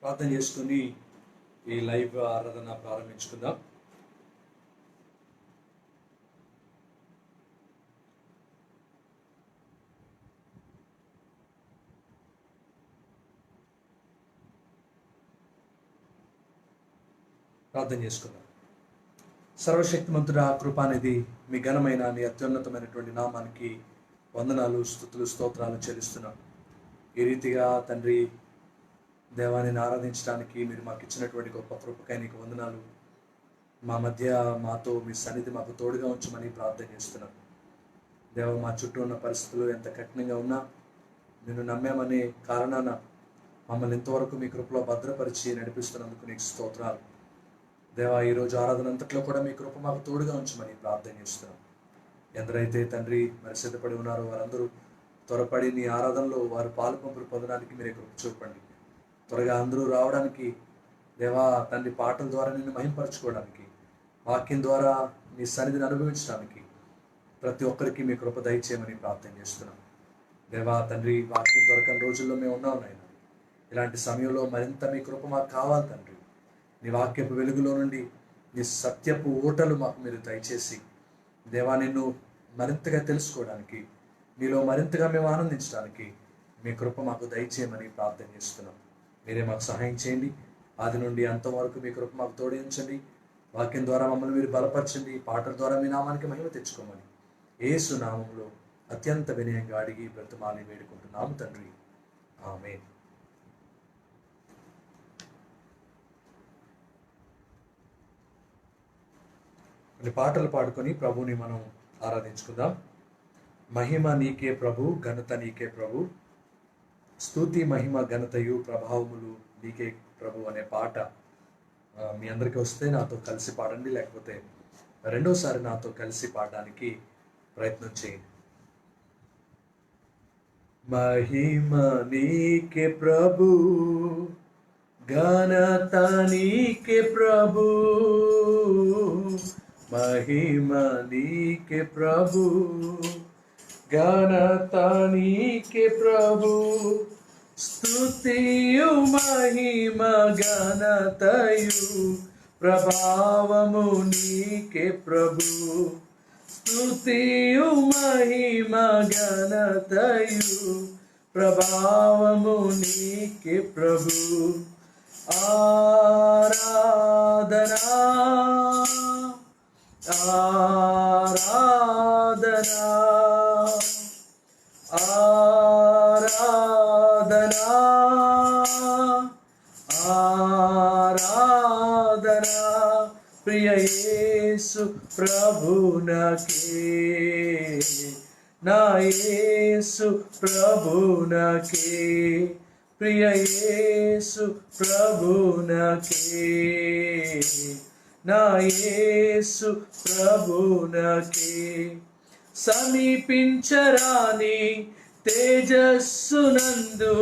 ప్రార్థన చేసుకుని ఈ లైవ్ ఆరాధన ప్రారంభించుకుందాం. ప్రార్థన చేసుకుందాం. సర్వశక్తిమంతుడా, కృపానిధి, మీ ఘనమైన మీ అత్యున్నతమైనటువంటి నామానికి వందనాలు, స్తుతులు, స్తోత్రాలు చెల్లిస్తున్నాం. ఈ రీతిగా తండ్రి దేవాన్ని ఆరాధించడానికి మీరు మాకు ఇచ్చినటువంటి గొప్ప కృపకై నీకు వందనాలు. మా మధ్య మాతో మీ సన్నిధి మాకు తోడుగా ఉంచమని ప్రార్థన చేస్తున్నాం. దేవ, మా చుట్టూ ఉన్న పరిస్థితులు ఎంత కఠినంగా ఉన్నా నిన్ను నమ్మామనే కారణాన మమ్మల్ని ఇంతవరకు మీ కృపలో భద్రపరిచి నడిపిస్తున్నందుకు నీకు స్తోత్రాలు. దేవా, ఈరోజు ఆరాధన అంతట్లో కూడా మీ కృప మాకు తోడుగా ఉంచమని ప్రార్థన చేస్తున్నాం. ఎందరైతే తండ్రి మరి సిద్ధపడి ఉన్నారో వారందరూ త్వరపడి నీ ఆరాధనలో వారు పాలు పంపులు పొందడానికి మీరే కృప చూపండి. త్వరగా అందరూ రావడానికి దేవా తండ్రి, పాటల ద్వారా నిన్ను మహింపరచుకోవడానికి, వాక్యం ద్వారా నీ సన్నిధిని అనుభవించడానికి ప్రతి ఒక్కరికి మీ కృప దయచేయమని ప్రార్థన చేస్తున్నాం. దేవా తండ్రి, వాక్యం దొరకని రోజుల్లో మేము ఉన్నాం నాయన. ఇలాంటి సమయంలో మరింత మీ కృప మాకు కావాలి తండ్రి. నీ వాక్యపు వెలుగులో నుండి నీ సత్యపు ఓటలు మాకు మీరు దయచేసి దేవా నిన్ను మరింతగా తెలుసుకోవడానికి, నీలో మరింతగా మేము ఆనందించడానికి మీ కృప మాకు దయచేయమని ప్రార్థన చేస్తున్నాం. మీరే మాకు సహాయం చేయండి. ఆది నుండి అంతవరకు మీ కృప మాకు తోడించండి. వాక్యం ద్వారా మమ్మల్ని మీరు బలపరచండి. పాటల ద్వారా మీ నామానికి మహిమ తెచ్చుకోమని యేసు నామంలో అత్యంత వినయంగా అడిగి బ్రతిమాలి వేడుకుంటున్నాము తండ్రి, ఆమేన్. పాటలు పాడుకొని ప్రభుని మనం ఆరాధించుకుందాం. మహిమ నీకే ప్రభు, ఘనత నీకే ప్రభు, స్తుతి మహిమ ఘనతయు ప్రభావములు నీకే ప్రభు అనే పాట మీ అందరికీ వస్తే నాతో కలిసి పాడండి, లేకపోతే రెండోసారి నాతో కలిసి పాడడానికి ప్రయత్నం చేయండి. మహిమ నీకే ప్రభు, ఘనత నీకే ప్రభు, మహిమ నీకే ప్రభు, ఘనత నీకే ప్రభు, స్తుతియు మహిమ ఘనతయు ప్రభావము నీకే ప్రభు, స్తుతియు మహిమ ఘనతయు ప్రభావము నీకే ప్రభు. ఆరాధనా ఆరాధనా ఆరాధనా ఆరాధనా ప్రియ యేసు ప్రభునకే, నా యేసు ప్రభునకే, ప్రియ యేసు ప్రభునకే, నా యేసు ప్రభునకే. సమీపించరాని తేజస్సునందు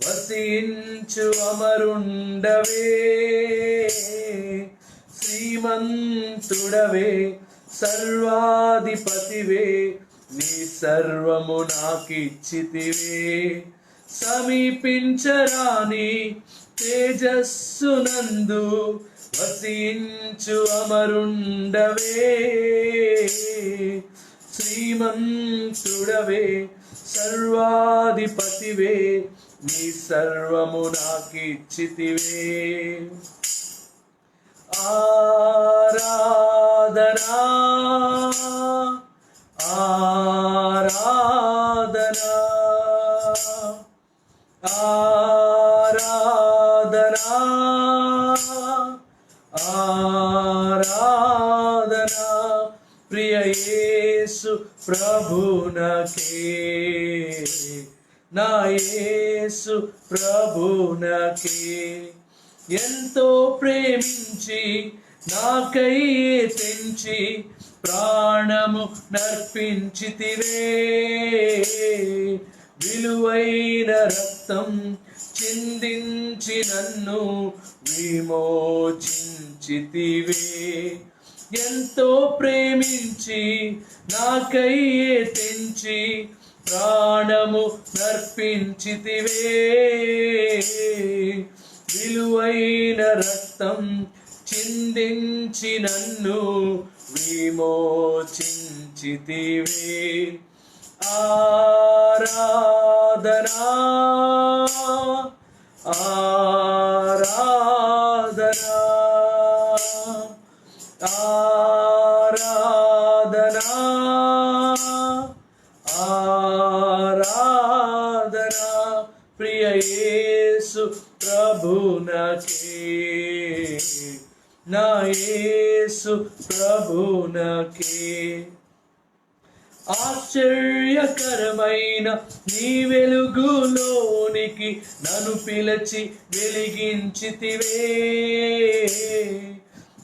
వసించు అమరుండవే, శ్రీమంతుడవే సర్వాధిపతివే, నీ సర్వము నాకిచ్చితివే. సమీపించరాని తేజస్సునందు వసించు అమరుండవే, శ్రీమంతుడవే సర్వాధిపతివే, నీ సర్వము నాకిచ్చితివే. ఆరాధనా ఆరాధనా ఆరాధనా ఆరాధనా ప్రియ యేసు ప్రభునకే, నా యేసు ప్రభునకే. ఎంతో ప్రేమించి నాకై తెంచి ప్రాణము నర్పించితివే, విలువైన రక్తం చిందించి నన్ను విమోచించితివే. ఎంతో ప్రేమించి నాకై తెంచి ప్రాణము నర్పించితివే, విలువైన రక్తం చిందించి నన్ను విమోచించితివే. ఆరాధనా ఆరాధనా ఆరాధనా ఆరాధనా ప్రియ యేసు ప్రభునకే, నా యేసు ప్రభునకే. ఆశ్చర్యకరమైన నీ వెలుగులోనికి నన్ను పిలిచి వెలిగించితివే.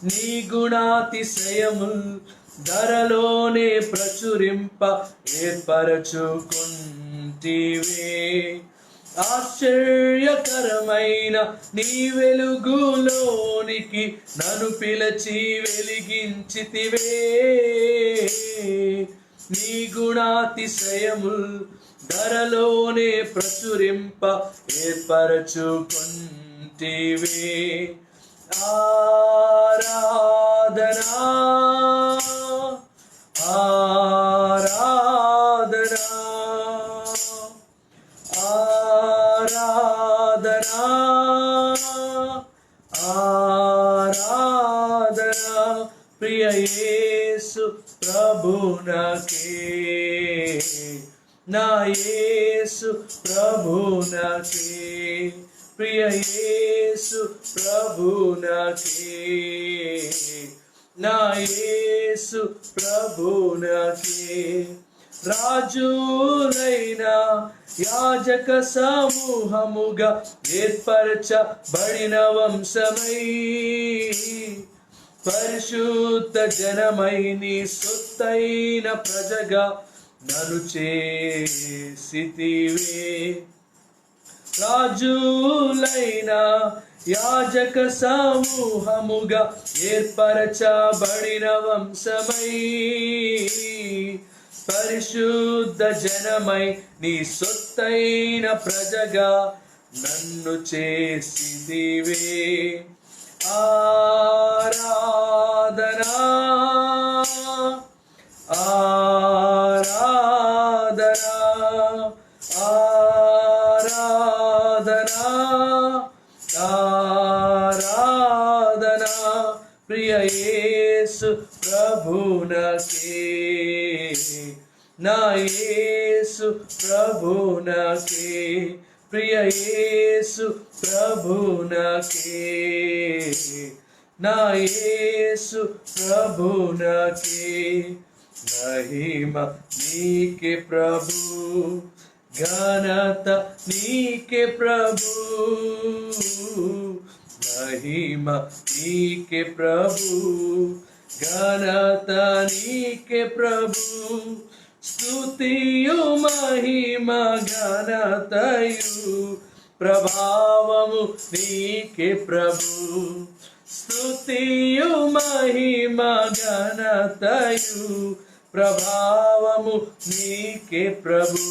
నీ గుణాతిశయముల్ ధరలోనే ప్రచురింప ఏర్పరచుకుంటివే. ఆశ్చర్యకరమైన నీ వెలుగులోనికి నన్ను పిలిచి వెలిగించితివే. నీ గుణాతిశయముల్ ధరలోనే ప్రచురింప ఏర్పరచుకుంటివే. ఆరాధనా ఆరాధనా ఆరాధనా ఆరాధనా ప్రియ యేసు ప్రభునకే, నా యేసు ప్రభునకే. ప్రియ యేసు ప్రభునకే, నా యేసు ప్రభునకే. రాజులైన యాజక సమూహముగా ఏర్పరచబడిన వంశమై, పరిశుద్ధ జనమై నీ సొత్తైన ప్రజగా నన్ను చేసితివే. రాజులైన యాజక సమూహముగా ఏర్పరచబడిన వంశమై, పరిశుద్ధ జనమై నీ సొత్తైన ప్రజగా నన్ను చేసితివే. ఆరాధనా ఆరాధనా ఆరాధనా ఆరాధనా ప్రియ యేసు ప్రభునకే, నా యేసు ప్రభునకే. ప్రియ యేసు ప్రభునకే, నా యేసు ప్రభునకే. మహిమ నీకే ప్రభు, ఘనత నీకే ప్రభు. మహిమ నీకే ప్రభు, ఘనత నీకే ప్రభు. స్తుతియు మహిమ ఘనతయు ప్రభావము నీకే ప్రభు. స్తుతియు మహిమ ఘనతయు ప్రభావము నీకే ప్రభు.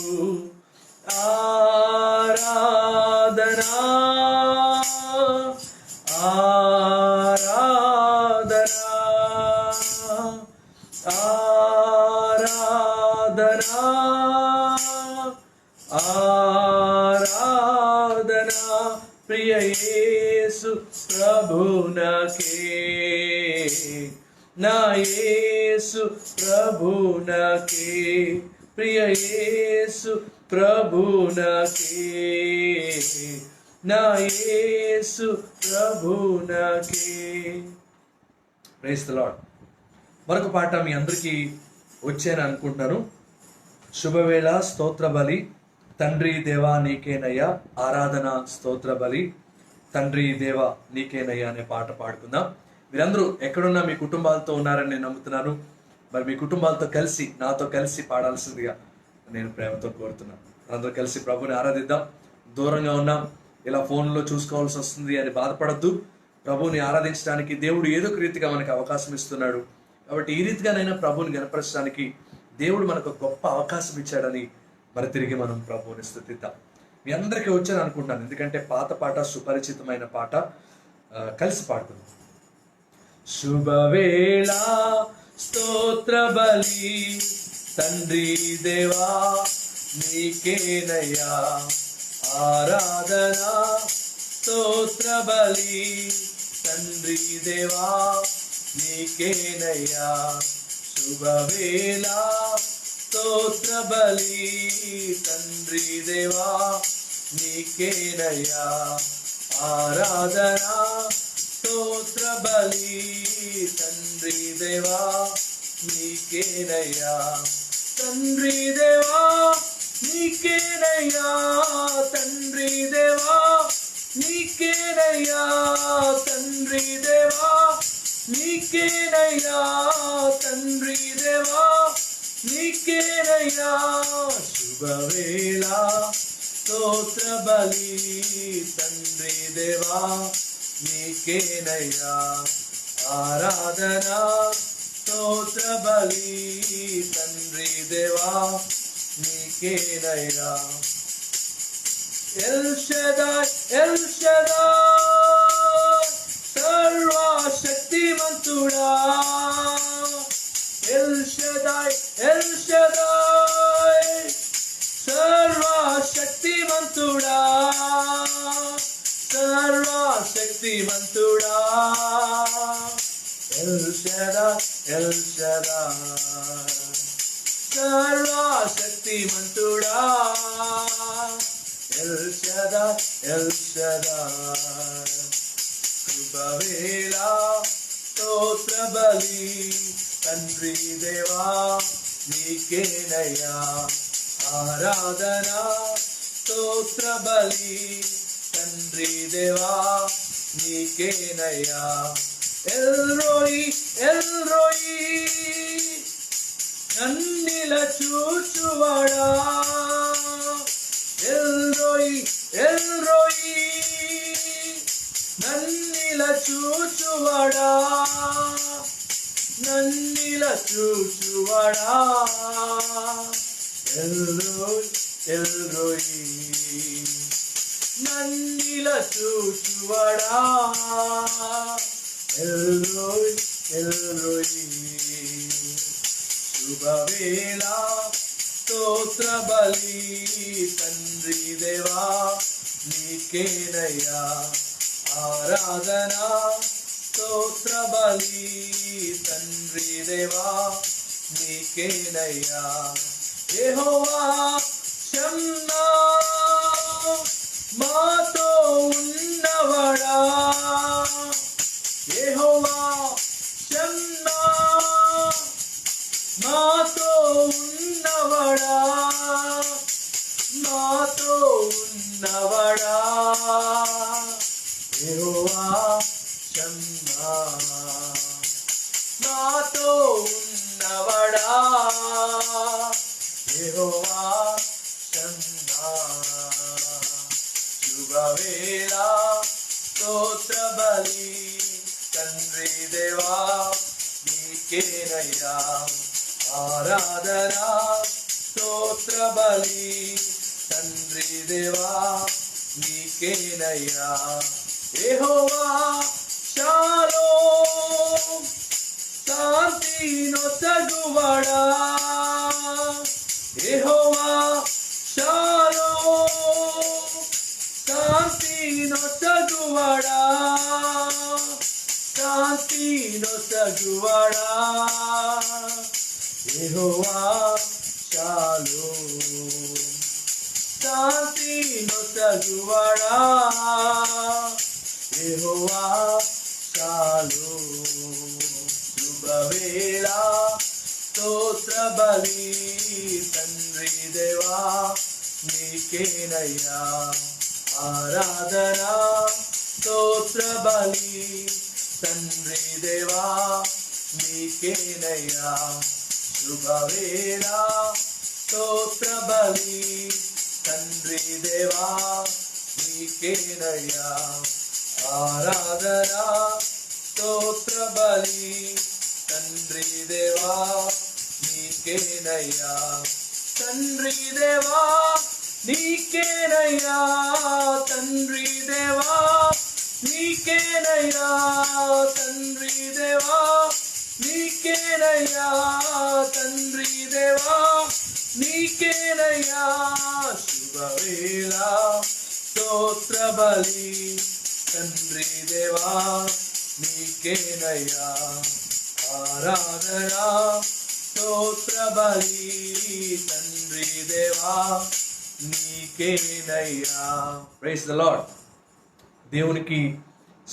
ఆరాధనా ఆరాధనా ఆరాధనా ఆరాధనా ప్రియ యేసు ప్రభునకే, నా యేసు ప్రభునకే. ప్రియ యేసు ప్రభునకే, నా యేసు ప్రభునకే. Praise the lord. మరొక పాట మీ అందరికీ వచ్చాను అనుకుంటున్నాను. శుభవేళ స్తోత్ర బలి తండ్రి దేవా నీకేనయ్యా, ఆరాధన స్తోత్ర బలి తండ్రి దేవా నీకేనయ్యా అనే పాట పాడుకుందాం. మీరందరూ ఎక్కడున్నా మీ కుటుంబాలతో ఉన్నారని నేను నమ్ముతున్నాను. మరి మీ కుటుంబాలతో కలిసి నాతో కలిసి పాడాల్సిందిగా నేను ప్రేమతో కోరుతున్నాను. అందరూ కలిసి ప్రభుని ఆరాధిద్దాం. దూరంగా ఉన్నాం, ఇలా ఫోన్లో చూసుకోవాల్సి వస్తుంది అని బాధపడద్దు. ప్రభుని ఆరాధించడానికి దేవుడు ఏదో ఒక రీతిగా మనకు అవకాశం ఇస్తున్నాడు. కాబట్టి ఈ రీతిగానైనా ప్రభుని గణపరచడానికి దేవుడు మనకు గొప్ప అవకాశం ఇచ్చాడని మరి తిరిగి మనం ప్రభువుని స్తుతిద్దాం. మీ అందరికీ వచ్చాను అనుకుంటాను, ఎందుకంటే పాత పాట సుపరిచితమైన పాట. కలిసి పాడుకుందాం. శుభవేళ స్తోత్ర బలి తండ్రి దేవా నీకేనయ్యా ఆరాధన. స్తోత్ర బలి తండ్రి దేవా నీకేనయ్యా. శుభవేళ స్తోత్ర బలి తండ్రి దేవా నీకేనయ్యా ఆరాధన. స్తోత్ర బలి తండ్రి దేవా నీకేనయ్యా. తండ్రి దేవా నీకేనయ్యా. తండ్రి దేవా నీకేనయ్యా. తండ్రి దేవా నీకేనయ్యా. తండ్రి దేవా నీకేనయ్యా. శుభవేళ స్తోత్ర బలి తండ్రి దేవా నీకేనయ్యా ఆరాధన. స్తోత్ర బలి తండ్రి దేవా నీకేనయ్యా. ఎల్ షదాయ్ ఎల్ షదాయ్ సర్వశక్తిమంతుడా. ఎల్ షదాయ్ ఎల్ షదాయ్ సర్వశక్తిమంతుడా. సర్వశక్తిమంతుడా. ఎల్ షదాయ్ ఎల్ షదాయ్ సర్వశక్తిమంతుడా. El Shaddai El Shaddai. శుభవేళ స్తోత్ర బలి తండ్రి దేవా నీకేనయ్యా ఆరాధన. స్తోత్ర బలి తండ్రి దేవా నీకేనయ్యా. ఎల్రోయి ఎల్రోయి నన్నిల చూచువాడా. ఎల్రోయి ఎల్రోయి నన్నిల చూచువాడా. నన్నిల చూచువాడా. ఎల్రోయి ఎల్రోయి నన్నిల చూచువాడా. El Roi El Roi. శుభవేళ స్తోత్ర బలి తండ్రి దేవా నీకేనయ్యా ఆరాధన. స్తోత్ర బలి తండ్రి దేవా నీకేనయ్యా. యెహోవా షమ్మా మాతో ఉన్నవాడా. యెహోవా షమ్మా మాతో ఉన్నవాడా. మాతో ఉన్నవాడా. యెహోవా షమ్మా మాతో ఉన్నవాడా. యెహోవా షమ్మా. శుభవేళ స్తోత్ర బలి తండ్రి దేవా నీకేనయ్యా ఆరాధన. స్తోత్ర బలి తండ్రి దేవా నీకేనయ్యా. యెహోవా షాలోమ్ శాంతి నొసగువాడా. యెహోవా షాలోమ్ శాంతి నొసగువాడా. శాంతి నొసగువాడా. యెహోవా షాలోమ్ శాంతి నొసగువాడా. యెహోవా షాలోమ్. శుభవేళ స్తోత్ర బలి తండ్రి దేవా నీకేనయ్యా ఆరాధన. స్తోత్ర బలి తండ్రి దేవా నీకేనయ్యా. శుభవేళ స్తోత్ర బలి తండ్రి దేవా నీకేనయ్యా ఆరాధన. స్తోత్ర బలి తండ్రి దేవా నీకేనయ్యా. తండ్రి దేవా నీకేనయ్యా తండ్రి దేవా, నీకేనయ్యా తండ్రి దేవా, నీకేనయ్యా తండ్రి దేవా, నీకేనయ్యా శుభవేళ స్తోత్ర బలి తండ్రి దేవా, నీకేనయ్యా ఆరాధన స్తోత్ర బలి తండ్రి దేవా, నీకేనయ్యా. Praise the Lord. దేవునికి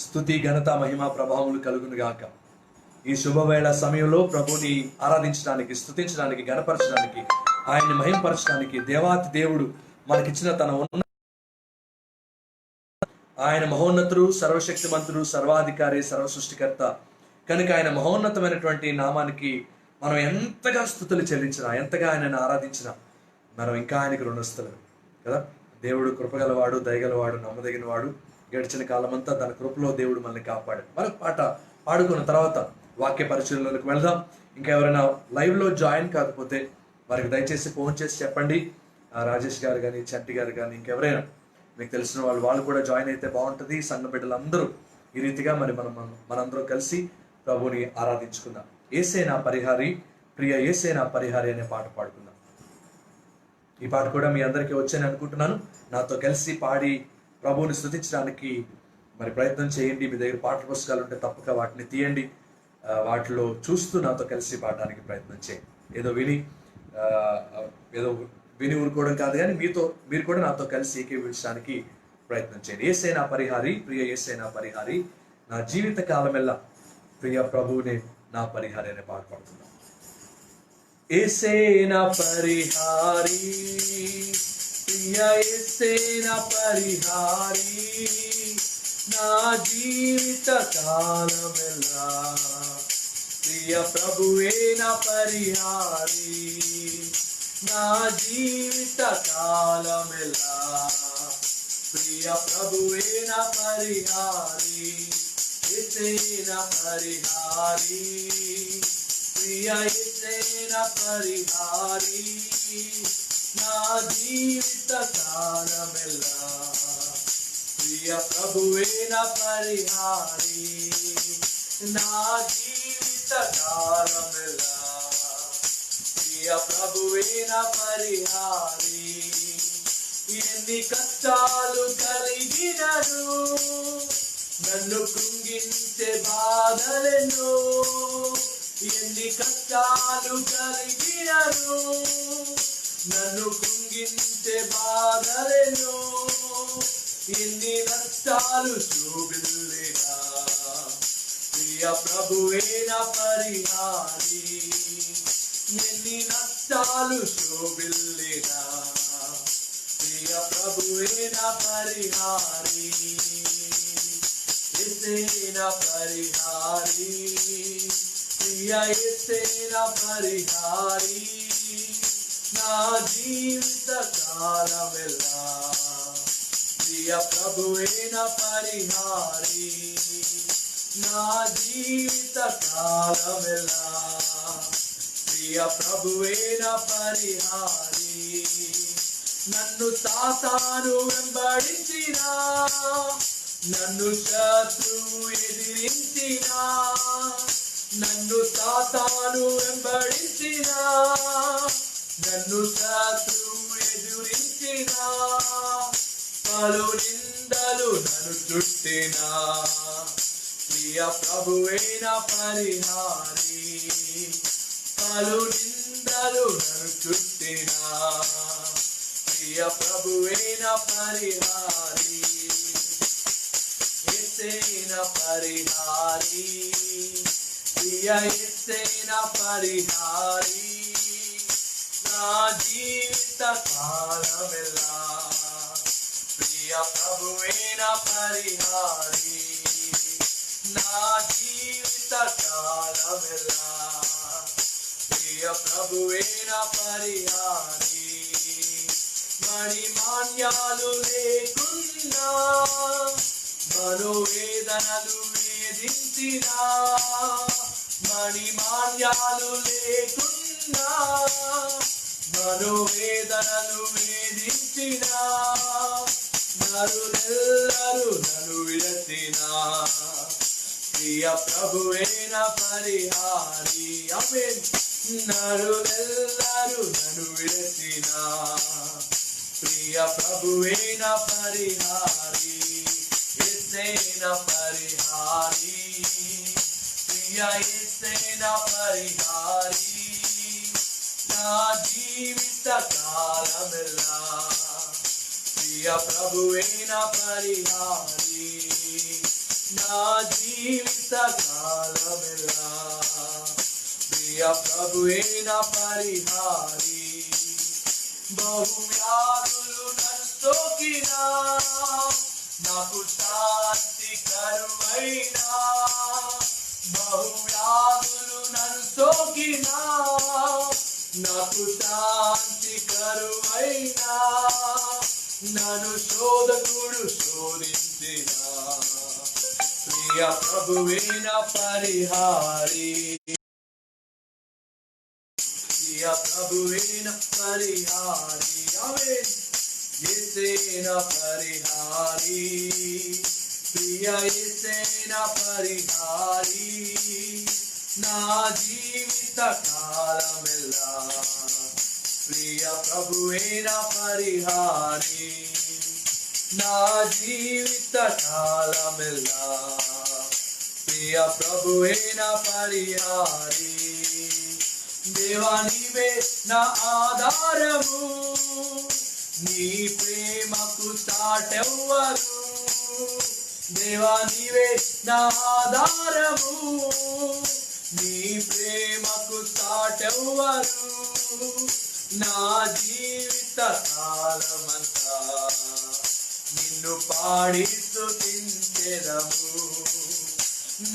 స్తుతి ఘనత మహిమ ప్రభావములు కలుగును గాక. ఈ శుభవేళ సమయంలో ప్రభుని ఆరాధించడానికి, స్తుతించడానికి, గణపరచడానికి, ఆయన్ని మహిమపరచడానికి దేవాతి దేవుడు మనకిచ్చిన తన ఆయన మహోన్నతుడు, సర్వశక్తిమంతుడు, సర్వాధికారి, సర్వ సృష్టికర్త కనుక ఆయన మహోన్నతమైనటువంటి నామానికి మనం ఎంతగా స్తుతులు చెల్లించినా, ఎంతగా ఆయనను ఆరాధించినా మనం ఇంకా ఆయనకు రుణస్తులు కదా. దేవుడు కృపగలవాడు, దయగలవాడు, నమ్మదగినవాడు. గడిచిన కాలమంతా తన కృపలో దేవుడు మనల్ని కాపాడు. మరొక పాట పాడుకున్న తర్వాత వాక్య పరిచయంలోకి వెళ్దాం. ఇంకా ఎవరైనా లైవ్లో జాయిన్ కాకపోతే వారికి దయచేసి ఫోన్ చేసి చెప్పండి. రాజేష్ గారు కానీ, చంటి గారు కానీ, ఇంకెవరైనా మీకు తెలిసిన వాళ్ళు కూడా జాయిన్ అయితే బాగుంటుంది. సంఘ బిడ్డలందరూ ఈ రీతిగా మనందరం కలిసి ప్రభుని ఆరాధించుకుందాం. యేసే నా పరిహారి, ప్రియ యేసే నా పరిహారి అనే పాట పాడుకుందాం. ఈ పాట కూడా మీ అందరికీ వచ్చని అనుకుంటున్నాను. నాతో కలిసి పాడి ప్రభువుని స్తుతించడానికి ప్రయత్నం చేయండి. మీ దగ్గర పాటల పుస్తకాలు ఉంటే తప్పక వాటిని తీయండి. వాటిలో చూస్తూ నాతో కలిసి పాడడానికి ప్రయత్నం చేయండి. ఏదో విని ఊరుకోవడం కాదు, కానీ మీరు కూడా నాతో కలిసి ఏకీభవించడానికి ప్రయత్నం చేయండి. యేసే నా పరిహారి, ప్రియ యేసే నా పరిహారి, నా జీవిత కాలమెల్లా ప్రియ ప్రభువునే నా పరిహారి అనే పాట పాడుతున్నాం. యేసే నా పరిహారి, ప్రియ యేసే నా పరిహారి, నా జీవిత కాలమెల్లా ప్రియ ప్రభువే నా పరిహారి, నా జీవిత కాలమెల్లా ప్రియ ప్రభువే నా పరిహారి. యేసే నా పరిహారి, ప్రియ యేసే నా పరిహారి, నా జీవిత కాలమెల్లా ప్రియ ప్రభువే నా పరిహారి, నా జీవిత కాలమెల్లా ప్రియ ప్రభువే నా పరిహారి. ఎన్ని కష్టాలు కలిగినను, నన్ను కృంగించే బాధలను, ఎన్ని కష్టాలు కలిగినను, నన్ను కృంగించే బాధలను, ఎన్ని నష్టాలు శోభిల్లినా ప్రియ ప్రభువే నా పరిహారి, ఎన్ని నష్టాలు శోభిల్లినా ప్రియ ప్రభువే నా పరిహారి. యేసే నా పరిహారి, ప్రియ యేసే నా పరిహారి, నా జీవిత కాలమెల్లా ప్రియ ప్రభువే నా పరిహారి, నా జీవిత కాలమెల్లా ప్రియ ప్రభువే నా పరిహారి. నన్ను సాతాను వెంబడించినా, నన్ను శత్రువు ఎదిరించినా, నన్ను సాతాను వెంబడించినా, నన్ను శత్రువు ఎదిరించినా, పలు నిందలు నన్ను చుట్టినా ప్రియ ప్రభువే నా పరిహారి, పలు నిందలు నన్ను చుట్టినా ప్రియ ప్రభువే నా పరిహారి. యేసే నా పరిహారి, ప్రియ యేసే నా పరిహారి, నా జీవిత కాలమెల్లా ప్రియ ప్రభువే నా పరిహారి, నా జీవిత కాలమెల్లా ప్రియ ప్రభువే నా పరిహారి. మణిమాన్యాలు లేకున్నా, మనోవేదనలు వేధించినా, మణిమాన్యాలు లేకున్నా, మనోవేదనలు వేధించినా, నరులెల్లరూ నన్ను విడచినా ప్రియ ప్రభువేన పరిహారి. ఆమేన్. నరులెల్లరూ నన్ను విడచినా ప్రియ ప్రభువేన పరిహారి. యేసేన పరిహారి, ప్రియ యేసేన పరిహారి. నా జీవిత కాలమెల్లా ప్రియ ప్రభువేన పరిహారి. నా జీవిత కాలమెల్లా ప్రియ ప్రభువేన పరిహారి. బహువ్యాధులు నన్ను సోకినా నాకు శాంతి కరువైనా. బహువ్యాధులు నన్ను సోకినా నాకు శాంతి కరువైనా. నన్ను శోధకుడు శోధించినా ప్రియ ప్రభువేన పరిహారి. ప్రియ ప్రభువేన పరిహారి. ఆమేన్. యేసేన పరిహారి, ప్రియ యేసేన పరిహారి. నా జీవిత కాలమెల్లా ప్రియ ప్రభువేన పరిహారి. నా జీవిత కాలమెల్లా ప్రియ ప్రభువేన పరిహారి. దేవా నీవే నా ఆధారము, నీ ప్రేమకు సాటెవ్వరు. దేవా నీవే నా ఆధారము, నీ ప్రేమకు సాటెవ్వరు. నా జీవిత కాలమంతా నిన్ను పాడి స్తుతించెదము.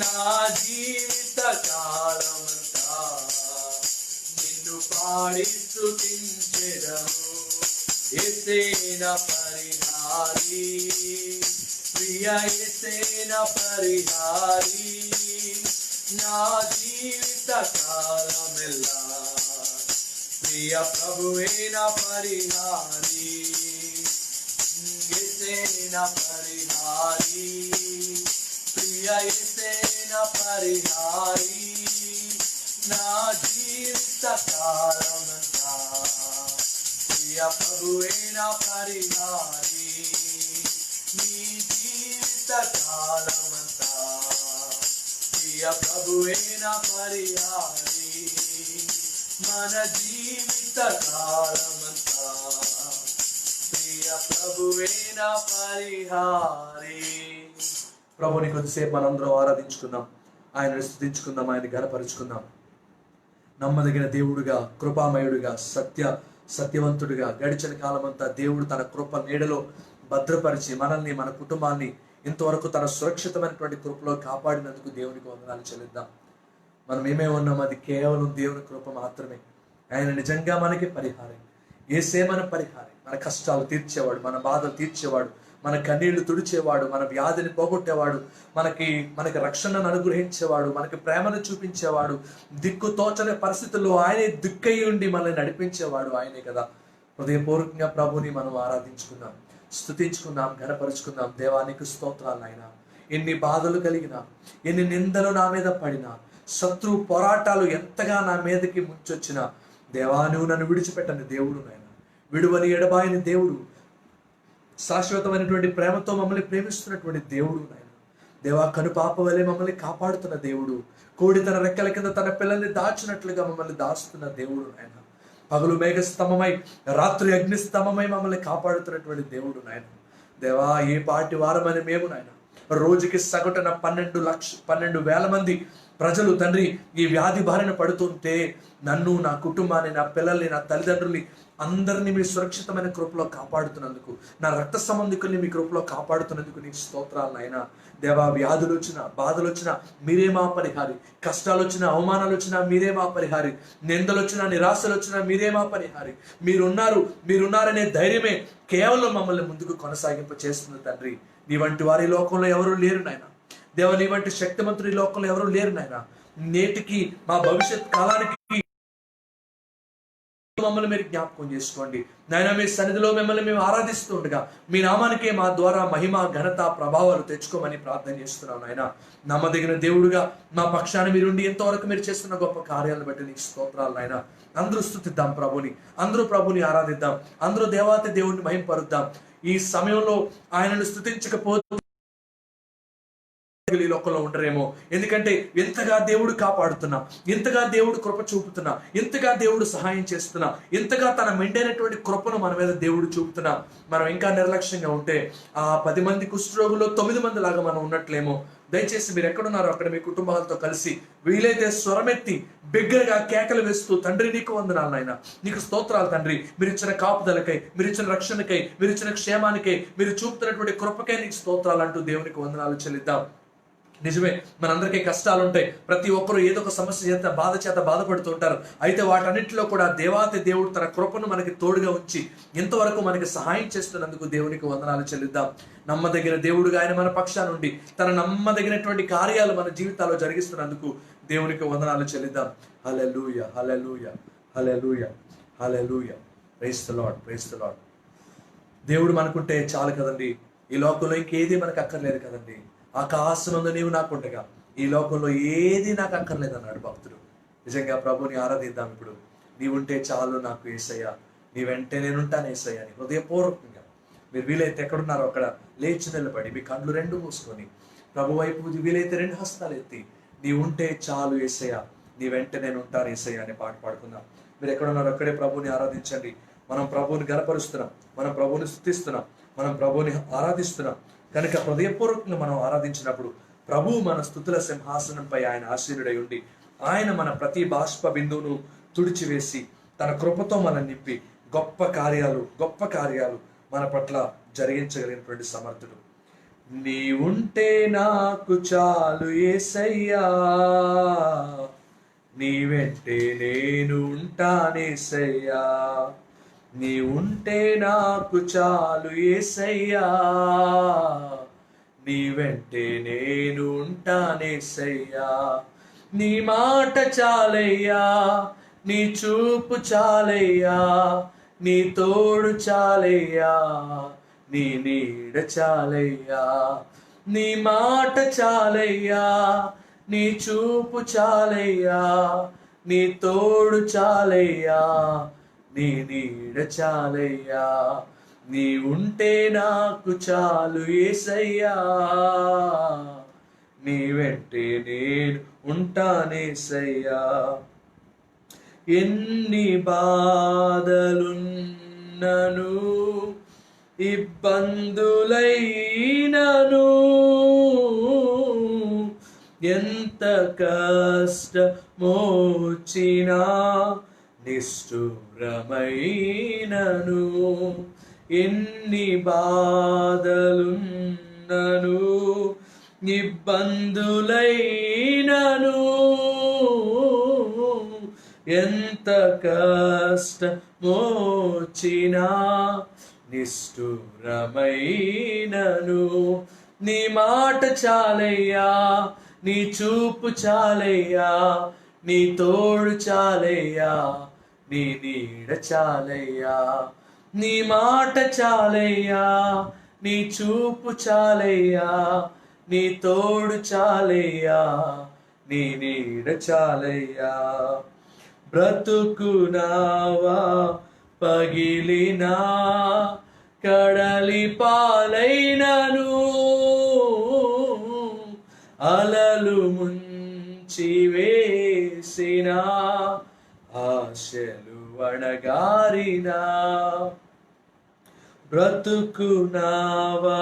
నా జీవిత కాలమంతా నిన్ను పాడి స్తుతించెదము. యేసేన పరిహారి, ప్రియ యేసేన పరిహారి. నా జీవిత కాలమెల్లా ప్రియ ప్రభువేన పరిహారి. యేసేన పరిహారి, ప్రియ యేసేన పరిహారి. నా జీవిత కాలమంతా ప్రియ ప్రభువేన పరిహారి. నీ జీవిత కాలమంతా ప్రియ ప్రభువేన పరిహారి. మన జీవిత కాలమంతా ప్రియ ప్రభువేన పరిహారి. ప్రభుని కొద్దిసేపు మనందరం ఆరాధించుకుందాం, ఆయన స్తుతించుకుందాం, ఆయన ఘనపరుచుకుందాం. నమ్మదగిన దేవుడుగా, కృపామయుడుగా, సత్యవంతుడిగా గడిచిన కాలమంతా దేవుడు తన కృప నీడలో భద్రపరిచి మనల్ని, మన కుటుంబాన్ని ఇంతవరకు తన సురక్షితమైనటువంటి కృపలో కాపాడినందుకు దేవునికి వందనాలు చెల్లిద్దాం. మనం ఏమే ఉన్నాం, అది కేవలం దేవుని కృప మాత్రమే. ఆయన నిజంగా మనకి పరిహారం. యేసే మన పరిహారం. మన కష్టాలు తీర్చేవాడు, మన బాధలు తీర్చేవాడు, మన కన్నీళ్లు తుడిచేవాడు, మన వ్యాధిని పోగొట్టేవాడు, మనకి రక్షణను అనుగ్రహించేవాడు, మనకి ప్రేమను చూపించేవాడు. దిక్కు తోచని పరిస్థితుల్లో ఆయనే దిక్కై ఉండి మనల్ని నడిపించేవాడు ఆయనే కదా. హృదయపూర్వకంగా ప్రభుని మనం ఆరాధించుకుందాం, స్తుతించుకుందాం, ఘనపరుచుకుందాం. దేవానికి స్తోత్రాలు నాయన. ఎన్ని బాధలు కలిగినా, ఎన్ని నిందలు నా మీద పడినా, శత్రు పోరాటాలు ఎంతగా నా మీదకి ముంచొచ్చినా, దేవా నువ్వు నన్ను విడిచిపెట్టని దేవుడు నాయన, విడువని ఎడబాయని దేవుడు, శాశ్వతమైనటువంటి ప్రేమతో మమ్మల్ని ప్రేమిస్తున్నటువంటి దేవుడు నాయన. దేవా కనుపాప వలె మమ్మల్ని కాపాడుతున్న దేవుడు, కోడి తన రెక్కల కింద తన పిల్లల్ని దాచినట్లుగా మమ్మల్ని దాచుతున్న దేవుడు నాయన. పగలు మేఘస్తంభమై, రాత్రి అగ్నిస్తంభమై మమ్మల్ని కాపాడుతున్నటువంటి దేవుడు నాయన. దేవా ఏ పాటి వారమని మేము నాయన, రోజుకి సగటున 12,000 మంది ప్రజలు తండ్రి ఈ వ్యాధి బారిన పడుతుంటే, నన్ను, నా కుటుంబాన్ని, నా పిల్లల్ని, నా తల్లిదండ్రుల్ని అందరినీ మీ సురక్షితమైన కృపలో కాపాడుతున్నందుకు, నా రక్త సంబంధికుల్ని మీ కృపలో కాపాడుతున్నందుకు నీకు స్తోత్రాలు నాయన. దేవా బాధలు వచ్చినా మీరే మా పరిహారి, కష్టాలు వచ్చినా, అవమానాలు వచ్చినా మీరే మా పరిహారి, నిందలు వచ్చినా, నిరాశలు వచ్చినా మీరే మా పరిహారి. మీరున్నారనే ధైర్యమే కేవలం మమ్మల్ని ముందుకు కొనసాగింప చేస్తుంది తండ్రి. నీ వంటి వారి లోకంలో ఎవరూ లేరు నాయన. దేవ నీ వంటి శక్తిమంతుడి లోకంలో ఎవరూ లేరు నాయన. నేటికి మా భవిష్యత్ కాలానికి మమ్మల్ని మీరు జ్ఞాపకం చేసుకోండి నాయన. మీ సన్నిధిలో మిమ్మల్ని మేము ఆరాధిస్తూ ఉండగా మీ నామానికే మా ద్వారా మహిమ ఘనత ప్రభావాలు తెచ్చుకోమని ప్రార్థన చేస్తున్నాం నాయన. నమ్మదగిన దేవుడుగా మా పక్షాన్ని మీరుండి ఎంతవరకు మీరు చేస్తున్న గొప్ప కార్యాలను బట్టి నీకు స్తోత్రాలు నాయన. అందరూ స్తుతిద్దాం ప్రభుని, అందరూ ప్రభుని ఆరాధిద్దాం, అందరూ దేవాతి దేవుడిని మహింపరుద్దాం. ఈ సమయంలో ఆయనను స్తుతించకపోతే ఈ లోకంలో ఉండరేమో. ఎందుకంటే ఎంతగా దేవుడు కాపాడుతున్నా, ఎంతగా దేవుడు కృప చూపుతున్నా, ఎంతగా దేవుడు సహాయం చేస్తున్నా, ఎంతగా తన మెండైనటువంటి కృపను మన మీద దేవుడు చూపుతున్నా, మనం ఇంకా నిర్లక్ష్యంగా ఉంటే ఆ 10 మంది కుష్ఠరోగుల్లో 9 మంది లాగా మనం ఉన్నట్లేమో. దయచేసి మీరు ఎక్కడున్నారో అక్కడ మీ కుటుంబాలతో కలిసి వీలైతే స్వరమెత్తి బిగ్గరగా కేకలు వేస్తూ, తండ్రి నీకు వందనాలు నాయన, నీకు స్తోత్రాలు తండ్రి, మీరు ఇచ్చిన కాపుదలకై, మీరు ఇచ్చిన రక్షణకై, మీరు ఇచ్చిన క్షేమానికై, మీరు చూపుతున్నటువంటి కృపకై నీకు స్తోత్రాలు అంటూ దేవునికి వందనాలు చెల్లిద్దాం. నిజమే, మనందరికీ కష్టాలు ఉంటాయి. ప్రతి ఒక్కరూ ఏదో ఒక సమస్య చేత బాధ చేత బాధపడుతూ ఉంటారు. అయితే వాటన్నిటిలో కూడా దేవాతి దేవుడు తన కృపను మనకి తోడుగా ఉంచి ఎంతవరకు మనకి సహాయం చేస్తున్నందుకు దేవునికి వందనాలు చెల్లిద్దాం. నమ్మదగిన దేవుడుగా ఆయన మన పక్షాన నుండి తన నమ్మదగినటువంటి కార్యాలు మన జీవితాల్లో జరిగిస్తున్నందుకు దేవునికి వందనాలు చెల్లిద్దాం. Hallelujah, hallelujah, hallelujah, hallelujah. Praise the lord, praise the lord. దేవుడు మనకుంటే చాలు కదండి. ఈ లోకంలో ఇంకేది మనకు అక్కర్లేదు కదండి. ఆకాశమందు నీవు నాకుండగా ఈ లోకంలో ఏది నాకు అక్కర్లేదు అన్నాడు భక్తుడు. నిజంగా ప్రభుని ఆరాధిద్దాం. ఇప్పుడు నీవుంటే చాలు నాకు యేసయ్యా, నీ వెంటే నేనుంటాను యేసయ్యా అని హృదయపూర్వకంగా మీరు వీలైతే ఎక్కడున్నారో అక్కడ లేచి నిలబడి మీ కళ్ళు 2 మూసుకొని ప్రభు వైపు వీలైతే 2 హస్తాలు ఎత్తి నీవుంటే చాలు యేసయ్యా, నీ వెంటే నేను ఉంటాను యేసయ్యా అని పాట పాడుకుందాం. మీరు ఎక్కడున్నారో అక్కడే ప్రభుని ఆరాధించండి. మనం ప్రభుని గణపరుస్తున్నాం, మనం ప్రభుని స్తుతిస్తున్నాం, మనం ప్రభుని ఆరాధిస్తున్నాం. కనుక హృదయపూర్వకంగా మనం ఆరాధించినప్పుడు ప్రభువు మన స్తుతుల సింహాసనంపై ఆయన ఆసీనుడై ఉండి ఆయన మన ప్రతి బాష్ప బిందువును తుడిచివేసి తన కృపతో మనం నింపి గొప్ప కార్యాలు మన పట్ల జరిగించగలిగినటువంటి సమర్థుడు. నీవుంటే నాకు చాలు యేసయ్యా, నీ వెంటే నేను ఉంటానేసయ్యా, నీ ఉంటే నాకు చాలు యేసయ్యా, నీ వెంటే నేను ఉంటానేసయ్యా. నీ మాట చాలయ్యా, నీ చూపు చాలయ్యా, నీ తోడు చాలయ్యా, నీ నీడ చాలయ్యా. నీ మాట చాలయ్యా, నీ చూపు చాలయ్యా, నీ తోడు చాలయ్యా, నీ నీడ చాలయ్యా. నీ ఉంటే నాకు చాలు యేసయ్యా, నీ వెంటే నేను ఉంటానేసయ్యా. ఎన్ని బాధలున్నను ఇబ్బందులైనను ఎంత కష్టమొచ్చినా నిష్ఠురమైనను, ఎన్ని బాధలున్నను ఇబ్బందులైనను ఎంత కష్టమొచ్చినా నిష్ఠురమైనను. నీ మాట చాలయ్యా, నీ చూపు చాలయ్యా, నీ తోడు చాలయ్యా, నీ నీడ చాలయ్యా. నీ మాట చాలయ్యా, నీ చూపు చాలయ్యా, నీ తోడు చాలయ్యా, నీ నీడ చాలయ్యా. బ్రతుకునావా పగిలినా కడలి పాలైనను, అలలు ముంచి వేసిన ఆశలు అణగారినా. బ్రతుకునావా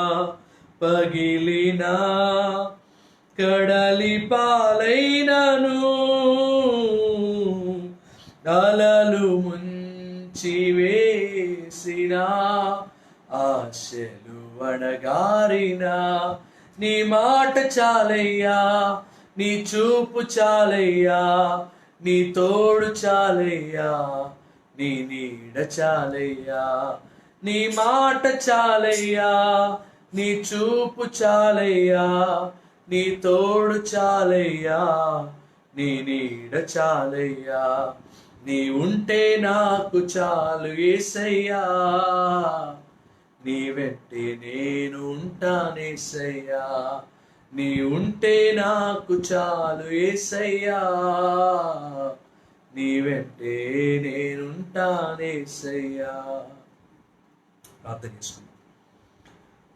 పగిలినా కడలి పాలైనను, అలలు ముంచి వేసిన ఆశలు అణగారినా. నీ మాట చాలయ్యా, నీ చూపు చాలయ్యా, నీ తోడు చాలయ్యా, నీ నీడ చాలయ్యా. నీ మాట చాలయ్యా, నీ చూపు చాలయ్యా, నీ తోడు చాలయ్యా, నీ నీడ చాలయ్యా. నీ ఉంటే నాకు చాలు యేసయ్యా, నీ వెంటే నేను ఉంటానేసయ్యా. నీ ఉంటే నాకు చాలు యేసయ్యా, నీ వెంటే నేనుంటానేసయ్యా. ప్రార్థన చేసుకుందాం.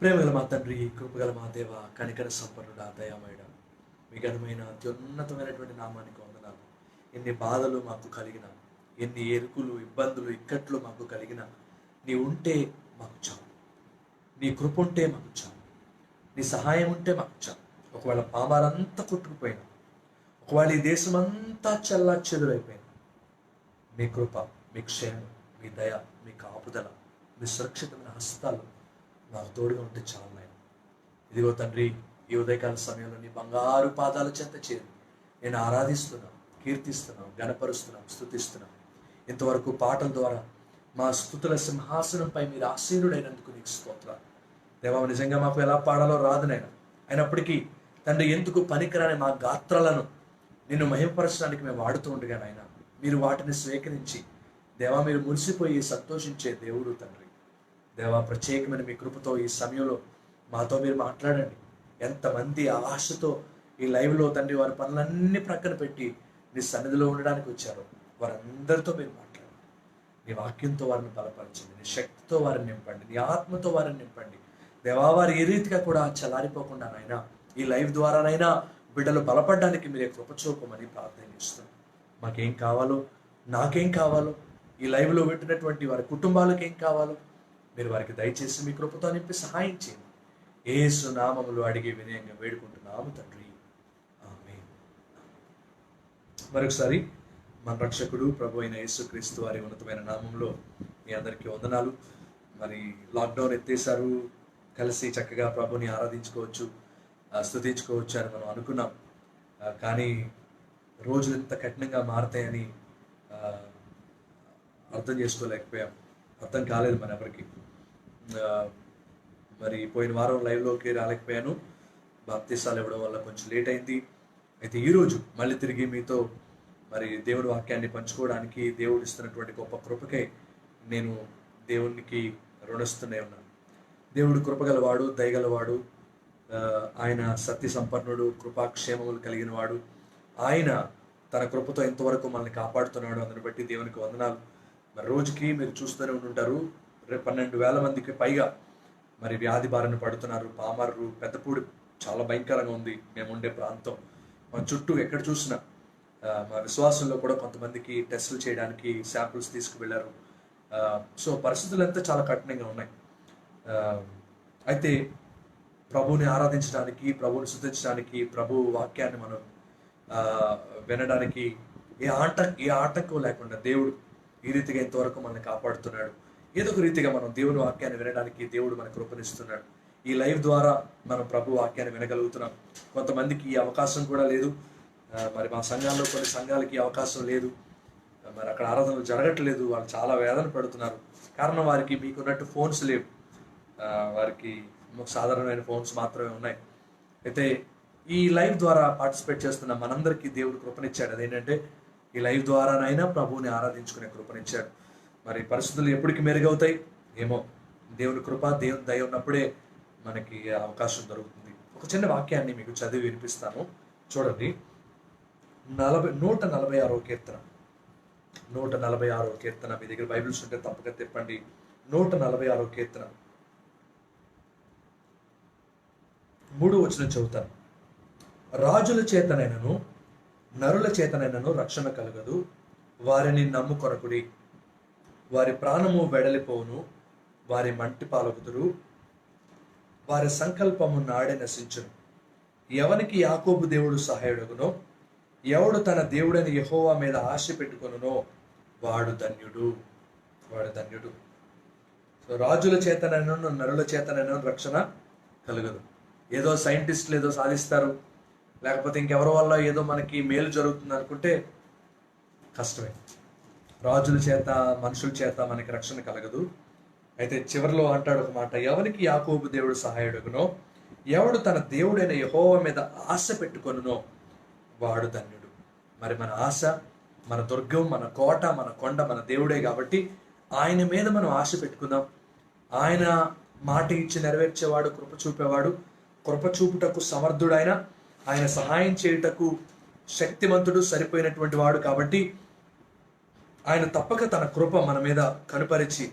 ప్రేమగల మా తండ్రి, కృపగల మా దేవ, కనికర సంపన్నుడా, దయామయుడా, మీ ఘనమైన అత్యున్నతమైనటువంటి నామానికి వందనాలు. ఎన్ని బాధలు మాకు కలిగిన, ఎన్ని ఎరుకులు, ఇబ్బందులు, ఇక్కట్లు మాకు కలిగిన, నీ ఉంటే మాకు చాలు. నీ కృప ఉంటే మాకు చాలు. నీ సహాయం ఉంటే మాకు చాలు. ఒకవేళ పామారంతా కొట్టుకుపోయినా, ఒకవేళ ఈ దేశం అంతా చల్లా చెదురైపోయినా, మీ కృప, మీ క్షేమం, మీ దయ, మీ కాపుదల, మీ సురక్షితమైన హస్తాలు నాకు తోడుగా ఉంటే చాలు నాయన. ఇదిగో తండ్రి, ఈ ఉదయకాల సమయంలో నీ బంగారు పాదాల చెంత చేరి నేను ఆరాధిస్తున్నాను, కీర్తిస్తున్నాను, గణపరుస్తున్నాను, స్తుతిస్తున్నాను. ఇంతవరకు పాటల ద్వారా మా స్తుతుల సింహాసనంపై మీరు ఆసీనుడైనందుకు నీకు స్తోత్రాలు దేవా. నిజంగా మాకు ఎలా పాడాలో రాదు నాయన. అయినప్పటికీ తండ్రి, ఎందుకు పనికిరాని మా గాత్రాలను నిన్ను మహిమపరచడానికి మేము వాడుతూ ఉండగా నాయన, మీరు వాటిని స్వీకరించి దేవా, మీరు మురిసిపోయి సంతోషించే దేవుడు తండ్రి. దేవా, ప్రత్యేకమైన మీ కృపతో ఈ సమయంలో మాతో మీరు మాట్లాడండి. ఎంతమంది ఆశతో ఈ లైవ్లో తండ్రి వారి పనులన్నీ ప్రక్కన పెట్టి నీ సన్నిధిలో ఉండడానికి వచ్చారో వారందరితో మీరు మాట్లాడండి. నీ వాక్యంతో వారిని బలపరచండి, నీ శక్తితో వారిని నింపండి, నీ ఆత్మతో వారిని నింపండి దేవా. వారు ఏ రీతిగా కూడా చల్లారిపోకుండా నాయన ఈ లైవ్ ద్వారానైనా బిడ్డలు బలపడడానికి మీరే కృప చూపమని ప్రార్థనిస్తున్నాం. మాకేం కావాలో, నాకేం కావాలో, ఈ లైవ్లో పెట్టినటువంటి వారి కుటుంబాలకు ఏం కావాలో మీరు వారికి దయచేసి మీ కృపతో నింపి సహాయం చేయండి. యేసు నామములో అడిగి వినయంగా వేడుకుంటున్నాము తండ్రి, ఆమేన్. మరొకసారి మన రక్షకుడు ప్రభు అయిన యేసుక్రీస్తు వారి ఉన్నతమైన నామంలో మీ అందరికీ వందనాలు. మరి లాక్డౌన్ ఎత్తేసారు, కలిసి చక్కగా ప్రభుని ఆరాధించుకోవచ్చు, స్తుతించుకోవచ్చు అని మనం అనుకున్నాం. కానీ రోజులు ఎంత కఠినంగా మారతాయని అర్థం చేసుకోలేకపోయాం, అర్థం కాలేదు మన ఎవరికి. మరి పోయిన వారం లైవ్లోకి రాలేకపోయాను, బాప్తీసాలు ఇవ్వడం వల్ల కొంచెం లేట్ అయింది. అయితే ఈరోజు మళ్ళీ తిరిగి మీతో మరి దేవుడి వాక్యాన్ని పంచుకోవడానికి దేవుడు ఇస్తున్నటువంటి గొప్ప కృపకై నేను దేవునికి రుణిస్తూనే ఉన్నాను. దేవుడు కృపగలవాడు, దయగలవాడు, ఆయన సత్య సంపన్నుడు, కృపాక్షేమములు కలిగిన వాడు. ఆయన తన కృపతో ఎంతవరకు మనల్ని కాపాడుతున్నాడు, అందుని బట్టి దేవునికి వందనాలు. మరి రోజుకి మీరు చూస్తూనే ఉంటుంటారు, 12,000 మందికి పైగా మరి వ్యాధి బారిన పడుతున్నారు. పామర్రు, పెద్దపూడి చాలా భయంకరంగా ఉంది మేము ఉండే ప్రాంతం. మన చుట్టూ ఎక్కడ చూసినా మా విశ్వాసంలో కూడా కొంతమందికి టెస్టులు చేయడానికి శాంపుల్స్ తీసుకువెళ్ళారు. సో పరిస్థితులు అంతా చాలా కఠినంగా ఉన్నాయి. అయితే ప్రభువుని ఆరాధించడానికి, ప్రభువుని స్తుతించడానికి, ప్రభు వాక్యాన్ని మనం వినడానికి ఏ ఆటంకం లేకుండా దేవుడు ఈ రీతిగా ఇంతవరకు మనల్ని కాపాడుతున్నాడు. ఏదో ఒక రీతిగా మనం దేవుని వాక్యాన్ని వినడానికి దేవుడు మనకు కృపనిస్తున్నాడు. ఈ లైవ్ ద్వారా మనం ప్రభు వాక్యాన్ని వినగలుగుతున్నాం. కొంతమందికి ఈ అవకాశం కూడా లేదు. మరి మా సంఘాల్లో కొన్ని సంఘాలకి అవకాశం లేదు, మరి అక్కడ ఆరాధనలు జరగట్లేదు. వాళ్ళు చాలా వేదన పడుతున్నారు. కారణం వారికి మీకున్నట్టు ఫోన్స్ లేవు, వారికి సాధారణమైన ఫోన్స్ మాత్రమే ఉన్నాయి. అయితే ఈ లైవ్ ద్వారా పార్టిసిపేట్ చేస్తున్న మనందరికీ దేవుడు కృపనిచ్చాడు. అదేంటంటే ఈ లైవ్ ద్వారానైనా ప్రభువుని ఆరాధించుకునే కృపనిచ్చాడు. మరి పరిస్థితులు ఎప్పటికి మెరుగవుతాయి ఏమో, దేవుని కృప, దేవుని దయ ఉన్నప్పుడే మనకి అవకాశం దొరుకుతుంది. ఒక చిన్న వాక్యాన్ని మీకు చదివి వినిపిస్తాను, చూడండి. 146వ కీర్తన, 146వ కీర్తన. మీ దగ్గర బైబిల్స్ ఉంటే తప్పక తిప్పండి. 146వ కీర్తన 3వ వచనం చదువుతాను. రాజుల చేతనైనను నరుల చేతనైనను రక్షణ కలగదు, వారిని నమ్ముకొనకుడి. వారి ప్రాణము వెడలిపోవును, వారి మంటి పాలగుదురు, వారి సంకల్పము నాడే నశించును. ఎవనికి యాకోబు దేవుడు సహాయుడుగునో, ఎవడు తన దేవుడైన యెహోవా మీద ఆశ పెట్టుకొనునో వాడు ధన్యుడు, వాడు ధన్యుడు. సో రాజుల చేతనైనను నరుల చేతనైనను రక్షణ కలగదు. ఏదో సైంటిస్టులు ఏదో సాధిస్తారు, లేకపోతే ఇంకెవరి వల్ల ఏదో మనకి మేలు జరుగుతుంది అనుకుంటే కష్టమే. రాజుల చేత, మనుషుల చేత మనకి రక్షణ కలగదు. అయితే చివరిలో అంటాడు ఒక మాట, ఎవరికి యాకోబు దేవుడు సహాయుడుగునో, ఎవడు తన దేవుడైన యెహోవా మీద ఆశ పెట్టుకొనునో వాడు ధన్యుడు. మరి మన ఆశ, మన దుర్గం, మన కోట, మన కొండ, మన దేవుడే కాబట్టి ఆయన మీద మనం ఆశ పెట్టుకుందాం. ఆయన మాట ఇచ్చి నెరవేర్చేవాడు, కృప చూపేవాడు, కృప చూపుటకు సమర్థుడైన, ఆయన సహాయం చేయుటకు శక్తిమంతుడు, సరిపోయినటువంటి వాడు కాబట్టి ఆయన తప్పక తన కృప మన మీద కనుపరిచి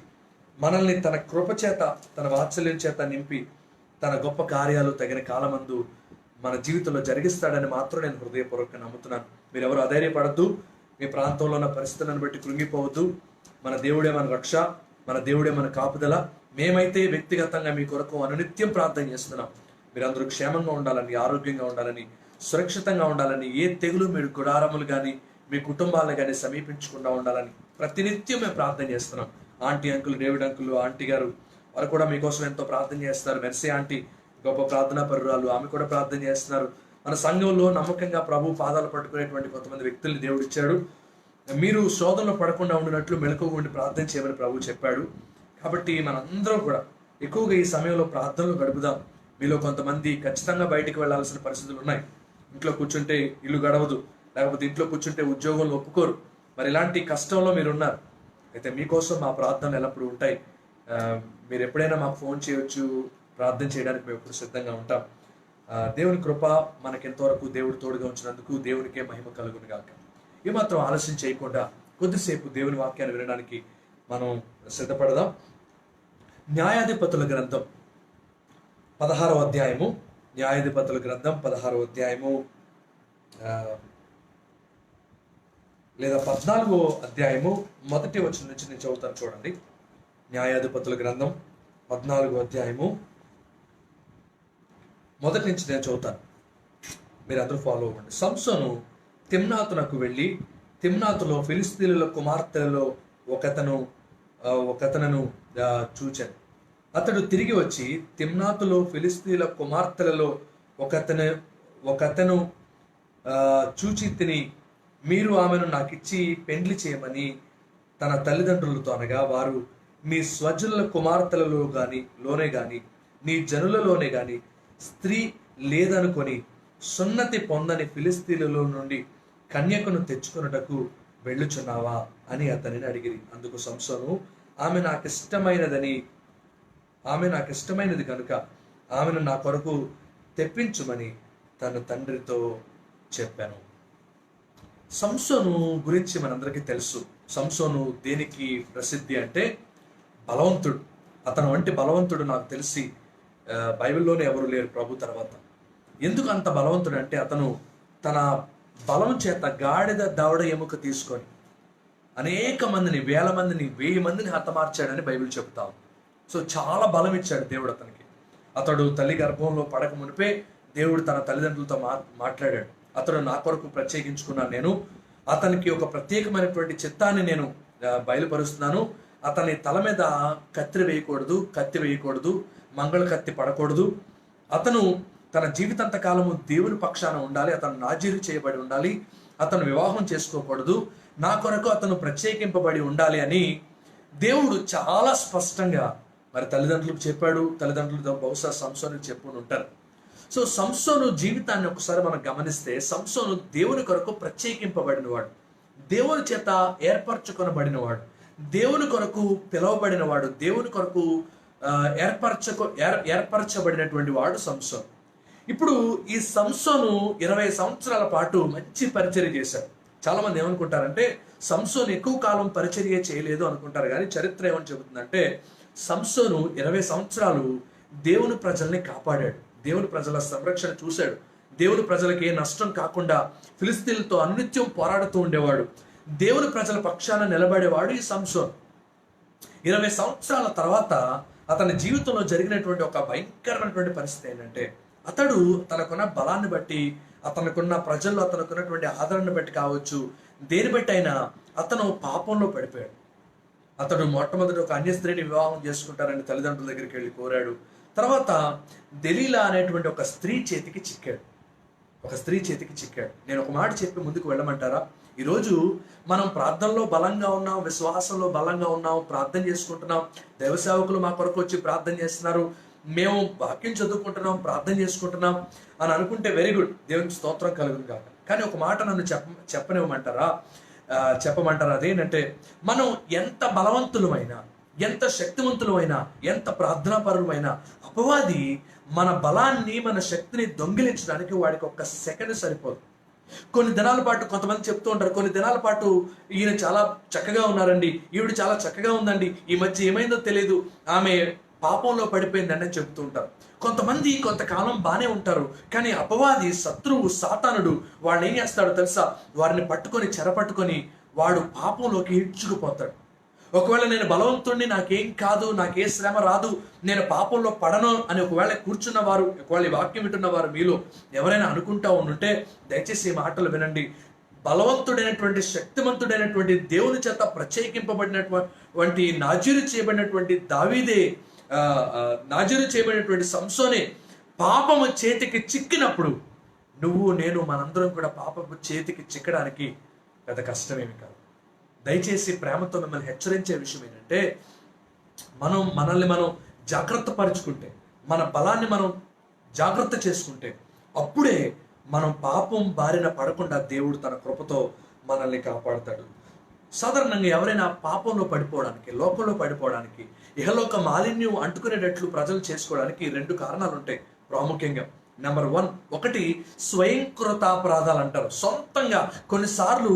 మనల్ని తన కృప చేత, తన వాత్సల్యం చేత నింపి తన గొప్ప కార్యాలు తగిన కాలమందు మన జీవితంలో జరిగిస్తాడని మాత్రం నేను హృదయపూర్వకంగా నమ్ముతున్నాను. మీరెవరు అధైర్యపడద్దు, మీ ప్రాంతంలో ఉన్న పరిస్థితులను బట్టి కృంగిపోవద్దు. మన దేవుడే మన రక్ష, మన దేవుడే మన కాపుదల. మేమైతే వ్యక్తిగతంగా మీ కొరకు అనునిత్యం ప్రార్థన చేస్తున్నాం. మీరందరూ క్షేమంగా ఉండాలని, ఆరోగ్యంగా ఉండాలని, సురక్షితంగా ఉండాలని, ఏ తెగులు మీ గుడారములు కానీ మీ కుటుంబాలను కానీ సమీపించకుండా ఉండాలని ప్రతినిత్యం మేము ప్రార్థన చేస్తున్నాం. Aunty uncle, David uncle, aunty గారు వారు కూడా మీకోసం ఎంతో ప్రార్థన చేస్తారు. మెర్సీ ఆంటీ గొప్ప ప్రార్థనా పరురాలు, ఆమె కూడా ప్రార్థన చేస్తున్నారు. మన సంఘంలో నమ్మకంగా ప్రభు పాదాలు పట్టుకునేటువంటి కొంతమంది వ్యక్తుల్ని దేవుడు ఇచ్చాడు. మీరు శోధనలో పడకుండా ఉండినట్లు మెలకువగా ఉండి ప్రార్థన చేయమని ప్రభు చెప్పాడు. కాబట్టి మనందరం కూడా ఎక్కువగా ఈ సమయంలో ప్రార్థనలు గడుపుదాం. మీలో కొంతమంది ఖచ్చితంగా బయటికి వెళ్లాల్సిన పరిస్థితులు ఉన్నాయి. ఇంట్లో కూర్చుంటే ఇల్లు గడవదు, లేకపోతే ఇంట్లో కూర్చుంటే ఉద్యోగంలో ఒప్పుకోరు. మరి ఇలాంటి కష్టంలో మీరు ఉన్నారు. అయితే మీకోసం మా ప్రార్థనలు ఎల్లప్పుడూ ఉంటాయి. మీరు ఎప్పుడైనా మాకు ఫోన్ చేయొచ్చు, ప్రార్థన చేయడానికి మేము ఎప్పుడు సిద్ధంగా ఉంటాం. దేవుని కృప మనకెంతవరకు దేవుడు తోడుగా ఉంచినందుకు దేవునికే మహిమ కలుగును గాక. ఏమాత్రం ఆలస్యం చేయకుండా కొద్దిసేపు దేవుని వాక్యాన్ని వినడానికి మనం సిద్ధపడదాం. న్యాయాధిపతుల గ్రంథం 16వ అధ్యాయము, న్యాయాధిపతుల గ్రంథం 16వ అధ్యాయము లేదా 14వ అధ్యాయము మొదటి వచనం నుంచి నేను చదువుతాను. చూడండి, న్యాయాధిపతుల గ్రంథం 14వ అధ్యాయము మొదటి నుంచి నేను చదువుతాను, మీరు అందరూ ఫాలో అవ్వండి. సంసోను తిమ్నాతునకు వెళ్ళి తిమ్నాతులో ఫిలిస్తీనుల కుమార్తెలలో ఒకతనను చూచాను. అతడు తిరిగి వచ్చి తిమ్నాతులో ఫిలిస్తీన్ల కుమార్తెలలో ఒకతను చూచి తిని, మీరు ఆమెను నాకిచ్చి పెండ్లి చేయమని తన తల్లిదండ్రులతో అనగా, వారు మీ స్వజనుల కుమార్తెలలో లోనే గాని నీ జనులలోనే గాని స్త్రీ లేదనుకొని సున్నతి పొందని ఫిలిస్తీన్లలో నుండి కన్యకను తెచ్చుకొనుటకు వెళ్ళుచున్నావా అని అతనిని అడిగిరి. అందుకు సంసోను, ఆమె నాకు ఇష్టమైనది కనుక ఆమెను నా కొరకు తెప్పించుమని తన తండ్రితో చెప్పాను. సంసోను గురించి మనందరికీ తెలుసు. సంసోను దేనికి ప్రసిద్ధి అంటే బలవంతుడు. అతను వంటి బలవంతుడు నాకు తెలిసి బైబిల్లోనే ఎవరు లేరు ప్రభు తర్వాత. ఎందుకు అంత బలవంతుడు అంటే అతను తన బలం చేత గాడిద దవడ ఎముక తీసుకొని అనేక మందిని, 1000 మందిని, 1000 మందిని హతమార్చాడని బైబిల్ చెబుతాం. సో చాలా బలం ఇచ్చాడు దేవుడు అతనికి. అతడు తల్లి గర్భంలో పడక మునిపే దేవుడు తన తల్లిదండ్రులతో మాట్లాడాడు. అతడు నా కొరకు ప్రత్యేకించుకున్నాను, నేను అతనికి ఒక ప్రత్యేకమైనటువంటి చిత్తాన్ని నేను బయలుపరుస్తున్నాను. అతని తల మీద కత్తి వేయకూడదు, మంగళ కత్తి పడకూడదు. అతను తన జీవితాంత కాలము దేవుని పక్షాన ఉండాలి. అతను నాజీరు చేయబడి ఉండాలి. అతను వివాహం చేసుకోకూడదు. నా కొరకు అతను ప్రత్యేకింపబడి ఉండాలి అని దేవుడు చాలా స్పష్టంగా మరి తల్లిదండ్రులకు చెప్పాడు. తల్లిదండ్రులతో బహుశా సంసోనుకు చెప్పుకుని ఉంటారు. సో సంసోను జీవితాన్ని ఒకసారి మనం గమనిస్తే, సంసోను దేవుని కొరకు ప్రత్యేకింపబడినవాడు, దేవుని చేత ఏర్పరచుకొనబడినవాడు, దేవుని కొరకు పిలువబడినవాడు, దేవుని కొరకు ఏర్పరచబడినటువంటి వాడు సంసోను. ఇప్పుడు ఈ సంసోను 20 సంవత్సరాల పాటు మంచి పరిచర్య చేశాడు. చాలా మంది ఏమనుకుంటారంటే సంసోను ఎక్కువ కాలం పరిచర్య చేయలేదు అనుకుంటారు. కానీ చరిత్ర ఏమని చెబుతుందంటే సంసోను 20 సంవత్సరాలు దేవుని ప్రజల్ని కాపాడాడు. దేవుని ప్రజల సంరక్షణ చూశాడు. దేవుని ప్రజలకి ఏ నష్టం కాకుండా ఫిలిస్తీన్లతో అనునిత్యం పోరాడుతూ ఉండేవాడు. దేవుని ప్రజల పక్షాన నిలబడేవాడు ఈ సంసోను. 20 సంవత్సరాల తర్వాత అతని జీవితంలో జరిగినటువంటి ఒక భయంకరమైనటువంటి పరిస్థితి ఏంటంటే, అతడు తనకున్న బలాన్ని బట్టి, అతనుకున్న ప్రజల్లో అతనుకున్నటువంటి ఆదరణను బట్టి కావచ్చు, దేని బట్టి అయినా అతను పాపంలో పడిపోయాడు. అతడు మొట్టమొదటి ఒక అన్య స్త్రీని వివాహం చేసుకుంటారని తల్లిదండ్రుల దగ్గరికి వెళ్ళి కోరాడు. తర్వాత దెలీలా అనేటువంటి ఒక స్త్రీ చేతికి చిక్కాడు. నేను ఒక మాట చెప్పి ముందుకు వెళ్ళమంటారా? ఈరోజు మనం ప్రార్థనలో బలంగా ఉన్నాం, విశ్వాసంలో బలంగా ఉన్నాం, ప్రార్థన చేసుకుంటున్నాం, దైవ సేవకులు మా కొరకు వచ్చి ప్రార్థన చేస్తున్నారు, మేము వాక్యం చదువుకుంటున్నాం, ప్రార్థన చేసుకుంటున్నాం అని అనుకుంటే వెరీ గుడ్, దేవునికి స్తోత్రం కలుగును కాక. కానీ ఒక మాట నన్ను చెప్పనివ్వమంటారా? చెప్పమంటారు. అదేంటంటే మనం ఎంత బలవంతులమైనా, ఎంత శక్తివంతులమైనా, ఎంత ప్రార్థనాపరులమైనా అపవాది మన బలాన్ని, మన శక్తిని దొంగిలించడానికి వాడికి ఒక్క సెకండ్ సరిపోదు. కొన్ని దినాల పాటు కొంతమంది చెప్తూ ఉంటారు, కొన్ని దినాల పాటు ఈయన చాలా చక్కగా ఉన్నారండి, ఈవిడ చాలా చక్కగా ఉందండి, ఈ మధ్య ఏమైందో తెలియదు, ఆమె పాపంలో పడిపోయిందండి అని చెప్తూ ఉంటారు. కొంతమంది కొంతకాలం బాగానే ఉంటారు, కానీ అపవాది, శత్రువు, సాతానుడు వాడిని ఏం చేస్తాడో తెలుసా? వారిని పట్టుకొని చెరపట్టుకొని వాడు పాపంలోకి ఈడ్చుకుపోతాడు. ఒకవేళ నేను బలవంతుడిని, నాకేం కాదు, నాకే శ్రమ రాదు, నేను పాపంలో పడను అని ఒకవేళ కూర్చున్న వారు, ఒకవేళ ఈ వాక్యం వింటున్న వారు మీలో ఎవరైనా అనుకుంటా ఉంటే దయచేసి ఈ మాటలు వినండి. బలవంతుడైనటువంటి, శక్తివంతుడైనటువంటి, దేవుని చేత ప్రత్యేకింపబడినటువంటి, నాజీరు చేయబడినటువంటి దావీదే, నాజీరు చేయబడినటువంటి సంసోనే పాపము చేతికి చిక్కినప్పుడు నువ్వు, నేను, మనందరం కూడా పాపము చేతికి చిక్కడానికి పెద్ద కష్టమేమి కాదు. దయచేసి ప్రేమతో మిమ్మల్ని హెచ్చరించే విషయం ఏంటంటే, మనల్ని మనం జాగ్రత్త పరుచుకుంటే, మన బలాన్ని మనం జాగ్రత్త చేసుకుంటే, అప్పుడే మనం పాపం బారిన పడకుండా దేవుడు తన కృపతో మనల్ని కాపాడుతాడు. సాధారణంగా ఎవరైనా పాపంలో పడిపోవడానికి, లోకంలో పడిపోవడానికి, ఇహలోక మాలిన్యం అంటుకునేటట్లు ప్రజలు చేసుకోవడానికి 2 కారణాలు ఉంటాయి ప్రాముఖ్యంగా. నెంబర్ 1, ఒకటి స్వయంకృతాపరాధాలు అంటారు. సొంతంగా కొన్నిసార్లు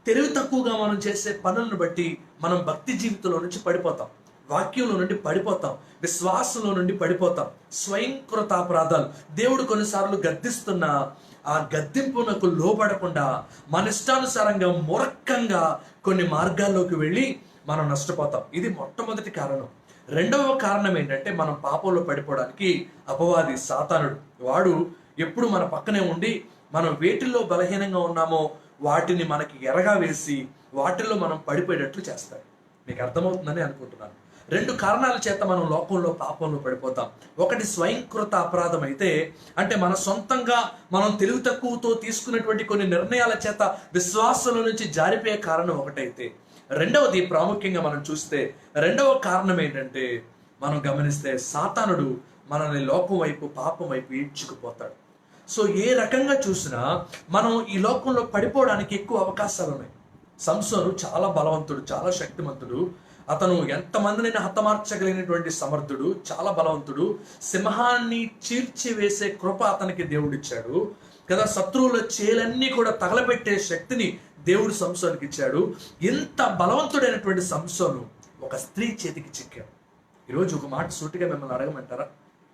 తెలివి తక్కువగా మనం చేసే పనులను బట్టి మనం భక్తి జీవితంలో నుంచి పడిపోతాం, వాక్యంలో నుండి పడిపోతాం, విశ్వాసంలో నుండి పడిపోతాం. స్వయంకృతాపరాధాలు. దేవుడు కొన్నిసార్లు గద్దిస్తున్న ఆ గద్దింపునకు లోబడకుండా మన ఇష్టానుసారంగా మూర్ఖంగా కొన్ని మార్గాల్లోకి వెళ్ళి మనం నష్టపోతాం. ఇది మొట్టమొదటి కారణం. రెండవ కారణం ఏంటంటే, మనం పాపంలో పడిపోవడానికి అపవాది, సాతానుడు, వాడు ఎప్పుడు మన పక్కనే ఉండి మనం వేటిల్లో బలహీనంగా ఉన్నామో వాటిని మనకి ఎరగా వేసి వాటిల్లో మనం పడిపోయేటట్లు చేస్తాడు. మీకు అర్థమవుతుందని అనుకుంటున్నాను. 2 కారణాల చేత మనం లోకంలో పాపంలో పడిపోతాం. ఒకటి స్వయంకృత అపరాధం అయితే, అంటే మన సొంతంగా మనం తెలివి తక్కువతో తీసుకున్నటువంటి కొన్ని నిర్ణయాల చేత విశ్వాసంలో నుంచి జారిపోయే కారణం ఒకటైతే, రెండవది ప్రాముఖ్యంగా మనం చూస్తే రెండవ కారణం ఏంటంటే, మనం గమనిస్తే సాతానుడు మనల్ని లోకం వైపు, పాపం వైపు ఈడ్చుకుపోతాడు. సో ఏ రకంగా చూసినా మనం ఈ లోకంలో పడిపోవడానికి ఎక్కువ అవకాశాలు ఉన్నాయి. సంసోను చాలా బలవంతుడు, చాలా శక్తిమంతుడు, అతను ఎంతమందినైనా హతమార్చగలిగినటువంటి సమర్థుడు, చాలా బలవంతుడు, సింహాన్ని చీల్చివేసే కృప అతనికి దేవుడిచ్చాడు కదా, శత్రువుల చేలన్నీ కూడా తగలబెట్టే శక్తిని దేవుడు సంసోనుకి ఇచ్చాడు. ఇంత బలవంతుడైనటువంటి సంసోను ఒక స్త్రీ చేతికి చిక్కాడు. ఈరోజు ఒక మాట సూటిగా మిమ్మల్ని అడగమంటారా?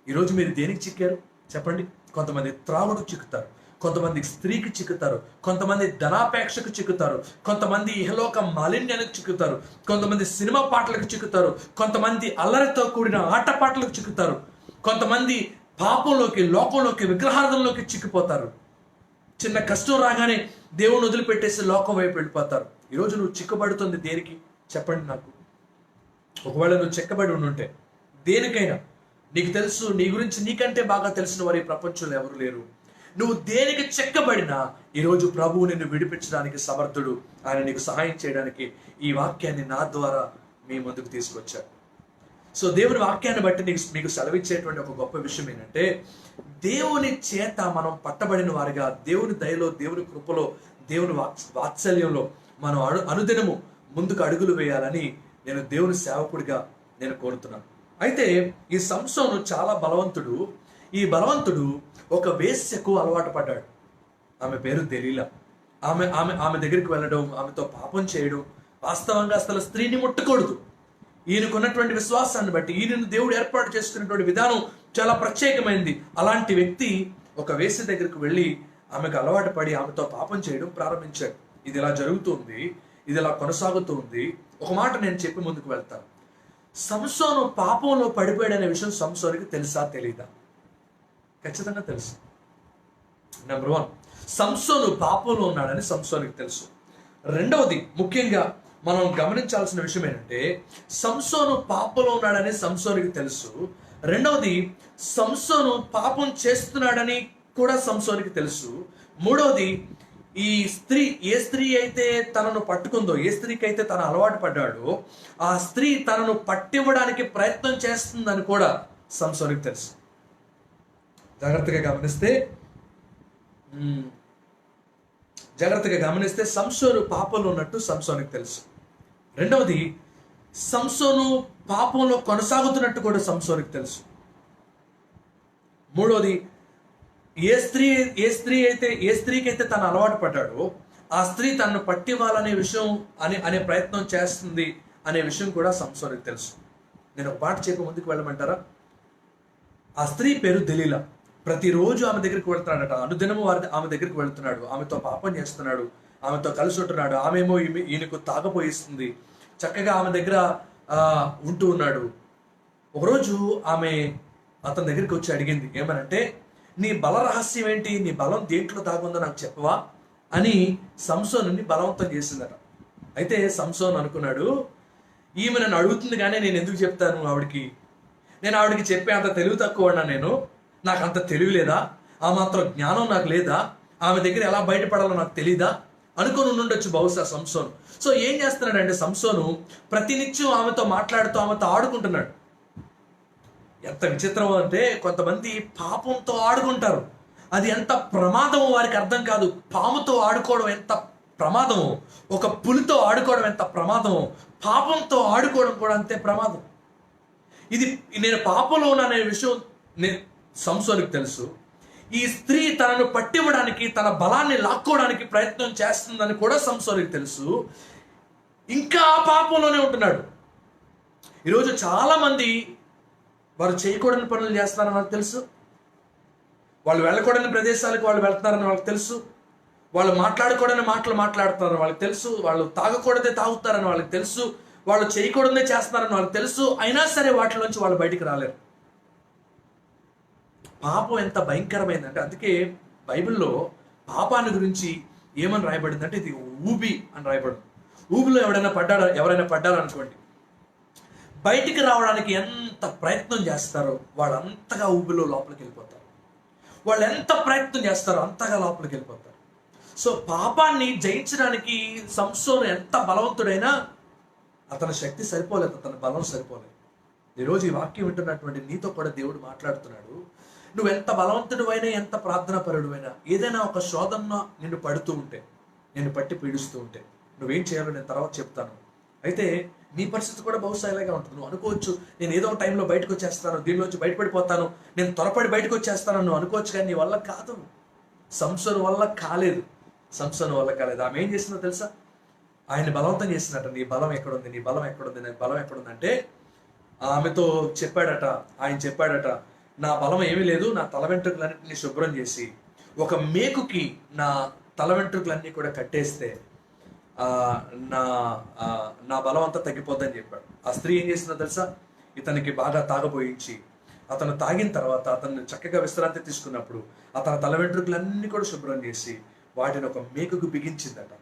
ఈరోజు మీరు దేనికి చిక్కారు చెప్పండి? కొంతమంది త్రాగుడు చిక్కుతారు, కొంతమంది స్త్రీకి చిక్కుతారు, కొంతమంది ధనాపేక్షకు చిక్కుతారు, కొంతమంది ఇహలోక మాలిన్యానికి చిక్కుతారు, కొంతమంది సినిమా పాటలకు చిక్కుతారు, కొంతమంది అల్లరితో కూడిన ఆటపాటలకు చిక్కుతారు, కొంతమంది పాపంలోకి, లోకంలోకి, విగ్రహార్థంలోకి చిక్కిపోతారు. చిన్న కష్టం రాగానే దేవుని వదిలిపెట్టేసి లోకం వైపు వెళ్ళిపోతారు. ఈరోజు నువ్వు చిక్కబడుతుంది దేనికి చెప్పండి నాకు? ఒకవేళ నువ్వు చిక్కబడి ఉండుంటే దేనికైనా, నీకు తెలుసు, నీ గురించి నీకంటే బాగా తెలిసిన వారు ఈ ప్రపంచంలో ఎవరు లేరు. నువ్వు దేనికి చెక్కబడినా ఈరోజు ప్రభువు నిన్ను విడిపించడానికి సమర్థుడు. ఆయన నీకు సహాయం చేయడానికి ఈ వాక్యాన్ని నా ద్వారా మీ ముందుకు తీసుకొచ్చాడు. సో దేవుని వాక్యాన్ని బట్టి మీకు సెలవిచ్చేటువంటి ఒక గొప్ప విషయం ఏంటంటే, దేవుని చేత మనం పట్టబడిన వారిగా, దేవుని దయలో, దేవుని కృపలో, దేవుని వాత్సల్యంలో మనం అనుదినము ముందుకు అడుగులు వేయాలని నేను దేవుని సేవకుడిగా నేను కోరుతున్నాను. అయితే ఈ సంసోను చాలా బలవంతుడు. ఈ బలవంతుడు ఒక వేశ్యకు అలవాటు పడ్డాడు. ఆమె పేరు దెలీలా. ఆమె దగ్గరికి వెళ్ళడం, ఆమెతో పాపం చేయడం, వాస్తవంగా అసలు స్త్రీని ముట్టకూడదు. ఈయనకున్నటువంటి విశ్వాసాన్ని బట్టి, ఈయనను దేవుడు ఏర్పాటు చేసుకున్నటువంటి విధానం చాలా ప్రత్యేకమైంది. అలాంటి వ్యక్తి ఒక వేశ్య దగ్గరికి వెళ్ళి ఆమెకు అలవాటు పడి ఆమెతో పాపం చేయడం ప్రారంభించాడు. ఇది ఇలా జరుగుతుంది, ఇది ఇలా కొనసాగుతుంది. ఒక మాట నేను చెప్పి ముందుకు వెళ్తాను. సంసోను పాపంలో పడిపోయాడనే విషయం సంసోనుకి తెలుసా తెలీదా? ఖచ్చితంగా తెలుసు. నెంబర్ 1, సంసోను పాపంలో ఉన్నాడని సంసోనుకి తెలుసు. రెండవది, ముఖ్యంగా మనం గమనించాల్సిన విషయం ఏంటంటే, సంసోను పాపంలో ఉన్నాడని సంసోనుకి తెలుసు. రెండవది, సంసోను పాపం చేస్తున్నాడని కూడా సంసోనుకి తెలుసు. మూడవది, ఈ స్త్రీ, ఏ స్త్రీ అయితే తనను పట్టుకుందో, ఏ స్త్రీకి అయితే తన అలవాటు పడ్డాడో, ఆ స్త్రీ తనను పట్టివ్వడానికి ప్రయత్నం చేస్తుందని కూడా సంసోనుకి తెలుసు. జాగ్రత్తగా గమనిస్తే జాగ్రత్తగా గమనిస్తే సంసోను పాపంలో ఉన్నట్టు సంసోనికి తెలుసు. రెండవది, సంసోను పాపంలో కొనసాగుతున్నట్టు కూడా సంసోనికి తెలుసు. మూడవది, ఏ స్త్రీకి అయితే తను అలవాటు పడ్డాడో ఆ స్త్రీ తనను పట్టివ్వాలనే విషయం అనే ప్రయత్నం చేస్తుంది అనే విషయం కూడా సంసోనికి తెలుసు. నేను ఒక పాట చెప్పి ముందుకు వెళ్ళమంటారా? ఆ స్త్రీ పేరు దెలీలా. ప్రతిరోజు ఆమె దగ్గరికి వెళ్తున్నాడట. అనుదినము ఆమె దగ్గరికి వెళ్తున్నాడు. ఆమెతో పాపం చేస్తున్నాడు, ఆమెతో కలిసి ఉంటున్నాడు. ఆమెమో ఈయనకు తాగపోయిస్తుంది. చక్కగా ఆమె దగ్గర ఉంటూ ఉన్నాడు. ఒకరోజు ఆమె అతని దగ్గరికి వచ్చి అడిగింది, ఏమనంటే, నీ బల రహస్యం ఏంటి? నీ బలం దేంట్లో దాగుందో నాకు చెప్పవా అని సంసోనుని బలవంతం చేసిందట. అయితే సంసోన్ అనుకున్నాడు, ఈమె నన్ను అడుగుతుంది కానీ నేను ఎందుకు చెప్తాను ఆవిడికి? నేను ఆవిడికి చెప్పే అంత తెలివి తక్కువన్నా? నాకు అంత తెలివి లేదా? ఆ మాత్రం జ్ఞానం నాకు లేదా? ఆమె దగ్గర ఎలా బయటపడాలో నాకు తెలీదా అనుకుని ఉండొచ్చు బహుశా సంసోను. సో ఏం చేస్తున్నాడంటే సంసోను ప్రతినిత్యం ఆమెతో మాట్లాడుతూ ఆమెతో ఆడుకుంటున్నాడు. ఎంత విచిత్రం అంటే, కొంతమంది పాపంతో ఆడుకుంటారు. అది ఎంత ప్రమాదమో వారికి అర్థం కాదు. పాముతో ఆడుకోవడం ఎంత ప్రమాదమో, ఒక పులితో ఆడుకోవడం ఎంత ప్రమాదమో, పాపంతో ఆడుకోవడం కూడా అంతే ప్రమాదం. ఇది నేను పాపంలో ఉన్నాననే విషయం సంసోనికి తెలుసు. ఈ స్త్రీ తనను పట్టివ్వడానికి, తన బలాన్ని లాక్కోవడానికి ప్రయత్నం చేస్తుందని కూడా సంసోనికి తెలుసు. ఇంకా ఆ పాపంలోనే ఉంటున్నాడు. ఈరోజు చాలా మంది వారు చేయకూడని పనులు చేస్తున్నారని వాళ్ళకి తెలుసు. వాళ్ళు వెళ్ళకూడని ప్రదేశాలకు వాళ్ళు వెళ్తున్నారని వాళ్ళకి తెలుసు. వాళ్ళు మాట్లాడకూడని మాటలు మాట్లాడుతున్నారని వాళ్ళకి తెలుసు. వాళ్ళు తాగకూడదే తాగుతారని వాళ్ళకి తెలుసు. వాళ్ళు చేయకూడదే చేస్తున్నారని వాళ్ళకి తెలుసు. అయినా సరే వాటిలోంచి వాళ్ళు బయటికి రాలేరు. పాపం ఎంత భయంకరమైందంటే, అందుకే బైబిల్లో పాపాన్ని గురించి ఏమని రాయబడిందంటే, ఇది ఊబి అని రాయబడింది. ఊబిలో ఎవరైనా పడ్డారనుకోండి, బయటికి రావడానికి ఎంత ప్రయత్నం చేస్తారో వాళ్ళంతగా ఊబిలో లోపలికి వెళ్ళిపోతారు. వాళ్ళు ఎంత ప్రయత్నం చేస్తారో అంతగా లోపలికి వెళ్ళిపోతారు. సో పాపాన్ని జయించడానికి సంసోను ఎంత బలవంతుడైనా అతని శక్తి సరిపోలేదు, అతని బలం సరిపోలేదు. ఈరోజు ఈ వాక్యం వింటున్నటువంటి నీతో కూడా దేవుడు మాట్లాడుతున్నాడు. నువ్వు ఎంత బలవంతుడివైనా, ఎంత ప్రార్థనాపరుడివైనా, ఏదైనా ఒక శోధన నిన్ను పడుతూ ఉంటే, నిన్ను పట్టి పీడిస్తూ ఉంటే నువ్వేం చేయాలో నేను తర్వాత చెప్తాను. అయితే నీ పరిస్థితి కూడా బహుశా ఇలాగే ఉంటుంది. నువ్వు అనుకోవచ్చు, నేను ఏదో ఒక టైంలో బయటకు వచ్చేస్తాను, దీనిలోంచి బయటపడిపోతాను, నేను త్వరపడి బయటకు వచ్చేస్తాను నువ్వు అనుకోవచ్చు. కానీ నీ వల్ల కాదు. సంసోను వల్ల కాలేదు. ఆమె ఏం చేసిందో తెలుసా? ఆయన బలవంతం చేసినట్ట. నీ బలం ఎక్కడుంది? నీ బలం ఎక్కడుంది అంటే ఆమెతో ఆయన చెప్పాడట, నా బలం ఏమీ లేదు, నా తల వెంట్రుకలన్నింటినీ శుభ్రం చేసి ఒక మేకుకి నా తల వెంట్రుకలన్నీ కూడా కట్టేస్తే నా బలం అంతా తగ్గిపోద్దని చెప్పాడు. ఆ స్త్రీ ఏం చేసిందో తెలుసా? ఇతనికి బాగా తాగబోయించి, అతను తాగిన తర్వాత అతను చక్కగా విశ్రాంతి తీసుకున్నప్పుడు అతని తల వెంట్రుకలన్నీ కూడా శుభ్రం చేసి వాటిని ఒక మేకుకు బిగించిందట.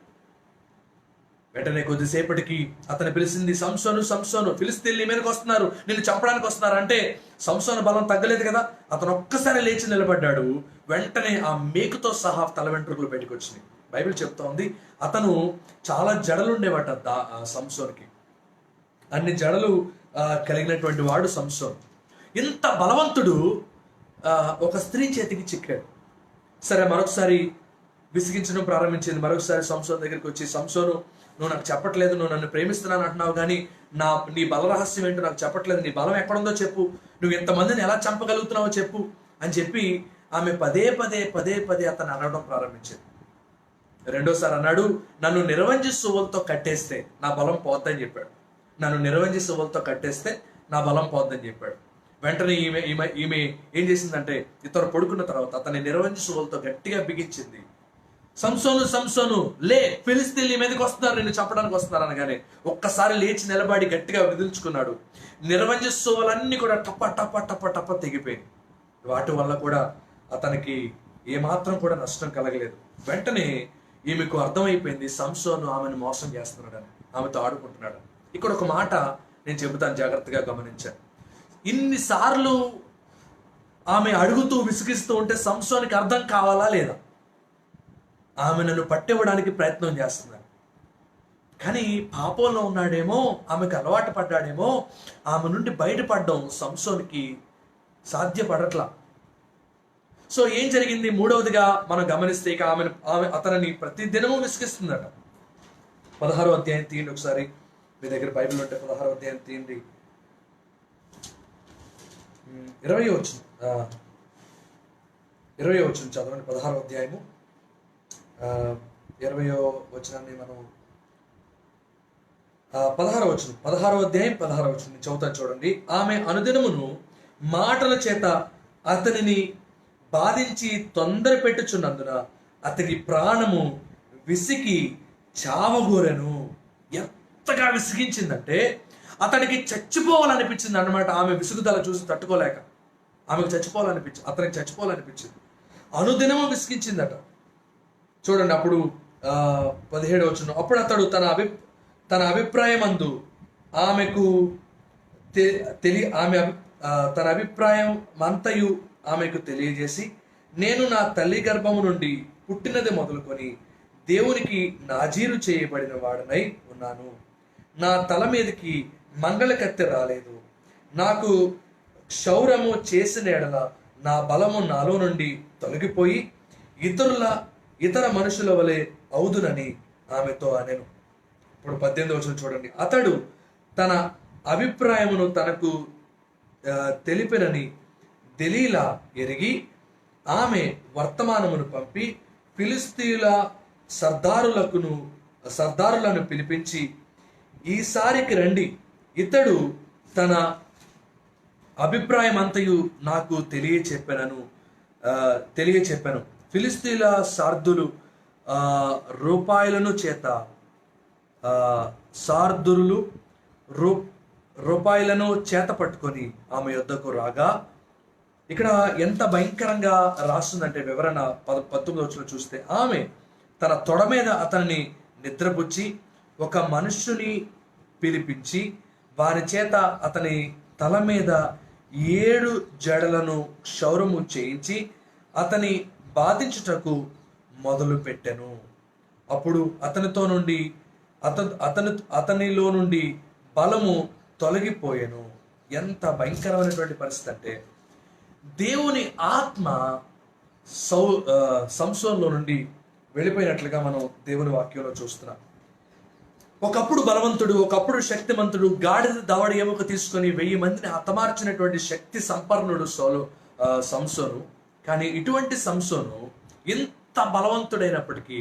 వెంటనే కొద్దిసేపటికి అతను పిలిచింది, సంసోను, ఫిలిష్తీయులు నీ మీదకి వస్తున్నారు, నిన్ను చంపడానికి వస్తున్నారు అంటే సంసోను బలం తగ్గలేదు కదా. అతను ఒక్కసారి లేచి నిలబడ్డాడు. వెంటనే ఆ మేకుతో సహా తల వెంట్రుకలు బయటకు వచ్చినాయి. బైబిల్ చెప్తోంది, అతను చాలా జడలు ఉండేవాట సంసోన్కి. అన్ని జడలు కలిగినటువంటి వాడు సంసోన్. ఇంత బలవంతుడు ఒక స్త్రీ చేతికి చిక్కాడు. సరే, మరొకసారి విసిగించడం ప్రారంభించింది. మరొకసారి సంసోన్ దగ్గరికి వచ్చి, సంసోను, నువ్వు నాకు చెప్పట్లేదు, నువ్వు నన్ను ప్రేమిస్తున్నాను అంటున్నావు కానీ నీ బల రహస్యం ఏంటో నాకు చెప్పట్లేదు, నీ బలం ఎక్కడుందో చెప్పు, నువ్వు ఎంతమందిని ఎలా చంపగలుగుతున్నావో చెప్పు అని చెప్పి ఆమె పదే అతను అనడం ప్రారంభించింది. రెండోసారి అన్నాడు, నన్ను నిర్వంజి సువ్వలతో కట్టేస్తే నా బలం పోద్దని చెప్పాడు. వెంటనే ఈమె ఏం చేసిందంటే, ఇతను పడుకున్న తర్వాత అతని నిర్వంజి సువ్వలతో గట్టిగా బిగించింది. సంసోను లే, ఫిలిష్తీయులు నీ మీదకి వస్తున్నారు, నిన్ను చంపడానికి వస్తున్నారు అనగానే ఒక్కసారి లేచి నిలబడి గట్టిగా విదిల్చుకున్నాడు. నిర్వంజి సువ్వలన్నీ కూడా టప్ప తెగిపోయాయి. వాటి వల్ల కూడా అతనికి ఏమాత్రం కూడా నష్టం కలగలేదు. వెంటనే ఈమెకు అర్థమైపోయింది, సంసోను ఆమెను మోసం చేస్తున్నాడని, ఆమెతో ఆడుకుంటున్నాడు. ఇక్కడ ఒక మాట నేను చెబుతాను, జాగ్రత్తగా గమనించాను. ఇన్నిసార్లు ఆమె అడుగుతూ విసిగిస్తూ ఉంటే సంసోనికి అర్థం కావాలా లేదా? ఆమె నన్ను పట్టివ్వడానికి ప్రయత్నం చేస్తున్నాడు, కానీ పాపంలో ఉన్నాడేమో, ఆమెకు అలవాటు పడ్డాడేమో, ఆమె నుండి బయటపడడం సంసోనికి సాధ్యపడట్లా. సో ఏం జరిగింది? మూడవదిగా మనం గమనిస్తే ఇక అతనిని ప్రతి దినము విసిగిస్తుందట. 16వ అధ్యాయం తీయండి ఒకసారి, మీ దగ్గర బైబిల్ ఉంటే 16వ అధ్యాయం తీయండి. 20వ వచనం చదవండి. 16వ అధ్యాయము 20వ వచనాన్ని మనం 16వ అధ్యాయం 16వ వచనం చదువుతాను చూడండి. ఆమె అనుదినమును మాటల చేత అతనిని బాధించి తొందర పెట్టుచున్నందున అతని ప్రాణము విసిగి చావగోరెను. ఎంతగా విసిగించిందంటే అతనికి చచ్చిపోవాలనిపించింది అన్నమాట. ఆమె విసుగుదల చూసి తట్టుకోలేక ఆమెకు అతనికి చచ్చిపోవాలనిపించింది. అనుదినము విసిగించిందట. చూడండి అప్పుడు 17వ వచనం, అప్పుడు అతడు తన అభిప్రాయమందు ఆమెకు తన అభిప్రాయం అంతయు ఆమెకు తెలియజేసి, నేను నా తల్లి గర్భము నుండి పుట్టినది మొదలుకొని దేవునికి నాజీరు చేయబడిన వాడనై ఉన్నాను. నా తల మీదకి మంగళ కత్తె రాలేదు. నాకు క్షౌరము చేసిన ఎడల నా బలము నాలో నుండి తొలగిపోయి ఇతర మనుషుల వలె అవుదునని ఆమెతో అనెను. ఇప్పుడు 18వ వచనం చూడండి. అతడు తన అభిప్రాయమును తనకు తెలిపినని దెలీలా ఎరిగి ఆమె వర్తమానమును పంపి ఫిలిస్తీయుల సర్దారులను పిలిపించి, ఈసారికి రండి, ఇతడు తన అభిప్రాయం అంతయు నాకు తెలియచెప్పాను. ఫిలిస్తీయుల సార్దులు రూపాయలను చేత పట్టుకొని ఆమె యొద్దకు రాగా, ఇక్కడ ఎంత భయంకరంగా రాస్తుందంటే వివరణ 19వ వచనంలో చూస్తే, ఆమె తన తొడ మీద అతన్ని నిద్రపుచ్చి ఒక మనుష్యుని పిలిపించి వారి చేత అతని తల మీద 7 జడలను క్షౌరము చేయించి అతని బాధించుటకు మొదలు పెట్టెను. అప్పుడు అతనిలో నుండి బలము తొలగిపోయెను. ఎంత భయంకరమైనటువంటి పరిస్థితి అంటే, దేవుని ఆత్మ సంసోన్లో నుండి వెళ్ళిపోయినట్లుగా మనం దేవుని వాక్యంలో చూస్తున్నాం. ఒకప్పుడు బలవంతుడు, ఒకప్పుడు శక్తిమంతుడు, గాడిద దవడ ఎముక తీసుకొని 1000 మందిని హతమార్చినటువంటి శక్తి సంపన్నుడు సంసోను. కానీ ఇటువంటి సంసోను ఇంత బలవంతుడైనప్పటికీ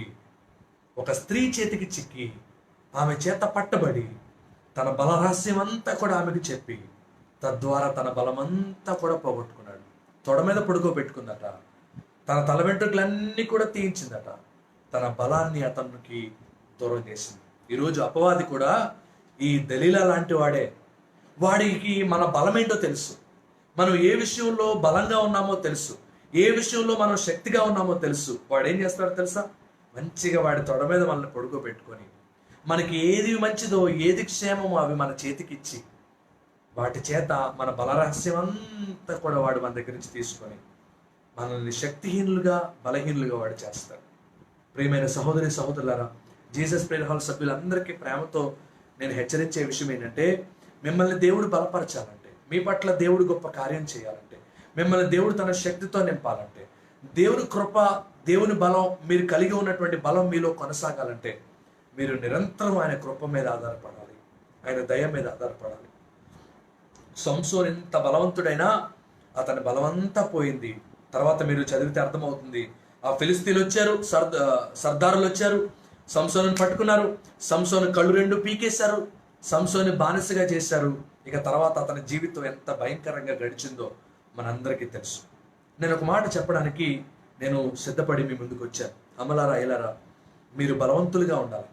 ఒక స్త్రీ చేతికి చిక్కి ఆమె చేత పట్టబడి తన బలరహస్యం అంతా కూడా ఆమెకు చెప్పి తద్వారా తన బలమంతా కూడా పోగొట్టుకున్నాడు. తొడ మీద పడుకోబెట్టుకుందట. తన తల వెంట్రుకలన్నీ కూడా తీయించిందట. తన బలాన్ని అతనికి దూరం చేసింది. ఈరోజు అపవాది కూడా ఈ దలీలా లాంటి వాడికి మన బలం ఏంటో తెలుసు. మనం ఏ విషయంలో బలంగా ఉన్నామో తెలుసు. ఏ విషయంలో మనం శక్తిగా ఉన్నామో తెలుసు. వాడు ఏం చేస్తాడో తెలుసా? మంచిగా వాడి తొడ మీద మనల్ని పడుకోబెట్టుకొని మనకి ఏది మంచిదో ఏది క్షేమమో అవి మన చేతికిచ్చి వాటి చేత మన బలరహస్యం అంతా కూడా వాడు మన దగ్గర నుంచి తీసుకొని మనల్ని శక్తిహీనులుగా బలహీనులుగా వాడు చేస్తాడు. ప్రియమైన సహోదరులారా, జీసస్ ప్రేయర్ హాల్ సభ్యులందరికీ ప్రేమతో నేను హెచ్చరించే విషయం ఏంటంటే, మిమ్మల్ని దేవుడు బలపరచాలంటే, మీ పట్ల దేవుడు గొప్ప కార్యం చేయాలంటే, మిమ్మల్ని దేవుడు తన శక్తితో నింపాలంటే, దేవుని కృప, దేవుని బలం, మీరు కలిగి ఉన్నటువంటి బలం మీలో కొనసాగాలంటే మీరు నిరంతరం ఆయన కృప మీద ఆధారపడాలి, ఆయన దయ మీద ఆధారపడాలి. సంసోను ఎంత బలవంతుడైనా అతని బలమంతా పోయింది. తర్వాత మీరు చదివితే అర్థమవుతుంది. ఆ ఫిలిస్తీన్లు వచ్చారు, సర్దారులు వచ్చారు, సంసోనుని పట్టుకున్నారు, సంసోను కళ్ళు 2 పీకేశారు, సంసోను బానిసగా చేశారు. ఇక తర్వాత అతని జీవితం ఎంత భయంకరంగా గడిచిందో మనందరికీ తెలుసు. నేను ఒక మాట చెప్పడానికి నేను సిద్ధపడి మీ ముందుకు వచ్చాను. అమలారా, ఇలారా, మీరు బలవంతులుగా ఉండాలి,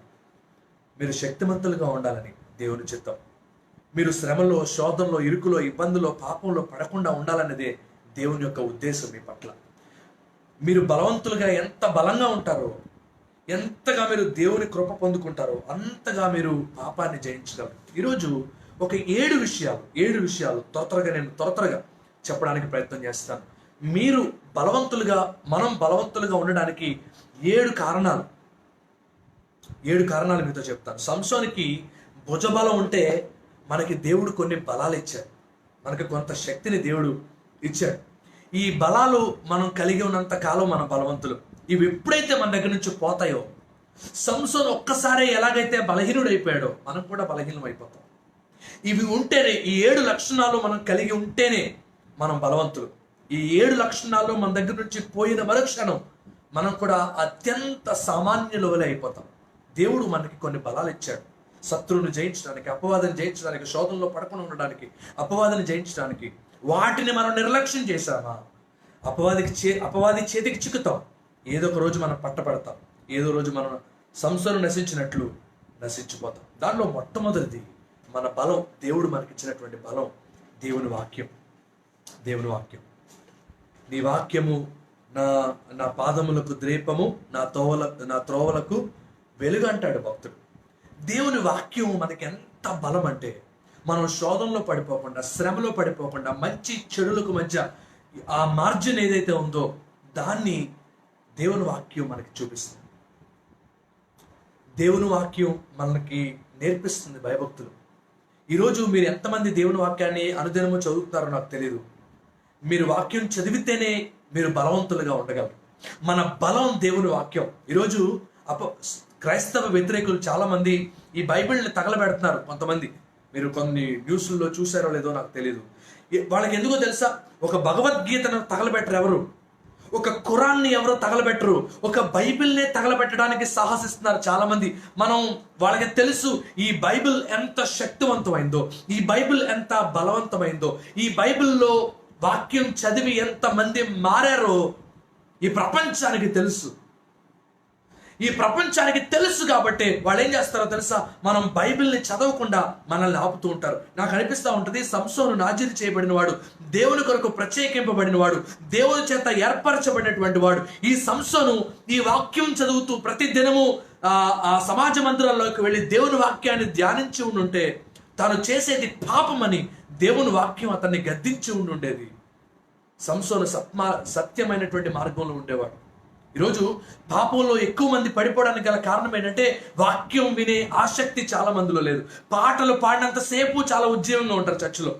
మీరు శక్తిమంతులుగా ఉండాలని దేవుని చిత్తం. మీరు శ్రమలో, శోధనలో, ఇరుకులో, ఇబ్బందులో, పాపంలో పడకుండా ఉండాలన్నదే దేవుని యొక్క ఉద్దేశం మీ పట్ల. మీరు బలవంతులుగా ఎంత బలంగా ఉంటారో, ఎంతగా మీరు దేవుని కృప పొందుకుంటారో అంతగా మీరు పాపాన్ని జయించగలరు. ఈరోజు ఒక 7 విషయాలు త్వరగా చెప్పడానికి ప్రయత్నం చేస్తాను. మనం బలవంతులుగా ఉండడానికి 7 కారణాలు మీతో చెప్తాను. సంసోనికి భుజబలం ఉంటే మనకి దేవుడు కొన్ని బలాలు ఇచ్చాడు, మనకి కొంత శక్తిని దేవుడు ఇచ్చాడు. ఈ బలాలు మనం కలిగి ఉన్నంత కాలం మన బలవంతులు. ఇవి ఎప్పుడైతే మన దగ్గర నుంచి పోతాయో, సంసోను ఒక్కసారి ఎలాగైతే బలహీనుడైపోయాడో మనం కూడా బలహీనం అయిపోతాం. ఇవి ఉంటేనే, ఈ 7 లక్షణాలు మనం కలిగి ఉంటేనే మనం బలవంతులు. ఈ 7 లక్షణాలు మన దగ్గర నుంచి పోయిన మరుక్షణం మనం కూడా అత్యంత సామాన్యుల వలె అయిపోతాం. దేవుడు మనకి కొన్ని బలాలు ఇచ్చాడు. శత్రువుని జయించడానికి, అపవాదాన్ని జయించడానికి, శోధనలో పడకుండా ఉండడానికి, అపవాదాన్ని జయించడానికి. వాటిని మనం నిర్లక్ష్యం చేశామా, అపవాది చేతికి చిక్కుతాం. ఏదో ఒక రోజు మనం పట్టబడతాం. ఏదో రోజు మనం సంసోను నశించినట్లు నశించిపోతాం. దానిలో మొట్టమొదటిది మన బలం, దేవుడు మనకిచ్చినటువంటి బలం దేవుని వాక్యం. దేవుని వాక్యం. నీ వాక్యము నా పాదములకు ద్రీపము, నా త్రోవలకు వెలుగు అంటాడు భక్తుడు. దేవుని వాక్యం మనకి ఎంత బలం అంటే, మనం శోధనలో పడిపోకుండా, శ్రమలో పడిపోకుండా, మంచి చెడులకు మధ్య ఆ మార్జిన్ ఏదైతే ఉందో దాన్ని దేవుని వాక్యం మనకి చూపిస్తుంది. దేవుని వాక్యం మనకి నేర్పిస్తుంది భయభక్తులు. ఈరోజు మీరు ఎంతమంది దేవుని వాక్యాన్ని అనుదినము చదువుతున్నారో నాకు తెలియదు. మీరు వాక్యం చదివితేనే మీరు బలవంతులుగా ఉండగలరు. మన బలం దేవుని వాక్యం. ఈరోజు క్రైస్తవ వ్యతిరేకులు చాలా మంది ఈ బైబిల్ని తగలబెడుతున్నారు. కొంతమంది, మీరు కొన్ని న్యూస్ల్లో చూసారో లేదో నాకు తెలియదు. వాళ్ళకి ఎందుకో తెలుసా, ఒక భగవద్గీతను తగలబెట్టరు ఎవరు, ఒక ఖురాన్ని ఎవరు తగలబెట్టరు, ఒక బైబిల్నే తగలబెట్టడానికి సాహసిస్తున్నారు చాలా మంది. వాళ్ళకి తెలుసు ఈ బైబిల్ ఎంత శక్తివంతమైందో, ఈ బైబిల్ ఎంత బలవంతమైందో, ఈ బైబిల్లో వాక్యం చదివి ఎంత మంది మారారో ఈ ప్రపంచానికి తెలుసు. ఈ ప్రపంచానికి తెలుసు కాబట్టి వాళ్ళు ఏం చేస్తారో తెలుసా, మనం బైబిల్ని చదవకుండా మనల్ని ఆపుతూ ఉంటారు. నాకు అనిపిస్తూ ఉంటుంది, సంసోను నాజీరు చేయబడిన వాడు, దేవుని కొరకు ప్రత్యేకింపబడిన వాడు, దేవుని చేత ఏర్పరచబడినటువంటి వాడు. ఈ సంసోను ఈ వాక్యం చదువుతూ ప్రతి దినము ఆ సమాజ మందిరాల్లోకి వెళ్ళి దేవుని వాక్యాన్ని ధ్యానించి ఉండుంటే తాను చేసేది పాపమని దేవుని వాక్యం అతన్ని గద్దించి ఉండుండేది. సంసోను సత్యమైనటువంటి మార్గంలో ఉండేవాడు. ఈరోజు పాపంలో ఎక్కువ మంది పడిపోవడానికి గల కారణం ఏంటంటే, వాక్యం వినే ఆసక్తి చాలా మందిలో లేదు. పాటలు పాడినంతసేపు చాలా ఉద్యోగంగా ఉంటారు చర్చిలో.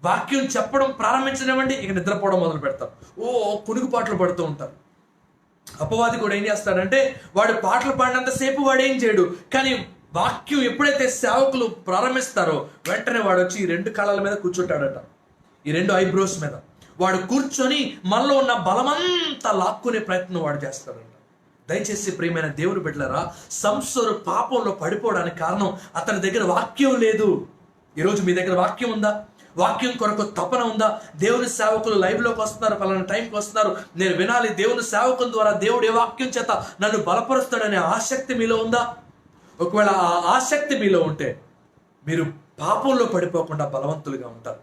వాక్యం చెప్పడం ప్రారంభించనివ్వండి, ఇక నిద్రపోవడం మొదలు పెడతారు. కునుగు పాటలు పడుతూ ఉంటారు. అపవాది కూడా ఏం చేస్తాడంటే, వాడు పాటలు పాడినంతసేపు వాడు ఏం చేయడు, కానీ వాక్యం ఎప్పుడైతే సేవకులు ప్రారంభిస్తారో వెంటనే వాడు వచ్చి ఈ 2 కాళ్ళల మీద కూర్చుంటాడట, ఈ 2 ఐబ్రోస్ మీద వాడు కూర్చొని మనలో ఉన్న బలమంతా లాక్కునే ప్రయత్నం వాడు చేస్తాడంట. దయచేసి ప్రియమైన దేవుని బిడ్డలారా, సంసోను పాపంలో పడిపోవడానికి కారణం అతని దగ్గర వాక్యం లేదు. ఈరోజు మీ దగ్గర వాక్యం ఉందా? వాక్యం కొరకు తపన ఉందా? దేవుని సేవకులు లైవ్లోకి వస్తున్నారు, పలానా టైంకి వస్తున్నారు, నేను వినాలి, దేవుని సేవకుల ద్వారా దేవుడు ఏ వాక్యం చేత నన్ను బలపరుస్తాడనే ఆసక్తి మీలో ఉందా? ఒకవేళ ఆ ఆసక్తి మీలో ఉంటే మీరు పాపంలో పడిపోకుండా బలవంతులుగా ఉంటారు.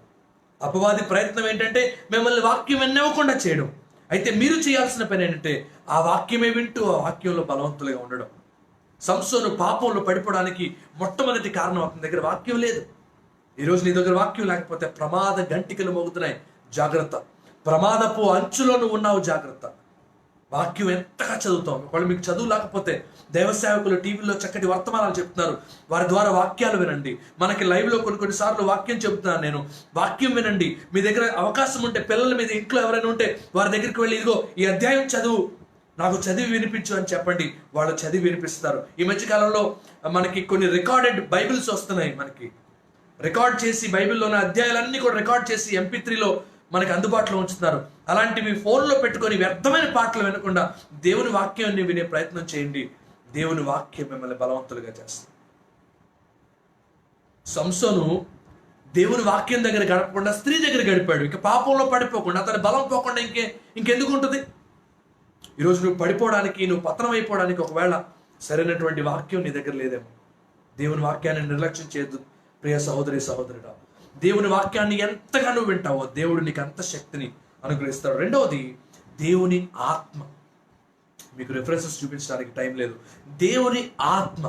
అపవాది ప్రయత్నం ఏంటంటే మిమ్మల్ని వాక్యం వినవ్వకుండా చేయడం. అయితే మీరు చేయాల్సిన పని ఏంటంటే ఆ వాక్యమే వింటూ ఆ వాక్యంలో బలవంతులుగా ఉండడం. సంసోను పాపంలో పడిపోవడానికి మొట్టమొదటి కారణం అతని దగ్గర వాక్యం లేదు. ఈరోజు నీ దగ్గర వాక్యం లేకపోతే ప్రమాద గంటికలు మోగుతున్నాయి, జాగ్రత్త. ప్రమాదపు అంచులో నువ్వు ఉన్నావు, జాగ్రత్త. వాక్యం ఎంతగా చదువుతాం. ఒకవేళ మీకు చదువు లేకపోతే దైవ సేవకులు టీవీలో చక్కటి వర్తమానాలు చెప్తున్నారు, వారి ద్వారా వాక్యాలు వినండి. మనకి లైవ్లో కొన్నిసార్లు వాక్యం చెబుతున్నాను నేను, వాక్యం వినండి. మీ దగ్గర అవకాశం ఉంటే పిల్లల మీద ఇంట్లో ఎవరైనా ఉంటే వారి దగ్గరికి వెళ్ళి, ఇదిగో ఈ అధ్యాయం చదువు, నాకు చదివి వినిపించు అని చెప్పండి. వాళ్ళు చదివి వినిపిస్తారు. ఈ మధ్యకాలంలో మనకి కొన్ని రికార్డెడ్ బైబిల్స్ వస్తున్నాయి. మనకి రికార్డ్ చేసి బైబిల్లోని అధ్యాయాలన్నీ కూడా రికార్డ్ చేసి MP3లో మనకి అందుబాటులో ఉంచుతున్నారు. అలాంటివి ఫోన్లో పెట్టుకొని వ్యర్థమైన పాటలు వినకుండా దేవుని వాక్యాన్ని వినే ప్రయత్నం చేయండి. దేవుని వాక్యం మిమ్మల్ని బలవంతులుగా చేస్తుంది. సంసోను దేవుని వాక్యం దగ్గర గడపకుండా స్త్రీ దగ్గర గడిపాడు. ఇక పాపంలో పడిపోకుండా, అతని బలం పోకుండా ఇంకెందుకు ఉంటుంది? ఈరోజు నువ్వు పడిపోవడానికి, నువ్వు పతనం అయిపోవడానికి ఒకవేళ సరైనటువంటి వాక్యం నీ దగ్గర లేదేమో. దేవుని వాక్యాన్ని నిర్లక్ష్యం చేయొద్దు ప్రియ సహోదరి సహోదరుడా. దేవుని వాక్యాన్ని ఎంతగా నువ్వు వింటావో దేవుడు నీకు అంత శక్తిని అనుగ్రహిస్తాడు. రెండవది దేవుని ఆత్మ. మీకు రెఫరెన్సెస్ చూపించడానికి టైం లేదు. దేవుని ఆత్మ,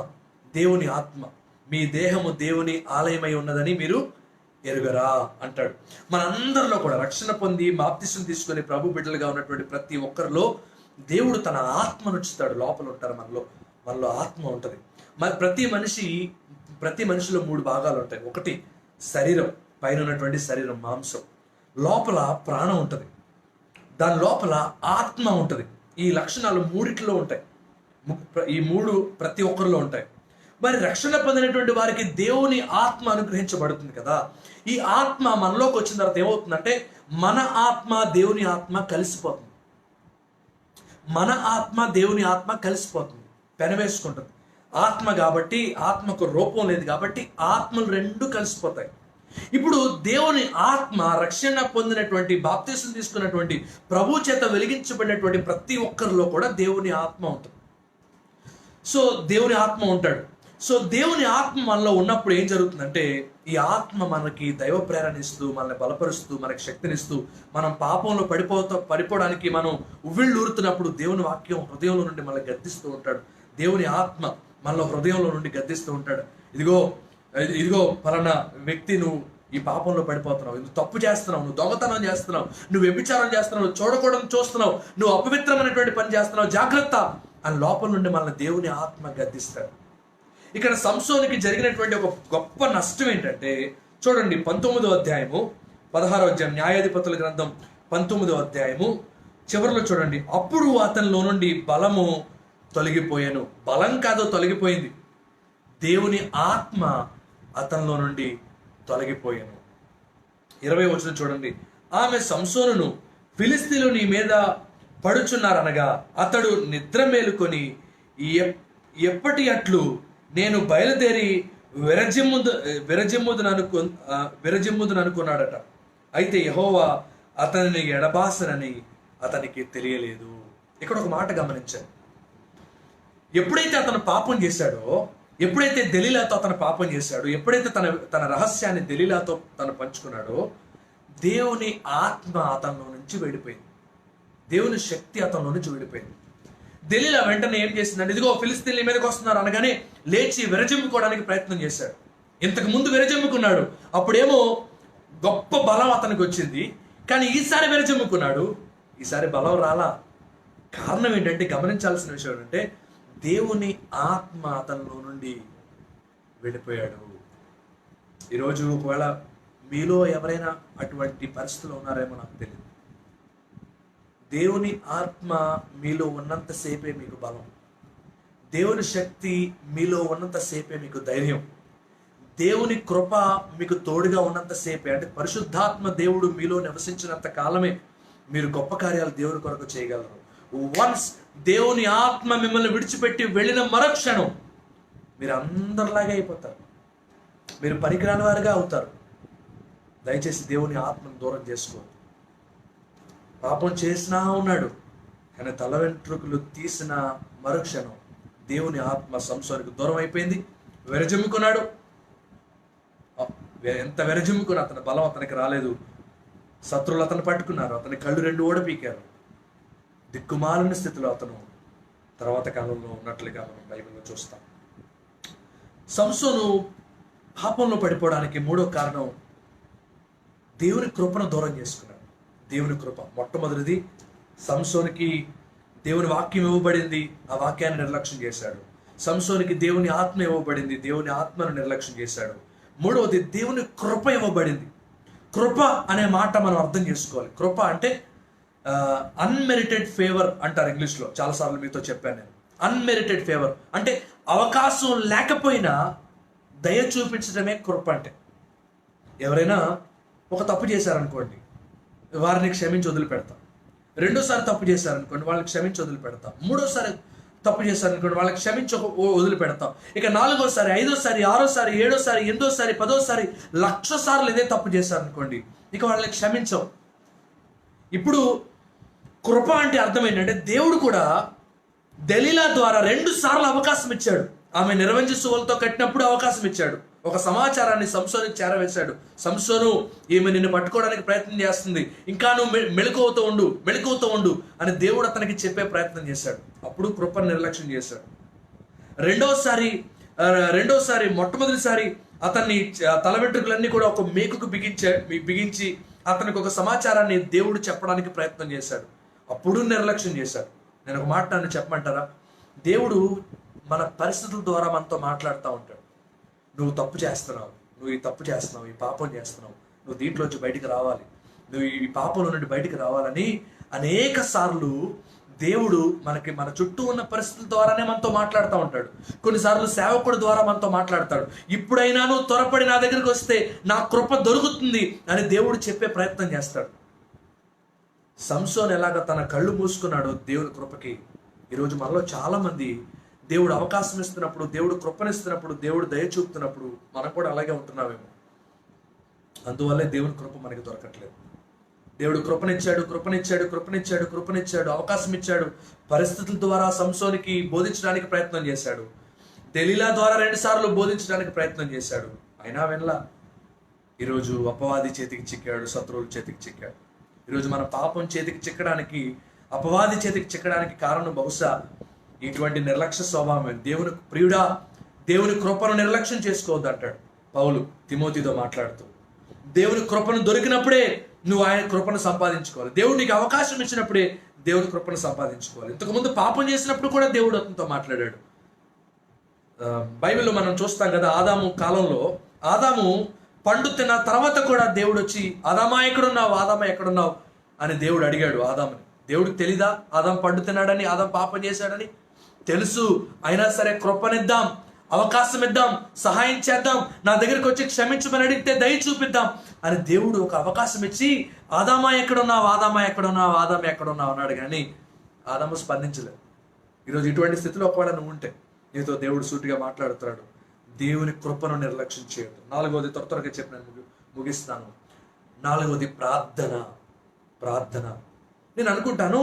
దేవుని ఆత్మ. మీ దేహము దేవుని ఆలయమై ఉన్నదని మీరు ఎరుగరా అంటాడు. మనందరిలో కూడా రక్షణ పొంది బాప్తిసం తీసుకొని ప్రభు బిడ్డలుగా ఉన్నటువంటి ప్రతి ఒక్కరిలో దేవుడు తన ఆత్మను ఉంచుతాడు. లోపల ఉంటారు మనలో ఆత్మ ఉంటుంది. మరి ప్రతి మనిషిలో 3 భాగాలు ఉంటాయి. ఒకటి శరీరం, పైన ఉన్నటువంటి శరీరం, మాంసం. లోపల ప్రాణం ఉంటుంది. దాని లోపల ఆత్మ ఉంటుంది. ఈ లక్షణాలు మూడిట్లో ఉంటాయి. ఈ మూడు ప్రతి ఒక్కరిలో ఉంటాయి. మరి రక్షణ పొందినటువంటి వారికి దేవుని ఆత్మ అనుగ్రహించబడుతుంది కదా. ఈ ఆత్మ మనలోకి వచ్చిన తర్వాత ఏమవుతుందంటే మన ఆత్మ దేవుని ఆత్మ కలిసిపోతుంది. మన ఆత్మ దేవుని ఆత్మ కలిసిపోతుంది, పెనవేసుకుంటుంది. ఆత్మ కాబట్టి, ఆత్మకు రూపం లేదు కాబట్టి ఆత్మలు రెండు కలిసిపోతాయి. ఇప్పుడు దేవుని ఆత్మ రక్షణ పొందినటువంటి, బాప్తిసం తీసుకున్నటువంటి, ప్రభు చేత వెలిగించబడినటువంటి ప్రతి ఒక్కరిలో కూడా దేవుని ఆత్మ ఉంటుంది. సో దేవుని ఆత్మ ఉంటాడు. సో దేవుని ఆత్మ మనలో ఉన్నప్పుడు ఏం జరుగుతుందంటే ఈ ఆత్మ మనకి దైవ ప్రేరణ ఇస్తూ, మనల్ని బలపరుస్తూ, మనకి శక్తినిస్తూ, మనం పాపంలో పడిపోవడానికి మనం ఉవ్విళ్ళూరుతున్నప్పుడు దేవుని వాక్యం హృదయంలో నుండి మనల్ని గద్దిస్తూ ఉంటాడు. దేవుని ఆత్మ మనలో హృదయంలో నుండి గద్దిస్తూ ఉంటాడు. ఇదిగో పలానా వ్యక్తి, నువ్వు ఈ పాపంలో పడిపోతున్నావు, నువ్వు తప్పు చేస్తున్నావు, నువ్వు దొంగతనం చేస్తున్నావు, నువ్వు వ్యభిచారం చేస్తున్నావు, చూడకూడదు చూస్తున్నావు, నువ్వు అపవిత్రమైనటువంటి పని చేస్తున్నావు, జాగ్రత్త అని లోపల నుండి మనల్ని దేవుని ఆత్మ గద్దిస్తాడు. ఇక్కడ సంసోనుకి జరిగినటువంటి ఒక గొప్ప నష్టం ఏంటంటే చూడండి, 19వ అధ్యాయము 16వ అధ్యాయం, న్యాయాధిపతుల గ్రంథం 19వ అధ్యాయము చివరిలో చూడండి. అప్పుడు అతనిలో నుండి బలము తొలగిపోయాను. బలం కాదు తొలగిపోయింది, దేవుని ఆత్మ అతనిలో నుండి తొలగిపోయాను. 20వ వచనం చూడండి. ఆమె సంసోనును, ఫిలిస్తీన్లు నీ మీద పడుచున్నారనగా అతడు నిద్ర మేలుకొని ఎప్పటి అట్లు నేను బయలుదేరి విరజిమ్ముదును అనుకున్నాడట. అయితే యెహోవా అతనిని ఎడబాసనని అతనికి తెలియలేదు. ఇక్కడ ఒక మాట గమనించాను. ఎప్పుడైతే అతను పాపం చేశాడో, ఎప్పుడైతే దెలీలాతో అతను పాపం చేశాడో, ఎప్పుడైతే తన రహస్యాన్ని దెలీలాతో తను పంచుకున్నాడో, దేవుని ఆత్మ అతనిలో నుంచి వెళ్ళిపోయింది, దేవుని శక్తి అతనిలో నుంచి వెళ్ళిపోయింది. దెలీలా వెంటనే ఏం చేసిందంటే, ఇదిగో ఫిలిస్తీన్ల మీదకి వస్తున్నారు అనగానే లేచి విరజిమ్ముకోవడానికి ప్రయత్నం చేశాడు. ఇంతకు ముందు విరజిమ్ముకున్నాడు, అప్పుడేమో గొప్ప బలం అతనికి వచ్చింది. కానీ ఈసారి విరజిమ్ముకున్నాడు, ఈసారి బలం రాలా. కారణం ఏంటంటే, గమనించాల్సిన విషయం ఏంటంటే దేవుని ఆత్మ అతనిలో నుండి వెళ్ళిపోయాడు. ఈరోజు ఒకవేళ మీలో ఎవరైనా అటువంటి పరిస్థితులు ఉన్నారేమో నాకు తెలియదు. దేవుని ఆత్మ మీలో ఉన్నంతసేపే మీకు బలం, దేవుని శక్తి మీలో ఉన్నంతసేపే మీకు ధైర్యం, దేవుని కృప మీకు తోడుగా ఉన్నంతసేపే, అంటే పరిశుద్ధాత్మ దేవుడు మీలో నివసించినంత కాలమే మీరు గొప్ప కార్యాలు దేవుని కొరకు చేయగలరు. వన్స్ దేవుని ఆత్మ మిమ్మల్ని విడిచిపెట్టి వెళ్ళిన మరుక్షణం మీరు అందరిలాగే అయిపోతారు, మీరు పనికిరాని వారుగా అవుతారు. దయచేసి దేవుని ఆత్మను దూరం చేసుకోవద్దు. పాపం చేసినా ఉన్నాడు, కానీ తల వెంట్రుకలు తీసిన మరుక్షణం దేవుని ఆత్మ సంసోనుకు దూరం అయిపోయింది. విరజిమ్ముకున్నాడు. ఎంత విరజిమ్ముకున్నా అతని బలం అతనికి రాలేదు. శత్రువులు అతను పట్టుకున్నారు, అతని కళ్ళు రెండు ఓడపీకారు. దిక్కుమాలిన స్థితిలో అతను తర్వాత కాలంలో ఉన్నట్లుగా మనం బైబిల్లో చూస్తాం. సంసోను పాపంలో పడిపోవడానికి మూడో కారణం దేవుని కృపను దూరం చేసుకున్నాడు. దేవుని కృప మొట్టమొదటిది, సంసోనికి దేవుని వాక్యం ఇవ్వబడింది, ఆ వాక్యాన్ని నిర్లక్ష్యం చేశాడు. సంసోనికి దేవుని ఆత్మ ఇవ్వబడింది, దేవుని ఆత్మను నిర్లక్ష్యం చేశాడు. మూడవది, దేవుని కృప ఇవ్వబడింది. కృప అనే మాట మనం అర్థం చేసుకోవాలి. కృప అంటే అన్మెరిటెడ్ ఫేవర్ అంటారు ఇంగ్లీష్లో. చాలాసార్లు మీతో చెప్పాను నేను. అన్మెరిటెడ్ ఫేవర్ అంటే అవకాశం లేకపోయినా దయ చూపించడమే కృప. అంటే ఎవరైనా ఒక తప్పు చేశారనుకోండి, వారిని క్షమించి వదిలిపెడతాం. రెండోసారి తప్పు చేశారనుకోండి, వాళ్ళని క్షమించి వదిలిపెడతాం. మూడోసారి తప్పు చేశారనుకోండి, వాళ్ళకి క్షమించి వదిలిపెడతాం. ఇక 4వసారి, 5వసారి, 6వసారి, 7వసారి, 8వసారి, 10వసారి, 1,00,000 సార్లు ఇదే తప్పు చేశారనుకోండి, ఇక వాళ్ళని క్షమించం. ఇప్పుడు కృప అంటే అర్థం ఏంటంటే, దేవుడు కూడా దెలీలా ద్వారా 2 సార్లు అవకాశం ఇచ్చాడు. ఆమె నిర్వంజ సువలతో కట్టినప్పుడు అవకాశం ఇచ్చాడు. ఒక సమాచారాన్ని సంసోనుకి చేరవేశాడు. సంసోను, ఈమె నిన్ను పట్టుకోవడానికి ప్రయత్నం చేస్తుంది, ఇంకా నువ్వు మెళుకువతో ఉండు అని దేవుడు అతనికి చెప్పే ప్రయత్నం చేశాడు. అప్పుడు కృపను నిర్లక్ష్యం చేశాడు. రెండోసారి మొట్టమొదటిసారి అతన్ని తల వెంట్రుకలన్నీ కూడా ఒక మేకుకు బిగించి అతనికి ఒక సమాచారాన్ని దేవుడు చెప్పడానికి ప్రయత్నం చేశాడు. అప్పుడు నిర్లక్ష్యం చేశాడు. నేను ఒక మాట నన్ను చెప్పమంటారా? దేవుడు మన పరిస్థితుల ద్వారా మనతో మాట్లాడుతూ ఉంటాడు. నువ్వు తప్పు చేస్తున్నావు, నువ్వు ఈ తప్పు చేస్తున్నావు, ఈ పాపం చేస్తున్నావు, నువ్వు దీంట్లోంచి బయటికి రావాలి, నువ్వు ఈ పాపంలో నుండి బయటికి రావాలని అనేక సార్లు దేవుడు మన చుట్టూ ఉన్న పరిస్థితుల ద్వారానే మనతో మాట్లాడుతూ ఉంటాడు. కొన్నిసార్లు సేవకుడి ద్వారా మనతో మాట్లాడతాడు. ఇప్పుడైనా నువ్వు త్వరపడి నా దగ్గరికి వస్తే నా కృప దొరుకుతుంది అని దేవుడు చెప్పే ప్రయత్నం చేస్తాడు. సంసోన్ ఎలాగ తన కళ్ళు మూసుకున్నాడో దేవుని కృపకి, ఈరోజు మనలో చాలా మంది దేవుడు అవకాశం ఇస్తున్నప్పుడు, దేవుడు కృపనిస్తున్నప్పుడు, దేవుడు దయ చూపుతున్నప్పుడు మనం కూడా అలాగే ఉంటున్నామేమో. అందువల్లే దేవుని కృప మనకి దొరకట్లేదు. దేవుడు కృపనిచ్చాడు, అవకాశం ఇచ్చాడు. పరిస్థితుల ద్వారా సంసోనికి బోధించడానికి ప్రయత్నం చేశాడు. దెలీలా ద్వారా 2 సార్లు బోధించడానికి ప్రయత్నం చేశాడు. అయినా వెనలా ఈరోజు అపవాది చేతికి చిక్కాడు, శత్రువుల చేతికి చిక్కాడు. ఈరోజు మన పాపం చేతికి చిక్కడానికి, అపవాది చేతికి చిక్కడానికి కారణం బహుశా ఇటువంటి నిర్లక్ష్య స్వభావం. దేవుని ప్రియుడా, దేవుని కృపను నిర్లక్ష్యం చేసుకోవద్దు అంటాడు పౌలు తిమోతితో మాట్లాడుతూ. దేవుని కృపను దొరికినప్పుడే నువ్వు ఆయన కృపను సంపాదించుకోవాలి. దేవుడు నీకు అవకాశం ఇచ్చినప్పుడే దేవుని కృపను సంపాదించుకోవాలి. ఇంతకుముందు పాపం చేసినప్పుడు కూడా దేవుడు అతనితో మాట్లాడాడు. బైబిల్లో మనం చూస్తాం కదా, ఆదాము కాలంలో ఆదాము పండు తిన్న తర్వాత కూడా దేవుడు వచ్చి ఆదామా ఎక్కడున్నావు అని దేవుడు అడిగాడు ఆదాముని. దేవుడికి తెలీదా ఆదాం పండు తిన్నాడని, ఆదాం పాపం చేశాడని? తెలుసు. అయినా సరే కృపనిద్దాం, అవకాశం ఇద్దాం, సహాయం చేద్దాం, నా దగ్గరికి వచ్చి క్షమించమని అడిగితే దయ చూపిద్దాం అని దేవుడు ఒక అవకాశం ఇచ్చి ఆదామా ఎక్కడున్నావు అన్నాడు. కానీ ఆదాము స్పందించలేదు. ఈరోజు ఇటువంటి స్థితిలో ఒకవేళ నువ్వు ఉంటే నీతో దేవుడు సూటిగా మాట్లాడుతున్నాడు. దేవుని కృపను నిర్లక్ష్యం చేయదు. 4వది త్వరగా చెప్పిన ముగిస్తాను. 4వది ప్రార్థన. నేను అనుకుంటాను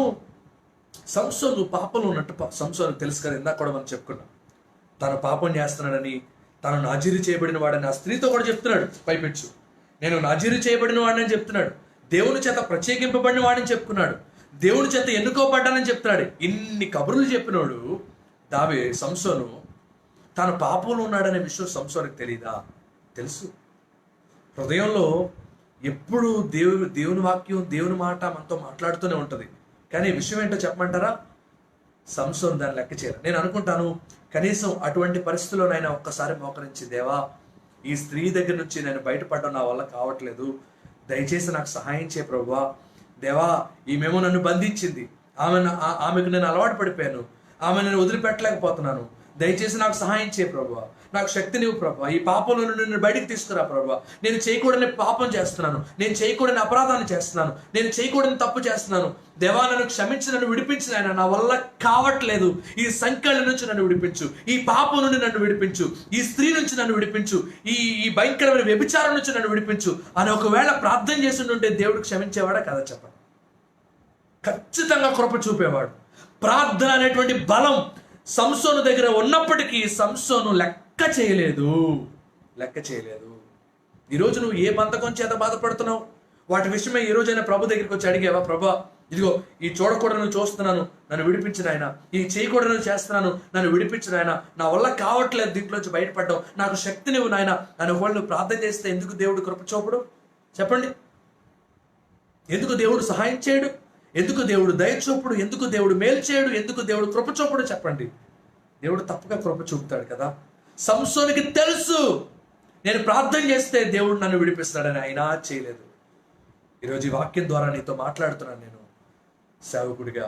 సంసోను పాపంలో ఉన్నట్టు సంసోను తెలుసు కదా, ఇందాక కూడా మనం చెప్పుకున్నాం. తను పాపం చేస్తున్నాడని, తను నాజీరు చేయబడిన వాడని ఆ స్త్రీతో కూడా చెప్తున్నాడు పైపెచ్చు. నేను నాజీరు చేయబడిన వాడిని చెప్తున్నాడు. దేవుని చేత ప్రత్యేకింపబడిన వాడిని చెప్పుకున్నాడు. దేవుని చేత ఎన్నుకోబడ్డానని చెప్తున్నాడు. ఇన్ని కబుర్లు చెప్పినోడు సంసోను తన పాపంలో ఉన్నాడనే విషయం సంసోనికి తెలీదా? తెలుసు. హృదయంలో ఎప్పుడు దేవుని వాక్యం, దేవుని మాట మనతో మాట్లాడుతూనే ఉంటుంది. కానీ విషయం ఏంటో చెప్పమంటారా? సంసోను దాన్ని లెక్క చేయరు. నేను అనుకుంటాను కనీసం అటువంటి పరిస్థితుల్లోనైనా ఒక్కసారి మోకరించి, దేవా ఈ స్త్రీ దగ్గర నుంచి నేను బయటపడడం నా వల్ల కావట్లేదు, దయచేసి నాకు సహాయం చేయ ప్రభువా. దేవా ఈమెమో నన్ను బంధించింది, ఆమెకు నేను అలవాటు పడిపోయాను, ఆమె నేను వదిలిపెట్టలేకపోతున్నాను, దయచేసి నాకు సహాయం చేయ ప్రభువా, నాకు శక్తినివ్వు ప్రభువా, ఈ పాపంలో నుండి బయటికి తీసుకురా ప్రభువా. నేను చేయకూడని పాపం చేస్తున్నాను, నేను చేయకూడని అపరాధాన్ని చేస్తున్నాను, నేను చేయకూడని తప్పు చేస్తున్నాను. దేవా నన్ను క్షమించి నన్ను విడిపించిన ఆయన, నా వల్ల కావట్లేదు, ఈ సంకళ్ళ నుంచి నన్ను విడిపించు, ఈ పాపం నుండి నన్ను విడిపించు, ఈ స్త్రీ నుంచి నన్ను విడిపించు, ఈ భయంకరమైన వ్యభిచారం నుంచి నన్ను విడిపించు అని ఒకవేళ ప్రార్థన చేస్తుంటే దేవుడు క్షమించేవాడా కదా? చెప్పండి. ఖచ్చితంగా కృప చూపేవాడు. ప్రార్థన అనేటువంటి బలం సంసోను దగ్గర ఉన్నప్పటికీ సంసోను లెక్క చేయలేదు. ఈరోజు నువ్వు ఏ బంధకం చేత బాధపడుతున్నావు? వాటి విషయమే ఈ రోజైనా ప్రభు దగ్గరికి వచ్చి అడిగావా? ప్రభా ఇదిగో ఈ చూడకూడను చూస్తున్నాను, నన్ను విడిపించిన ఆయన, ఈ చేయకూడను చేస్తున్నాను, నన్ను విడిపించిన ఆయన, నా వల్ల కావట్లేదు దీంట్లోంచి బయటపడ్డావు, నాకు శక్తినివ్వు నాయన అని ఒకవేళ నువ్వు ప్రార్థన చేస్తే ఎందుకు దేవుడు కృప చూపడు? చెప్పండి. ఎందుకు దేవుడు సహాయం చేయడు? ఎందుకు దేవుడు దయ చూపుడు? ఎందుకు దేవుడు మేలు చేయడు? ఎందుకు దేవుడు కృప చూపుడు? చెప్పండి. దేవుడు తప్పగా కృప చూపుతాడు కదా. సంసోనికి తెలుసు నేను ప్రార్థన చేస్తే దేవుడు నన్ను విడిపిస్తాడని, అయినా చేయలేదు. ఈరోజు ఈ వాక్యం ద్వారా నీతో మాట్లాడుతున్నాను. నేను సేవకుడిగా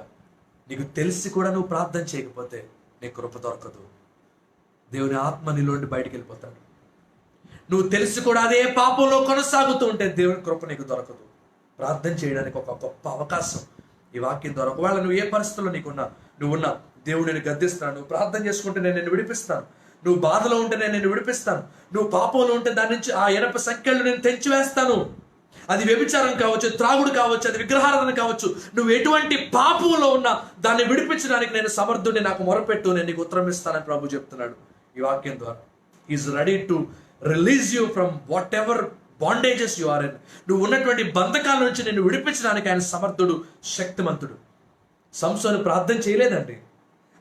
నీకు తెలిసి కూడా నువ్వు ప్రార్థన చేయకపోతే నీ కృప దొరకదు. దేవుని ఆత్మ నీలోండి బయటికి వెళ్ళిపోతాడు. నువ్వు తెలిసి కూడా అదే పాపంలో కొనసాగుతూ ఉంటే దేవుని కృప నీకు దొరకదు. ప్రార్థన చేయడానికి ఒక గొప్ప అవకాశం ఈ వాక్యం ద్వారా. ఒకవేళ నువ్వు ఏ పరిస్థితుల్లో నువ్వున్నా దేవుడు నేను గద్దిస్తాను, నువ్వు ప్రార్థన చేసుకుంటే నేను నిన్ను విడిపిస్తాను, నువ్వు బాధలో ఉంటే నేను నిన్ను విడిపిస్తాను, నువ్వు పాపంలో ఉంటే దాని నుంచి ఆ ఇనప సంఖ్యలు నేను తెంచివేస్తాను. అది వ్యభిచారం కావచ్చు, త్రాగుడు కావచ్చు, అది విగ్రహారాధన కావచ్చు, నువ్వు ఎటువంటి పాపంలో ఉన్నా దాన్ని విడిపించడానికి నేను సమర్థుడిని, నాకు మొరపెట్టు, నేను నీకు ఉత్తరం ఇస్తానని ప్రభు చెప్తున్నాడు ఈ వాక్యం ద్వారా. Is ready to release you from whatever bondages you are in. నువ్వు ఉన్నటువంటి బంధకాల నుంచి నేను విడిపించడానికి ఆయన సమర్థుడు, శక్తిమంతుడు. సంసోను ప్రార్థన చేయలేదండి.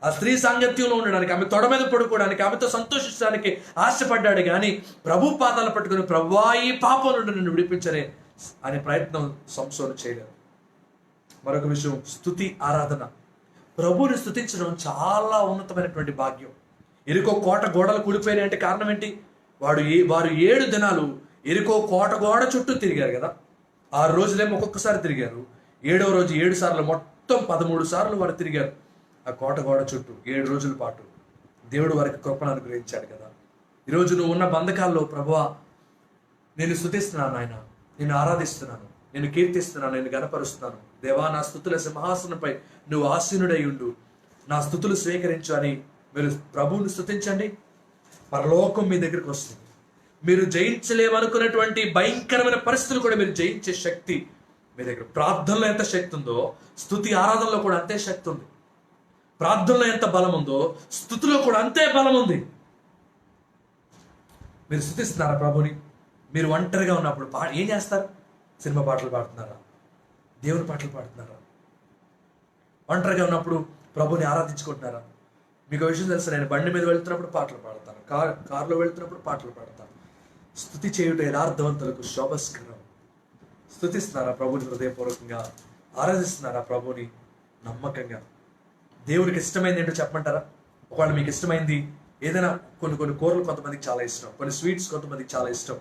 ఆ స్త్రీ సాంగత్యంలో ఉండడానికి, ఆమె తొడ మీద పడుకోవడానికి, ఆమెతో సంతోషించడానికి ఆశపడ్డాడు. కానీ ప్రభు పాదాలు పట్టుకుని ప్రభువా ఈ పాపం నుండి నన్ను విడిపించరే అనే ప్రయత్నం సంసోను చేయలేదు. మరొక విషయం, స్తుతి, ఆరాధన. ప్రభువుని స్తుతించడం చాలా ఉన్నతమైనటువంటి భాగ్యం. ఎరుకో కోట గోడలు కూలిపోయినాయి అంటే కారణం ఏంటి? వారు 7 దినాలు ఎరుకో కోట గోడ చుట్టూ తిరిగారు కదా. 6 రోజులేమో ఒక్కొక్కసారి తిరిగారు, 7వ రోజు 7 సార్లు, మొత్తం 13 సార్లు వారు తిరిగారు ఆ కోట గోడ చుట్టూ 7 రోజుల పాటు. దేవుడు వారికి కృపను అనుగ్రహించాడు కదా. ఈరోజు నువ్వు ఉన్న బంధకాల్లో, ప్రభువా నేను స్తుతిస్తున్నాను ఆయన, నేను ఆరాధిస్తున్నాను, నేను కీర్తిస్తున్నాను, నేను గణపరుస్తున్నాను. దేవా, నా స్తుతుల సింహాసనంపై నువ్వు ఆసీనుడై ఉండు, నా స్తుతులు స్వీకరించు అని మీరు ప్రభువుని స్తుతించండి. పరలోకం మీ దగ్గరికి వస్తుంది. మీరు జయించలేమనుకున్నటువంటి భయంకరమైన పరిస్థితులు కూడా మీరు జయించే శక్తి మీ దగ్గర. ప్రార్థనలో ఎంత శక్తి ఉందో స్తుతి ఆరాధనలో కూడా అంతే శక్తి ఉంది. ప్రార్థనలో ఎంత బలం ఉందో స్తుతిలో కూడా అంతే బలం ఉంది. మీరు స్తుతిస్తున్నారా ప్రభుని? మీరు ఒంటరిగా ఉన్నప్పుడు ఏం చేస్తారు? సినిమా పాటలు పాడుతున్నారా? దేవుని పాటలు పాడుతున్నారా? ఒంటరిగా ఉన్నప్పుడు ప్రభుని ఆరాధించుకుంటున్నారా? మీకు విషయం తెలుసు, నేను బండి మీద వెళ్తున్నప్పుడు పాటలు పాడతాను, కారులో వెళ్తున్నప్పుడు పాటలు పాడతాను. స్తుతి చేయుట యథార్థవంతులకు శోభస్కరం. స్తుతిస్తున్నారా ప్రభుని హృదయపూర్వకంగా? ఆరాధిస్తున్నారా ప్రభుని నమ్మకంగా? దేవునికి ఇష్టమైంది ఏంటో చెప్పమంటారా? ఒకవేళ మీకు ఇష్టమైంది ఏదైనా, కొన్ని కూరలు కొంతమందికి చాలా ఇష్టం, కొన్ని స్వీట్స్ కొంతమందికి చాలా ఇష్టం,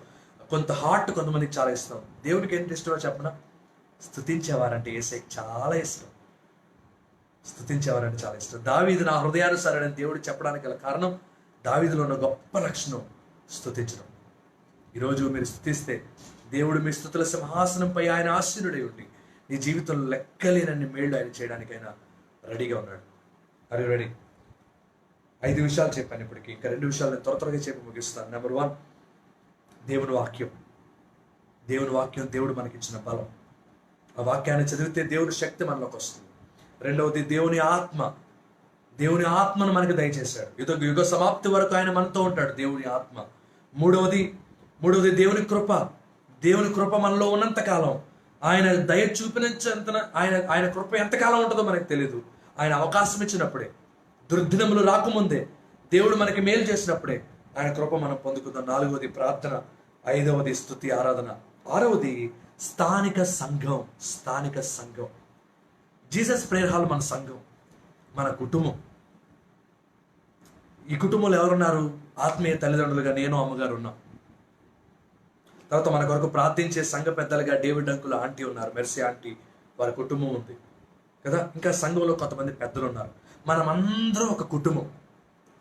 కొంత హాట్ కొంతమందికి చాలా ఇష్టం. దేవునికి ఏంటి ఇష్టమో చెప్పనా? స్తుతించేవారంటే యేసయ్యకి చాలా ఇష్టం. స్తుతించేవారంటే చాలా ఇష్టం. దావీదు నా హృదయానుసారని దేవుడు చెప్పడానికి గల కారణం, దావీదులో ఉన్న గొప్ప లక్షణం స్తుతించడం. ఈరోజు మీరు స్తుతిస్తే దేవుడు మీ స్తుతుల సింహాసనంపై ఆయన ఆసీనుడై ఉండి నీ జీవితంలో లెక్కలేనన్ని మేళ్లు ఆయన చేయడానికైనా రెడీగా ఉన్నాడు. అరే రెడీ? 5 విషయాలు చెప్పాను ఇప్పటికి, ఇంకా 2 విషయాలు నేను త్వరగా చెప్పి ముగిస్తాను. నెంబర్ 1, దేవుని వాక్యం. దేవుని వాక్యం దేవుడు మనకిచ్చిన బలం. ఆ వాక్యాన్ని చదివితే దేవుడి శక్తి మనలోకి వస్తుంది. 2వది దేవుని ఆత్మ. దేవుని ఆత్మను మనకు దయచేశాడు. యుగ సమాప్తి వరకు ఆయన మనతో ఉంటాడు, దేవుని ఆత్మ. మూడవది దేవుని కృప. దేవుని కృప మనలో ఉన్నంత కాలం, ఆయన దయ చూపినంత ఆయన కృప ఎంతకాలం ఉంటుందో మనకు తెలియదు. ఆయన అవకాశం ఇచ్చినప్పుడే, దుర్దినములు రాకముందే, దేవుడు మనకి మేలు చేసినప్పుడే ఆయన కృప మనం పొందుకుందాం. 4వది ప్రార్థన. 5వది స్తుతి ఆరాధన. 6వది స్థానిక సంఘం. స్థానిక సంఘం. జీసస్ ప్రేయర్ హాల్ మన సంఘం, మన కుటుంబం. ఈ కుటుంబంలో ఎవరున్నారు? ఆత్మీయ తల్లిదండ్రులుగా నేను, అమ్మగారు ఉన్నాం. తర్వాత మన కొరకు ప్రార్థించే సంఘ పెద్దలుగా డేవిడ్ అంకుల్ ఆంటీ ఉన్నారు, మెర్సీ ఆంటీ, వారి కుటుంబం ఉంది కదా. ఇంకా సంఘంలో కొంతమంది పెద్దలు ఉన్నారు. మనం అందరం ఒక కుటుంబం,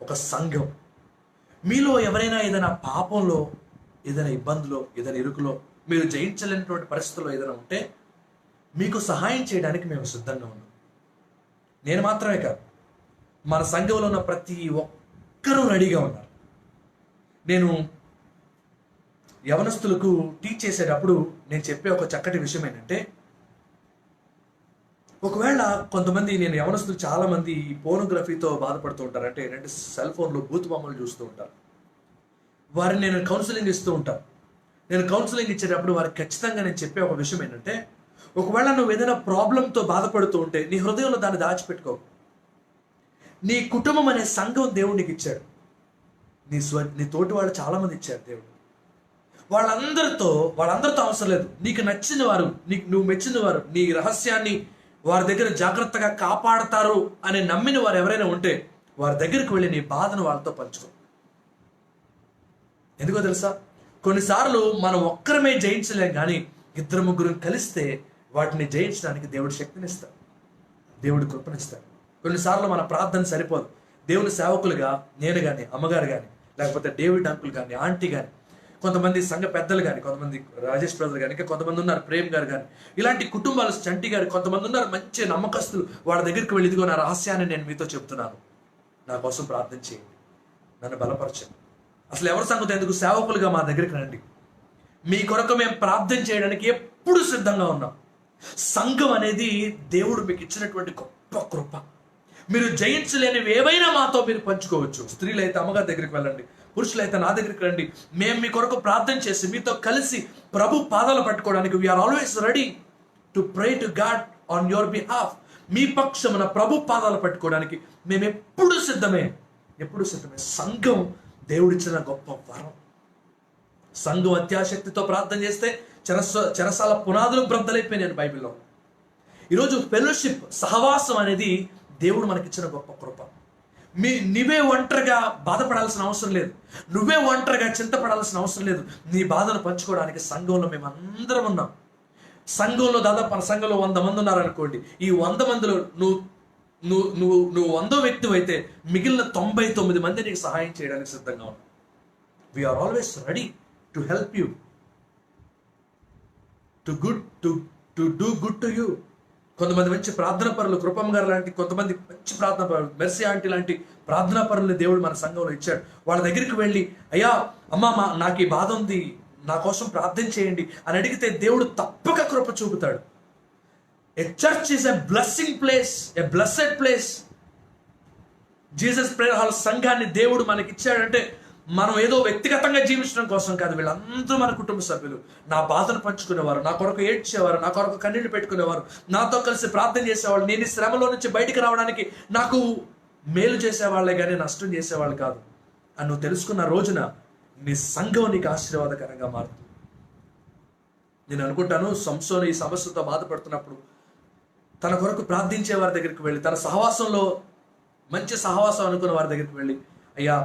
ఒక సంఘం. మీలో ఎవరైనా ఏదైనా పాపంలో, ఏదైనా ఇబ్బందులో, ఏదైనా ఇరుకులో, మీరు జయించలేనటువంటి పరిస్థితుల్లో ఏదైనా ఉంటే మీకు సహాయం చేయడానికి మేము సిద్ధంగా ఉన్నాం. నేను మాత్రమే కాదు, మన సంఘంలో ఉన్న ప్రతి ఒక్కరూ రెడీగా ఉన్నారు. నేను యవనస్తులకు టీచ్ చేసేటప్పుడు నేను చెప్పే ఒక చక్కటి విషయం ఏంటంటే, ఒకవేళ కొంతమంది, నేను యవనస్తులు చాలా మంది పోర్నోగ్రఫీతో బాధపడుతూ ఉంటారు. అంటే ఏంటంటే సెల్ ఫోన్లో బూత్ బొమ్మలు చూస్తూ ఉంటారు. వారిని నేను కౌన్సిలింగ్ ఇస్తూ ఉంటాను. నేను కౌన్సిలింగ్ ఇచ్చేటప్పుడు వారికి ఖచ్చితంగా నేను చెప్పే ఒక విషయం ఏంటంటే, ఒకవేళ నువ్వు ఏదైనా ప్రాబ్లంతో బాధపడుతూ ఉంటే నీ హృదయంలో దాన్ని దాచిపెట్టుకో. నీ కుటుంబం అనే సంఘం దేవుడు నీకు ఇచ్చాడు. నీ తోటి వాళ్ళు చాలా మంది ఇచ్చారు దేవుడు. వాళ్ళందరితో అవసరం లేదు. నీకు నచ్చిన వారు, నువ్వు మెచ్చిన వారు, నీ రహస్యాన్ని వారి దగ్గర జాగ్రత్తగా కాపాడతారు అని నమ్మిన వారు ఎవరైనా ఉంటే వారి దగ్గరికి వెళ్ళి నీ బాధను వాళ్ళతో పంచుకో. ఎందుకో తెలుసా? కొన్నిసార్లు మనం ఒక్కరమే జయించలేం, కానీ 2-3 కలిస్తే వాటిని జయించడానికి దేవుడు శక్తినిస్తాడు, దేవుడు కృపనిస్తాడు. కొన్నిసార్లు మన ప్రార్థన సరిపోదు. దేవుని సేవకులుగా నేను కానీ, అమ్మగారు కానీ, లేకపోతే డేవిడ్ అంకుల్ కానీ, ఆంటీ కానీ, కొంతమంది సంఘ పెద్దలు కానీ, కొంతమంది రాజేష్ బ్రదర్ కానీ, ఇంకా కొంతమంది ఉన్నారు, ప్రేమ్ గారు కానీ, ఇలాంటి కుటుంబాలు, చంటి గారు, కొంతమంది ఉన్నారు మంచి నమ్మకస్తులు. వాళ్ళ దగ్గరికి వెళ్ళి, ఇదిగో నా రహస్యాన్ని నేను మీతో చెప్తున్నాను, నా కోసం ప్రార్థన చేయండి, నన్ను బలపరచండి. అసలు ఎవరి సంగతి ఎందుకు, సేవకులుగా మా దగ్గరికి రండి, మీ కొరకు మేము ప్రార్థన చేయడానికి ఎప్పుడు సిద్ధంగా ఉన్నాం. సంఘం అనేది దేవుడు మీకు ఇచ్చినటువంటి గొప్ప కృప. మీరు జయించలేనివి ఏవైనా మాతో మీరు పంచుకోవచ్చు. స్త్రీలైతే అమ్మగారి దగ్గరికి వెళ్ళండి, పురుషులైతే నా దగ్గరికి రండి. మేము మీ కొరకు ప్రార్థన చేసి మీతో కలిసి ప్రభు పాదాలు పట్టుకోవడానికి we are always ready to pray to God on your behalf. మీ పక్షమున ప్రభు పాదాలు పట్టుకోవడానికి మేము ఎప్పుడు సిద్ధమే. సంఘం దేవుడిచ్చిన గొప్ప వరం. సంఘం అత్యాశక్తితో ప్రార్థన చేస్తే చెరసాల పునాదులు బ్రద్దలైపోయినాయి బైబిల్లో. ఈరోజు ఫెలోషిప్, సహవాసం అనేది దేవుడు మనకిచ్చిన గొప్ప కృప. నువ్వే ఒంటరిగా బాధపడాల్సిన అవసరం లేదు, నువ్వే ఒంటరిగా చింతపడాల్సిన అవసరం లేదు. నీ బాధను పంచుకోవడానికి సంఘంలో మేము అందరం ఉన్నాం. సంఘంలో దాదాపు మన సంఘంలో 100 మంది ఉన్నారనుకోండి. ఈ 100 మందిలో నువ్వు నువ్వు నువ్వు నువ్వు 100వ వ్యక్తివి అయితే మిగిలిన 99 మంది నీకు సహాయం చేయడానికి సిద్ధంగా ఉన్నావు. We are always ready to help you, to do good to you. కొంతమంది మంచి ప్రార్థనా పరులు, కృపమ్మ గారు లాంటి కొంతమంది మంచి ప్రార్థనా పరులు, మెర్సీ ఆంటీ లాంటి ప్రార్థనా పరులు దేవుడు మన సంఘంలో ఇచ్చాడు. వాళ్ళ దగ్గరికి వెళ్ళి, అయ్యా అమ్మా నాకు ఈ బాధ ఉంది, నా కోసం ప్రార్థన చేయండి అని అడిగితే దేవుడు తప్పక కృప చూపుతాడు. A church is a blessing place, a blessed place. Jesus prayer hall సంఘాన్ని దేవుడు మనకి ఇచ్చాడంటే మనం ఏదో వ్యక్తిగతంగా జీవించడం కోసం కాదు. వీళ్ళందరూ మన కుటుంబ సభ్యులు. నా బాధను పంచుకునేవారు, నా కొరకు ఏడ్చేవారు, నా కొరకు కన్నీళ్లు పెట్టుకునేవారు, నాతో కలిసి ప్రార్థన చేసేవాళ్ళు. నేను ఈ శ్రమలో నుంచి బయటికి రావడానికి నాకు మేలు చేసేవాళ్లే కానీ నష్టం చేసేవాళ్ళు కాదు అని నువ్వు తెలుసుకున్న రోజున నీ సంఘం నీకు ఆశీర్వాదకరంగా మారుతుంది. నేను అనుకుంటాను, సంసోను ఈ సమస్యతో బాధపడుతున్నప్పుడు తన కొరకు ప్రార్థించే వారి దగ్గరికి వెళ్ళి, తన సహవాసంలో మంచి సహవాసం అనుకున్న వారి దగ్గరికి వెళ్ళి, అయ్యా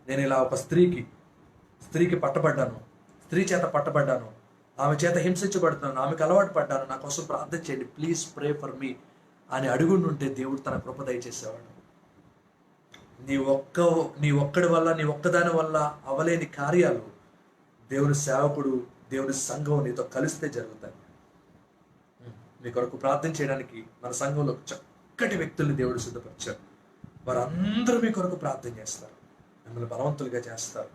నేను ఇలా ఒక స్త్రీకి పట్టబడ్డాను, స్త్రీ చేత పట్టబడ్డాను, ఆమె చేత హింసించబడుతున్నాను, ఆమెకు అలవాటు పడ్డాను, నా కోసం ప్రార్థన చేయండి, ప్లీజ్ ప్రే ఫర్ మీ అని అడుగుంటుంటే దేవుడు తన కృప దయచేసేవాడు. నీ ఒక్కడి వల్ల, నీ ఒక్కదాని వల్ల అవలేని కార్యాలు దేవుని సేవకుడు, దేవుని సంఘం నీతో కలిస్తే జరుగుతాయి. మీ కొరకు ప్రార్థన చేయడానికి మన సంఘంలో చక్కటి వ్యక్తుల్ని దేవుడు సిద్ధపరిచారు. వారందరూ మీ కొరకు ప్రార్థన చేస్తారు, మిమ్మల్ని బలవంతులుగా చేస్తారు.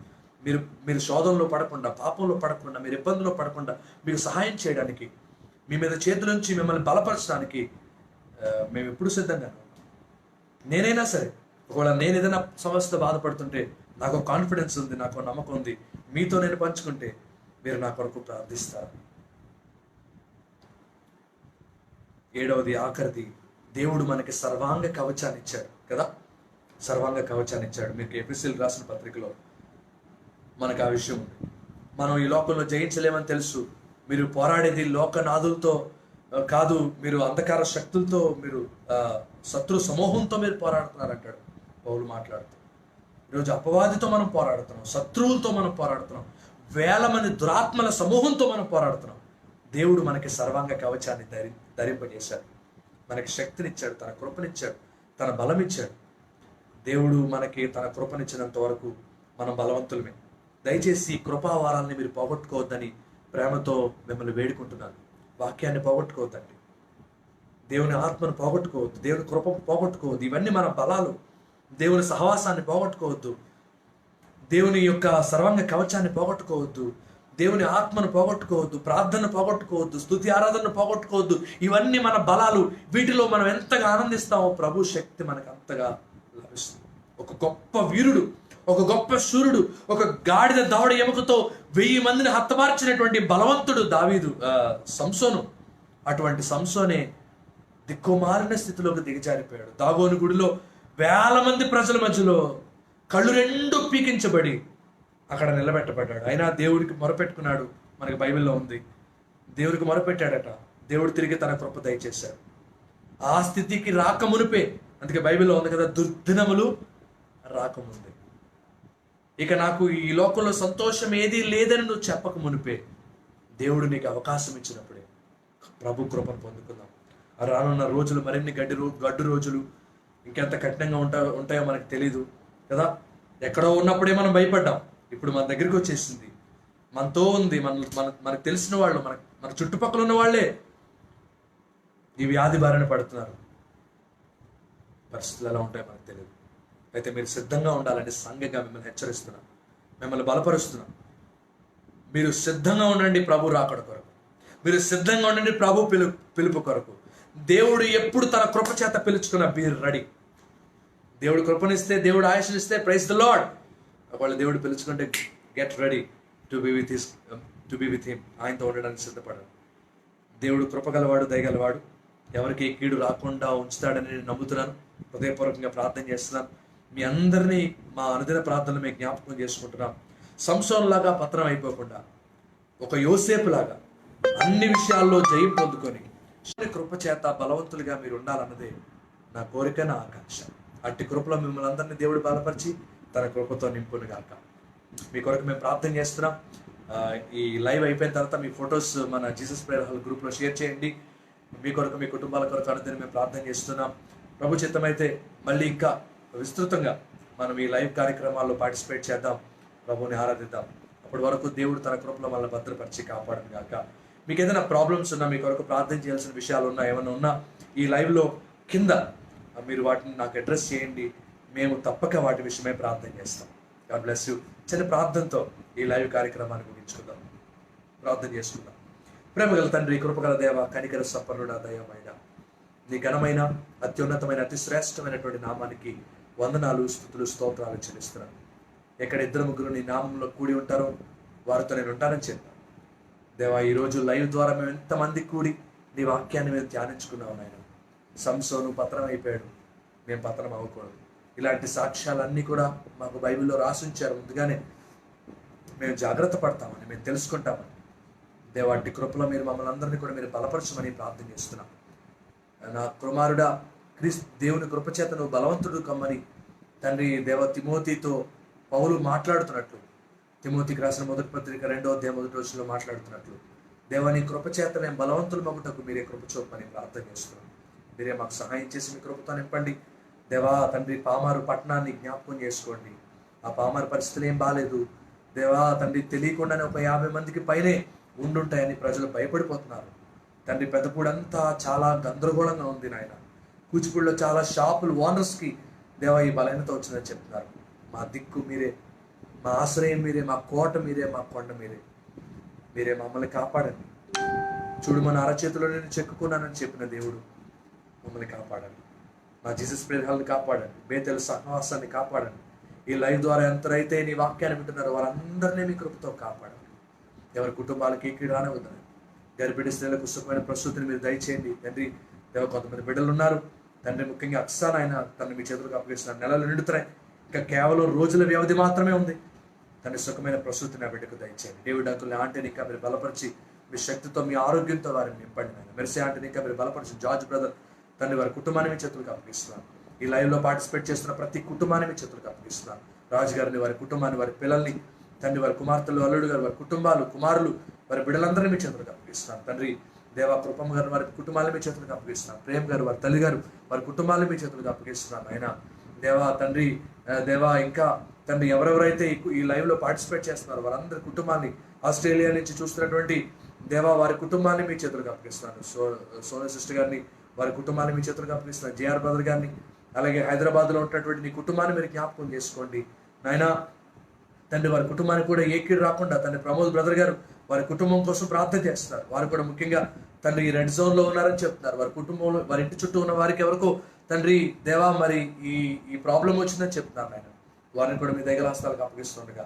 మీరు శోధనలో పడకుండా, పాపంలో పడకుండా, మీరు ఇబ్బందుల్లో పడకుండా మీకు సహాయం చేయడానికి, మీ మీద చేతులుంచి మిమ్మల్ని బలపరచడానికి మేము ఎప్పుడు సిద్ధంగా. నేనైనా సరే, ఒకవేళ నేను ఏదైనా సమస్యతో బాధపడుతుంటే నాకు కాన్ఫిడెన్స్ ఉంది, నాకు నమ్మకం ఉంది, మీతో నేను పంచుకుంటే మీరు నా కొరకు ప్రార్థిస్తారు. 7వది ఆఖరిది, దేవుడు మనకి సర్వాంగ కవచాన్ని ఇచ్చాడు కదా. సర్వాంగ కవచాన్ని ఇచ్చాడు. మీకు ఎఫెసీయులకు రాసిన పత్రికలో మనకు ఆ విషయం ఉంది. మనం ఈ లోకంలో జయించలేమని తెలుసు. మీరు పోరాడేది లోకనాథులతో కాదు, మీరు అంధకార శక్తులతో, మీరు శత్రు సమూహంతో మీరు పోరాడుతున్నారు అంటాడు పౌలు మాట్లాడుతూ. ఈరోజు అపవాదితో మనం పోరాడుతున్నాం, శత్రువులతో మనం పోరాడుతున్నాం, వేల మంది దురాత్మల సమూహంతో మనం పోరాడుతున్నాం. దేవుడు మనకి సర్వాంగ కవచాన్ని ధరింపజేశాడు, మనకి శక్తినిచ్చాడు, తన కృపనిచ్చాడు, తన బలం ఇచ్చాడు. దేవుడు మనకి తన కృపనిచ్చినంత వరకు మనం బలవంతులమే. దయచేసి ఈ కృపావారాన్ని మీరు పోగొట్టుకోవద్దని ప్రేమతో మిమ్మల్ని వేడుకుంటున్నాను. వాక్యాన్ని పోగొట్టుకోవద్దండి, దేవుని ఆత్మను పోగొట్టుకోవద్దు, దేవుని కృప పోగొట్టుకోవద్దు. ఇవన్నీ మన బలాలు. దేవుని సహవాసాన్ని పోగొట్టుకోవద్దు, దేవుని యొక్క సర్వాంగ కవచాన్ని పోగొట్టుకోవద్దు, దేవుని ఆత్మను పోగొట్టుకోవద్దు, ప్రార్థన పోగొట్టుకోవద్దు, స్తుతి ఆరాధనను పోగొట్టుకోవద్దు. ఇవన్నీ మన బలాలు. వీటిలో మనం ఎంతగా ఆనందిస్తామో ప్రభు శక్తి మనకు అంతగా లభిస్తుంది. ఒక గొప్ప వీరుడు, ఒక గొప్ప శూరుడు, ఒక గాడిద దవడ ఎముకతో 1000 మందిని హతమార్చినటువంటి బలవంతుడు సంసోను. అటువంటి సంసోనే దిక్కుమాలిన స్థితిలోకి దిగజారిపోయాడు. దాగోను గుడిలో వేల మంది ప్రజల మధ్యలో కళ్ళు 2 పీకించబడి అక్కడ నిలబెట్టబడ్డాడు. అయినా దేవుడికి మొరపెట్టుకున్నాడు. మనకి బైబిల్లో ఉంది, దేవుడికి మొరపెట్టాడట, దేవుడు తిరిగి తన కృప దయచేశాడు. ఆ స్థితికి రాకమునిపే, అందుకే బైబిల్లో ఉంది కదా, దుర్దినములు రాకముందే, ఇక నాకు ఈ లోకంలో సంతోషం ఏదీ లేదని నువ్వు చెప్పక మునిపే దేవుడు నీకు అవకాశం ఇచ్చినప్పుడే ప్రభు కృపను పొందుకుందాం. ఆ రానున్న రోజులు మరిన్ని గడ్డు రోజులు ఇంకెంత కఠినంగా ఉంటాయో మనకు తెలీదు కదా. ఎక్కడో ఉన్నప్పుడే మనం భయపడ్డాం, ఇప్పుడు మన దగ్గరికి వచ్చేసింది, మనతో ఉంది, మనకు తెలిసిన వాళ్ళు, మన చుట్టుపక్కల ఉన్న వాళ్ళే ఈ వ్యాధి బారిన పడుతున్నారు. పరిస్థితులు ఎలా ఉంటాయో మనకు తెలియదు. అయితే మీరు సిద్ధంగా ఉండాలని సంఘంగా మిమ్మల్ని హెచ్చరిస్తున్నాం, మిమ్మల్ని బలపరుస్తున్నాం. మీరు సిద్ధంగా ఉండండి ప్రభు రాకడ కొరకు, మీరు సిద్ధంగా ఉండండి ప్రభు పిలుపు కొరకు. దేవుడు ఎప్పుడు తన కృప చేత పిలుచుకున్న మీరు రెడీ. దేవుడు కృపనిస్తే, దేవుడు ఆయుష్నిస్తే, ప్రైజ్ ద లార్డ్. ఒకవేళ దేవుడు పిలుచుకుంటే get ready to be with him. ఆయనతో ఉండడానికి సిద్ధపడాలి. దేవుడు కృపగలవాడు, దయగలవాడు, ఎవరికి కీడు రాకుండా ఉంచుతాడని నేను నమ్ముతున్నాను. హృదయపూర్వకంగా ప్రార్థన చేస్తున్నాను. మీ అందరినీ మా అనుదిన ప్రార్థనలు మేము జ్ఞాపకం చేసుకుంటున్నాం. సంసోను లాగా పత్రం అయిపోకుండా, ఒక యోసేపు లాగా అన్ని విషయాల్లో జయం పొందుకొని కృప చేత బలవంతులుగా మీరు ఉండాలన్నదే నా కోరిక, నా ఆకాంక్ష. అట్టి కృపలో మిమ్మల్ని అందరినీ దేవుడు బలపరిచి తన కృపతో నింపునుగాక. మీ కొరకు మేము ప్రార్థన చేస్తున్నాం. ఈ లైవ్ అయిపోయిన తర్వాత మీ ఫొటోస్ మన జీసస్ ప్రేయర్ హాల్ గ్రూప్లో షేర్ చేయండి. మీ కొరకు, మీ కుటుంబాల కొరకు అనుదినం మేము ప్రార్థన చేస్తున్నాం. ప్రభు చిత్తమైతే మళ్ళీ ఇంకా విస్తృతంగా మనం ఈ లైవ్ కార్యక్రమాల్లో పార్టిసిపేట్ చేద్దాం, ప్రభుని ఆరాధిద్దాం. అప్పటి వరకు దేవుడు తన కృపలో మనల్ని భద్రపరిచి కాపాడను గాక. మీకు ఏదైనా ప్రాబ్లమ్స్ ఉన్నా, మీ కొరకు ప్రార్థన చేయాల్సిన విషయాలు ఉన్నా, ఏమైనా ఉన్నా ఈ లైవ్లో కింద మీరు వాటిని నాకు అడ్రస్ చేయండి. మేము తప్పక వాటి విషయమై ప్రార్థన చేస్తాం. God bless you. చిన్న ప్రార్థనతో ఈ లైవ్ కార్యక్రమాన్ని ముగించుకుందాం. ప్రార్థన చేసుకుందాం. ప్రేమగల తండ్రి, కృపగల దేవ, కనికర సంపన్నుడా, దయమైన నీ ఘనమైన, అత్యున్నతమైన, అతి శ్రేష్టమైనటువంటి నామానికి వందనాలు, స్తుతులు, స్తోత్రాలు చెల్లిస్తున్నాను. ఎక్కడ ఇద్దరు ముగ్గురు నీ నామంలో కూడి ఉంటారో వారితో నేను ఉంటానని చెప్పాను దేవా. ఈరోజు లైవ్ ద్వారా మేము ఎంతమంది కూడి నీ వాక్యాన్ని మేము ధ్యానించుకున్నాం నాయన. సంసోను పతనం అయిపోయాడు, మేము పతనం అవ్వకూడదు. ఇలాంటి సాక్ష్యాలన్నీ కూడా మాకు బైబిల్లో రాసించారు. ముందుగానే మేము జాగ్రత్త పడతామని, మేము తెలుసుకుంటామని దేవాటి కృపలో మీరు మమ్మల్ని అందరినీ కూడా మీరు బలపరచమని ప్రార్థన చేస్తున్నాం. నా కుమారుడా, దేవుని కృపచేత నువ్వు బలవంతుడు కమ్మని తండ్రి దేవ తిమోతితో పౌలు మాట్లాడుతున్నట్లు, తిమోతికి రాసిన మొదటి పత్రిక 2వ అధ్యాయం 1వ వచనంలో మాట్లాడుతున్నట్లు, దేవ నీ కృపచేత మేము బలవంతులు మగుటకు మీరే కృప చూపమని ప్రార్థన చేస్తున్నాం. మీరే మాకు సహాయం చేసి మీ కృపతో నింపండి. దేవా తండ్రి, పామారు పట్టణాన్ని జ్ఞాపకం చేసుకోండి. ఆ పామారు పరిస్థితులు ఏం బాగాలేదు దేవా తండ్రి. తెలియకుండానే ఒక 50 మందికి పైనే ఉండుంటాయని ప్రజలు భయపడిపోతున్నారు తండ్రి. పెద్దపూడంతా చాలా గందరగోళంగా ఉంది నాయన. కూచిపూడిలో చాలా షాపులు ఓనర్స్కి దేవా ఈ బలహీనత వచ్చిందని చెప్తున్నారు. మా దిక్కు మీరే, మా ఆశ్రయం మీరే, మా కోట మీరే, మా కొండ మీరే. మీరే మమ్మల్ని కాపాడండి. చూడు, మన అరచేతిలో నేను చెక్కుకున్నానని చెప్పిన దేవుడు మమ్మల్ని కాపాడండి. మా జీసస్ ప్రేయర్ హాల్ని కాపాడండి. బేతెల సహవాసాన్ని కాపాడండి. ఈ లైవ్ ద్వారా ఎంతరైతే నీ వాక్యాన్ని వింటున్నారో వారందరినీ మీ కృపతో కాపాడండి. ఎవరి కుటుంబాలకి కీడు రానివ్వద్దని, గర్భిణీ స్త్రీలకు సుఖమైన ప్రసూతిని మీరు దయచేయండి తండ్రి. దేవ కొంతమంది బిడ్డలు ఉన్నారు తండ్రి, ముఖ్యంగా అక్సాన్ ఆయన తను మీ చేతులకు అప్పగిస్తున్నారు. నెలలు నిండుతున్నాయి, ఇంకా కేవలం రోజుల వ్యవధి మాత్రమే ఉంది. తండ్రి సుఖమైన ప్రసూతిని ఆ బిడ్డకు దయచేయండి. డేవిడ్ అంకుల్ని ఆంటీని ఇంకా మీరు బలపరిచి మీ శక్తితో, మీ ఆరోగ్యంతో వారిని నింపండి నాయన. మెర్సీ ఆంటీని ఇంకా మీరు బలపరిచి, జార్జ్ బ్రదర్ తండ్రి వారి కుటుంబాన్ని మీ చేతులకు అప్పగిస్తున్నాను. ఈ లైవ్లో పార్టిసిపేట్ చేస్తున్న ప్రతి కుటుంబాన్ని మీ చేతులకు అప్పగిస్తున్నాను. రాజు గారిని, వారి కుటుంబాన్ని, వారి పిల్లల్ని తండ్రి, వారి కుమార్తెలు, అల్లుడు గారు, వారి కుటుంబాలు, కుమారులు, వారి బిడ్డలందరినీ మీ చేతులకు అప్పగిస్తున్నాను తండ్రి. దేవా కృపమ్మ గారు, వారి కుటుంబాలను మీ చేతులకు అప్పగిస్తున్నాను. ప్రేమ్ గారు, వారి తల్లి గారు, వారి కుటుంబాలను మీ చేతులకు అప్పగిస్తున్నాను ఆయన. దేవా తండ్రి, దేవా ఇంకా తండ్రి ఎవరెవరైతే ఈ లైవ్లో పార్టిసిపేట్ చేస్తున్నారో వారందరి కుటుంబాన్ని, ఆస్ట్రేలియా నుంచి చూస్తున్నటువంటి దేవా వారి కుటుంబాన్ని మీ చేతులకు అప్పగిస్తున్నాను. సోన సిస్టర్ గారిని, వారి కుటుంబాన్ని మీ చేతులకు అప్పగిస్తున్నాను. జేఆర్ బ్రదర్ గారిని, అలాగే హైదరాబాద్లో ఉన్నటువంటి నీ కుటుంబాన్ని మీరు జ్ఞాపకం చేసుకోండి నాయన తండ్రి. వారి కుటుంబానికి కూడా ఏ కీడు రాకుండా తండ్రి ప్రమోద్ బ్రదర్ గారు వారి కుటుంబం కోసం ప్రార్థన చేస్తున్నారు. వారు కూడా ముఖ్యంగా తండ్రి ఈ రెడ్ జోన్లో ఉన్నారని చెప్తున్నారు. వారి కుటుంబంలో, వారి ఇంటి చుట్టూ ఉన్న వారికి ఎవరికో తండ్రి దేవా మరి ఈ ప్రాబ్లం వచ్చిందని చెప్తున్నారు ఆయన. వారిని కూడా మీ దగ్గర హస్తాలకు అప్పగిస్తుండగా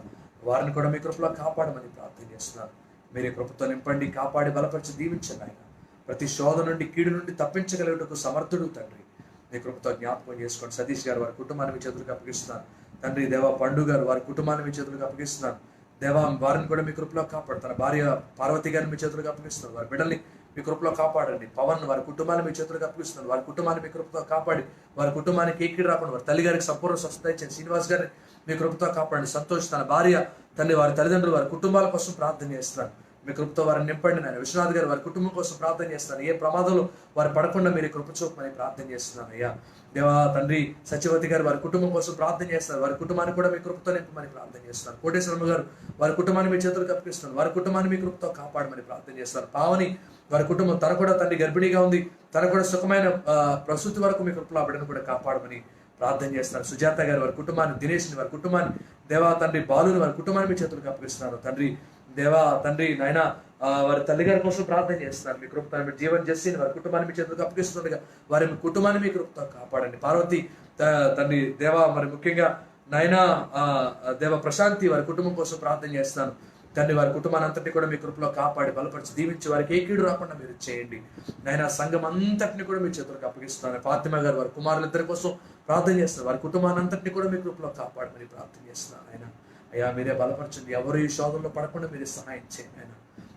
వారిని కూడా మీ కృపలో కాపాడమని ప్రార్థన చేస్తున్నారు. మీరే కృపతో నింపండి, కాపాడి బలపరిచి దీవించండి ఆయన. ప్రతి శోధ నుండి, కీడు నుండి తప్పించగలిగేటకు సమర్థుడు తండ్రి. మీ కృపతో జ్ఞాపకం చేసుకోండి. సతీష్ గారు వారి కుటుంబాన్ని మీ చేతులకు అప్పగిస్తున్నాను తండ్రి. దేవా పండు గారు వారి కుటుంబాన్ని మీ చేతులకు అప్పగిస్తున్నాను దేవా. వారిని కూడా మీ కృపలో కాపాడు. తన భార్య పార్వతి గారిని మీ చేతులకు అప్పగిస్తున్నారు. వారి బిడ్డల్ని మీ కృపలో కాపాడండి. పవన్ వారి కుటుంబాన్ని మీ చేతులకు అప్పగిస్తున్నారు. వారి కుటుంబాన్ని మీ కృపతో కాపాడి వారి కుటుంబానికి ఏకీడు రాకుండా వారి తల్లి గారికి సంపూర్ణ స్వస్థత ఇచ్చింది. శ్రీనివాస్ గారిని మీ కృపతో కాపాడండి. సంతోష్ తన భార్య తండ్రి, వారి తల్లిదండ్రులు, వారి కుటుంబాల కోసం ప్రార్థన చేస్తున్నాను. మీ కృపతో వారిని నింపండి నాయన. విశ్వనాథ్ గారు వారి కుటుంబం కోసం ప్రార్థన చేస్తున్నాను. ఏ ప్రమాదంలో వారు పడకుండా మీరు కృప చూపమని ప్రార్థన చేస్తున్నాను అయ్యా. దేవా తండ్రి సత్యవతి గారు వారి కుటుంబం కోసం ప్రార్థన చేస్తారు. వారి కుటుంబాన్ని కూడా మీ కృపతో నింపమని ప్రార్థన చేస్తున్నారు. కోటేశ్వరమ్మ గారు వారి కుటుంబాన్ని మీ చేతులకు అప్పగిస్తున్నారు. వారి కుటుంబాన్ని మీ కృపతో కాపాడమని ప్రార్థన చేస్తారు. పావని వారి కుటుంబం, తన కూడా తండ్రి గర్భిణీగా ఉంది, తన కూడా సుఖమైన ప్రసూతి వరకు మీ కృపలో బిడ్డను కూడా కాపాడమని ప్రార్థన చేస్తున్నారు. సుజాత గారు వారి కుటుంబాన్ని, దినేష్ని వారి కుటుంబాన్ని, దేవా తండ్రి బాలుని వారి కుటుంబాన్ని మీ చేతులకు అప్పగిస్తున్నారు. తండ్రి దేవా తండ్రి నాయన వారి తల్లిగారి కోసం ప్రార్థన చేస్తున్నారు. మీ కృపతో మీ జీవన్ జస్సిని వారి కుటుంబాన్ని మీ చేతులకు అప్పగిస్తుండగా వారి కుటుంబాన్ని మీ కృపతో కాపాడండి. పార్వతి తండ్రి దేవా మరి ముఖ్యంగా నాయన దేవ ప్రశాంతి వారి కుటుంబం కోసం ప్రార్థన చేస్తాను తండ్రి. వారి కుటుంబాన్ని అంతటిని కూడా మీ కృపలో కాపాడి బలపరిచి దీవించి వారికి ఏ కీడు రాకుండా మీరు చేయండి నాయన. సంఘం అంతటిని కూడా మీ చేతులకు అప్పగిస్తున్నాను. ఫాతిమా గారు వారి కుమారులిద్దరి కోసం ప్రార్థన చేస్తున్నారు. వారి కుటుంబాన్ని అంతటిని కూడా మీ కృపలో కాపాడమని ప్రార్థన చేస్తున్నాను ఆయన. అయ్యా మీరే బలపరచండి. ఎవరు ఈ శోధనలో పడకుండా మీరే సహాయం చేయండి ఆయన.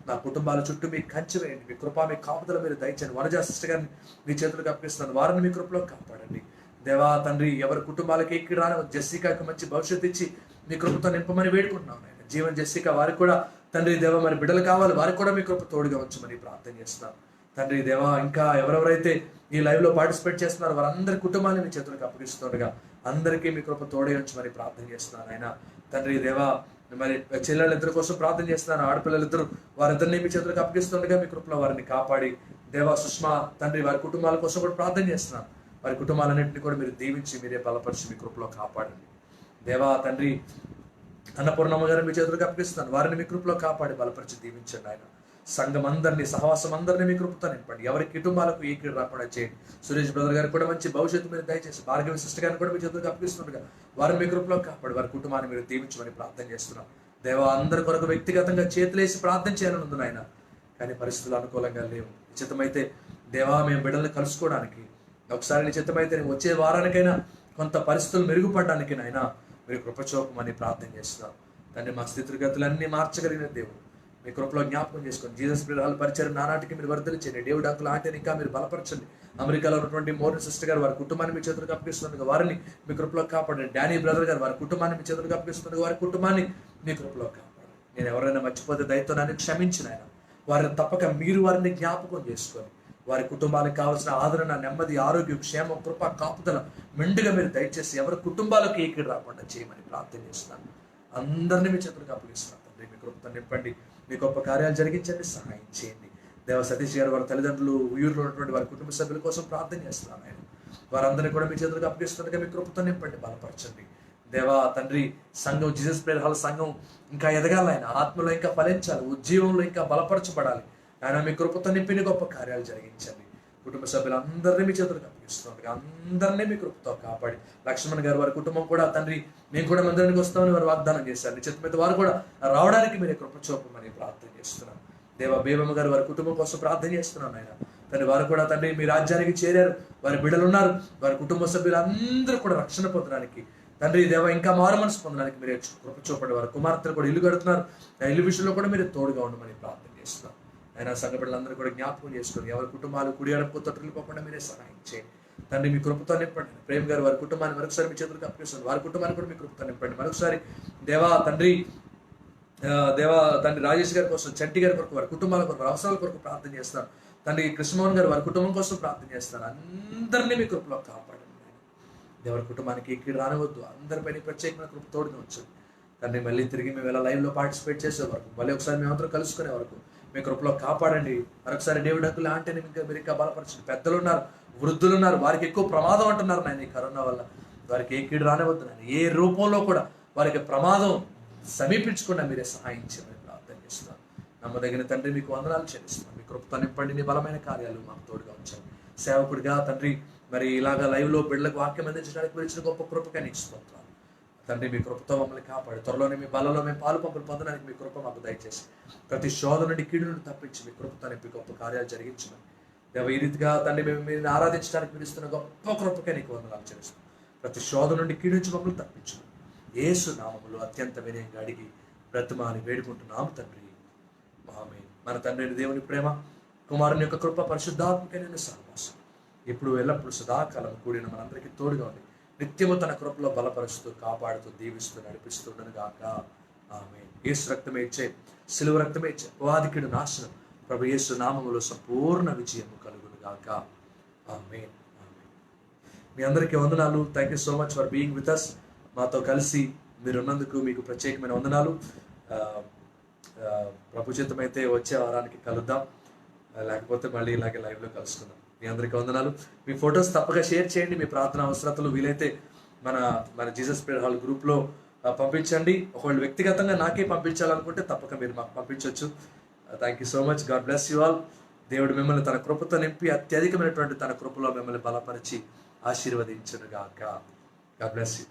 నా కుటుంబాల చుట్టూ మీకు కంచె వేయండి. మీ కృప, మీ కాపుదల మీరు దయచేయండి. వనజా సిస్టర్ గారిని మీ చేతులకు అప్పగిస్తున్నాను. వారిని మీ కృపలో కాపాడండి దేవా తండ్రి. ఎవరి కుటుంబాలకి ఎక్కి రాని జెస్సికాకి మంచి భవిష్యత్తు ఇచ్చి మీ కృపతో నింపమని వేడుకుంటున్నాను ఆయన. జీవన్ జెస్సికా వారికి కూడా తండ్రి దేవ మరి బిడ్డలు కావాలి, వారికి కూడా మీ కృప తోడుగా ఉంచమని ప్రార్థన చేస్తున్నాం. తండ్రి దేవ ఇంకా ఎవరెవరైతే ఈ లైవ్లో పార్టిసిపేట్ చేస్తున్నారో వారందరి కుటుంబాన్ని మీ చేతులకు అప్పగిస్తుండగా అందరికీ మీ కృప తోడే ఉంచమని ప్రార్థన చేస్తున్నాను ఆయన. తండ్రి దేవ మరి చెల్లెళ్ళిద్దరి కోసం ప్రార్థన చేస్తున్నాను, ఆడపిల్లలిద్దరు వారిద్దరిని మీ చేతులకు అప్పగిస్తుండగా మీ కృపలో వారిని కాపాడి దేవా సుష్మా తండ్రి వారి కుటుంబాల కోసం కూడా ప్రార్థన చేస్తున్నాను. వారి కుటుంబాలన్నింటినీ కూడా మీరు దీవించి మీరే బలపరిచి మీ కృపలో కాపాడండి దేవా. తండ్రి అన్నపూర్ణమ్మ గారిని మీ చేతులకు అప్పగిస్తున్నాను, వారిని మీ కృపలో కాపాడి బలపరిచి దీవించండి ఆయన. సంఘం అందరినీ సహవాసం అందరినీ మీ కృపతో నింపండి, ఎవరి కుటుంబాలకు ఈ కీడు రాకుండా చేయండి. సురేష్ బ్రదర్ గారికి కూడా మంచి భవిష్యత్తు మీరు దయచేసి, భార్గవి సిస్టర్ గారిని కూడా మీ చేతులకు అప్పగిస్తుండగా వారిని మీ కృపలో కాపాడి వారి కుటుంబాన్ని మీరు దీవించమని ప్రార్థన చేస్తున్నాం దేవా. అందరి కొరకు వ్యక్తిగతంగా చేతులేసి ప్రార్థన చేయాలని ఉంది నాయన, కానీ పరిస్థితులు అనుకూలంగా లేవు. నిశ్చితమైతే దేవా మేము బిడ్డల్ని కలుసుకోవడానికి ఒకసారి నిశ్చితమైతే వచ్చే వారానికైనా కొంత పరిస్థితులు మెరుగుపడడానికి నాయన మీరు కృపచూపమని ప్రార్థన చేస్తున్నాం తండ్రి. మా స్థితిగతులన్నీ మార్చగలిగిన దేవుడు మీ కృపలో జ్ఞాపకం చేసుకొని జీసస్ పిల్లల పరిచయం నానాటికి మీరు వర్ధలించండి. డేవిడ్ అంకుల్ ఆంటీని ఇంకా మీరు బలపరచండి. అమెరికాలో ఉన్నటువంటి మోర్ని సిస్టర్ గారు వారి కుటుంబాన్ని మీ చేతులకు అప్పగిస్తుండగా వారిని మీ కృపలో కాపాడండి. డానీ బ్రదర్ గారు వారి కుటుంబాన్ని మీ చేతులకు అప్పగిస్తుండగా వారి కుటుంబాన్ని మీ కృపలో కాపాడండి. నేను ఎవరైనా మర్చిపోతే దయతో నన్ను క్షమించిన ఆయన, వారిని తప్పక మీరు వారిని జ్ఞాపకం చేసుకొని వారి కుటుంబాలకు కావాల్సిన ఆదరణ, నెమ్మది, ఆరోగ్యం, క్షేమం, కృప, కాపుదల మెండుగా మీరు దయచేసి ఎవరి కుటుంబాలకు ఏకీడు రాకుండా చేయమని ప్రార్థన చేస్తున్నాను. అందరినీ మీ చేతులకు అప్పగిస్తున్నాను తండ్రి. మీ కృపతో నింపండి, మీ గొప్ప కార్యాలు జరిగించండి, సహాయం చేయండి దేవ. సతీష్ గారు వారి తల్లిదండ్రులు ఊయూరులో ఉన్నటువంటి వారి కుటుంబ సభ్యుల కోసం ప్రార్థన చేస్తున్నాను ఆయన. వారందరినీ కూడా మీ చేతులకు అప్పగిస్తుండగా మీ కృపతో నింపండి, బలపరచండి దేవా. తండ్రి సంఘం జీసస్ ప్రేయర్ హాల్ సంఘం ఇంకా ఎదగాలి ఆయన, ఆత్మలో ఇంకా ఫలించాలి, ఉద్యోగంలో ఇంకా బలపరచబడాలి ఆయన. మీ కృపతో నింపిన గొప్ప కార్యాలు జరిగించండి. కుటుంబ సభ్యులందరినీ మీ చేతులకు అప్పగిస్తుంది, అందరినీ మీ కృపతో కాపాడి లక్ష్మణ్ గారు వారి కుటుంబం కూడా తండ్రి మేము కూడా మందిరానికి వస్తామని వారు వాగ్దానం చేశారు. నిశ్చితమైతే వారు కూడా రావడానికి మీరే కృప చూపమని ప్రార్థన చేస్తున్నాం దేవ. బేబమ్మ గారు వారి కుటుంబం కోసం ప్రార్థన చేస్తున్నాను ఆయన తండ్రి. వారు కూడా తండ్రి మీ రాజ్యానికి చేరారు, వారి బిడ్డలు ఉన్నారు, వారి కుటుంబ సభ్యులందరూ కూడా రక్షణ పొందడానికి తండ్రి దేవ ఇంకా మారు మనసు పొందడానికి మీరే కృప చూపండి. వారి కుమార్తెలు కూడా ఇల్లు కడుతున్నారు, ఆ ఇల్లు విషయంలో కూడా మీరు తోడుగా ఉండమని ప్రార్థన చేస్తున్నాం ఆయన. సంఘ బిడ్డలందరూ కూడా జ్ఞాపకం చేసుకొని ఎవరి కుటుంబాలు కుడి అడపు తొట్టుకుపోకుండా మీరే సహాయం చేయండి తండ్రి. మీ కృపతో నింపండి. ప్రేమ్ గారు వారి కుటుంబాన్ని మరొకసారి మీ చేతులకు అప్పగిస్తున్నారు, వారి కుటుంబాన్ని కూడా మీ కృపతో నింపండి మరొకసారి దేవా. తండ్రి రాజేష్ గారి కోసం, చంటి గారి కొరకు, వారి కుటుంబాల కొరకు, అవసరాల కొరకు ప్రార్థన చేస్తాను తండ్రి. కృష్ణమోహన్ గారు వారి కుటుంబం కోసం ప్రార్థన చేస్తాను. అందరినీ మీ కృపలో కాపాడండి ఎవరి కుటుంబానికి కీడు రానివద్దు, అందరిపైన ప్రత్యేకమైన కృప తోడుగా వచ్చండి తండ్రి. మళ్ళీ తిరిగి మేము ఎలా లైవ్లో పార్టిసిపేట్ చేసే వరకు, మళ్ళీ ఒకసారి మేమందరూ కలుసుకునే వరకు మీ కృపలో కాపాడండి. మరొకసారి డేవిడ్ అంకుల్ ఆంటీని మీరు ఇంకా బలపరచండి. పెద్దలు ఉన్నారు, వృద్ధులు ఉన్నారు, వారికి ఎక్కువ ప్రమాదం అంటున్నారు నాయన ఈ కరోనా వల్ల. వారికి ఏ కీడు రానివద్దు నాయన, ఏ రూపంలో కూడా వారికి ప్రమాదం సమీపించకుండా మీరే సహాయం చేయమని ప్రార్థన చేస్తున్నాను. నమ్మదగిన తండ్రి మీకు వందనాలు చెల్లిస్తున్నాను. మీ కృపతో నింపండి, మీ బలమైన కార్యాలు మాకు తోడుగా ఉంచండి. సేవకుడిగా తండ్రి మరి ఇలాగ లైవ్లో బిడ్డలకు వాక్యం అందించడానికి మీరు ఇచ్చిన గొప్ప కృపగా నీకు స్తోత్రాలు తండ్రి. మీ కృపతో మమ్మల్ని కాపాడి త్వరలోనే మీ బలలో మేము పాలు పంపులు పొందడానికి మీ కృప మాకు దయచేసి ప్రతి శోధన నుండి కీడు నుండి తప్పించి మీ కృపతో నింపి గొప్ప కార్యాలు జరిగించమని దేవ. ఈ రీతిగా తండ్రి మేము మీరు ఆరాధించడానికి మీరు ఇస్తున్న గొప్ప కృపగా నీకు వందనాలు చెల్లిస్తున్నాం. ప్రతి శోధన నుండి కీడు నుంచి మమ్మల్ని తప్పించు యేసు నామములో అత్యంత వినయంగా అడిగి బ్రతిమాలి వేడుకుంటున్నాము తండ్రి, ఆమేన్. మన తండ్రి దేవుని ప్రేమ, కుమారుని యొక్క కృప, పరిశుద్ధాత్మకైన సహవాసం ఇప్పుడు ఎల్లప్పుడు సదాకాలం కూడిన మనందరికీ తోడుగా ఉండి నిత్యము తన కృపలో బలపరుస్తూ, కాపాడుతూ, దీవిస్తూ, నడిపిస్తుండను గాక. ఆమేన్. యేసు రక్తమే ఇచ్చే, సిలువ రక్తమే ఇచ్చే అపవాదికుడి నాశనం ప్రభు యేసు నామములో సంపూర్ణ విజయము కలుగును గాక. ఆమేన్. మీ అందరికీ వందనాలు. Thank you so much for being with us. మాతో కలిసి మీరున్నందుకు మీకు ప్రత్యేకమైన వందనాలు. ప్రభు చిత్తమైతే వచ్చే వారానికి కలుద్దాం, లేకపోతే మళ్ళీ ఇలాగే లైవ్లో కలుసుకుందాం. మీ అందరికీ వందనాలు. మీ ఫొటోస్ తప్పక షేర్ చేయండి. మీ ప్రార్థన అవసరతలు వీలైతే మన జీసస్ ప్రేయర్ హాల్ గ్రూప్లో పంపించండి. ఒకవేళ వ్యక్తిగతంగా నాకే పంపించాలనుకుంటే తప్పక మీరు మాకు పంపించవచ్చు. Thank you so much. God bless you all. దేవుడు మిమ్మల్ని తన కృపతో నింపి అత్యధికమైనటువంటి తన కృపలో మిమ్మల్ని బలపరిచి ఆశీర్వదించును గాక. God bless you.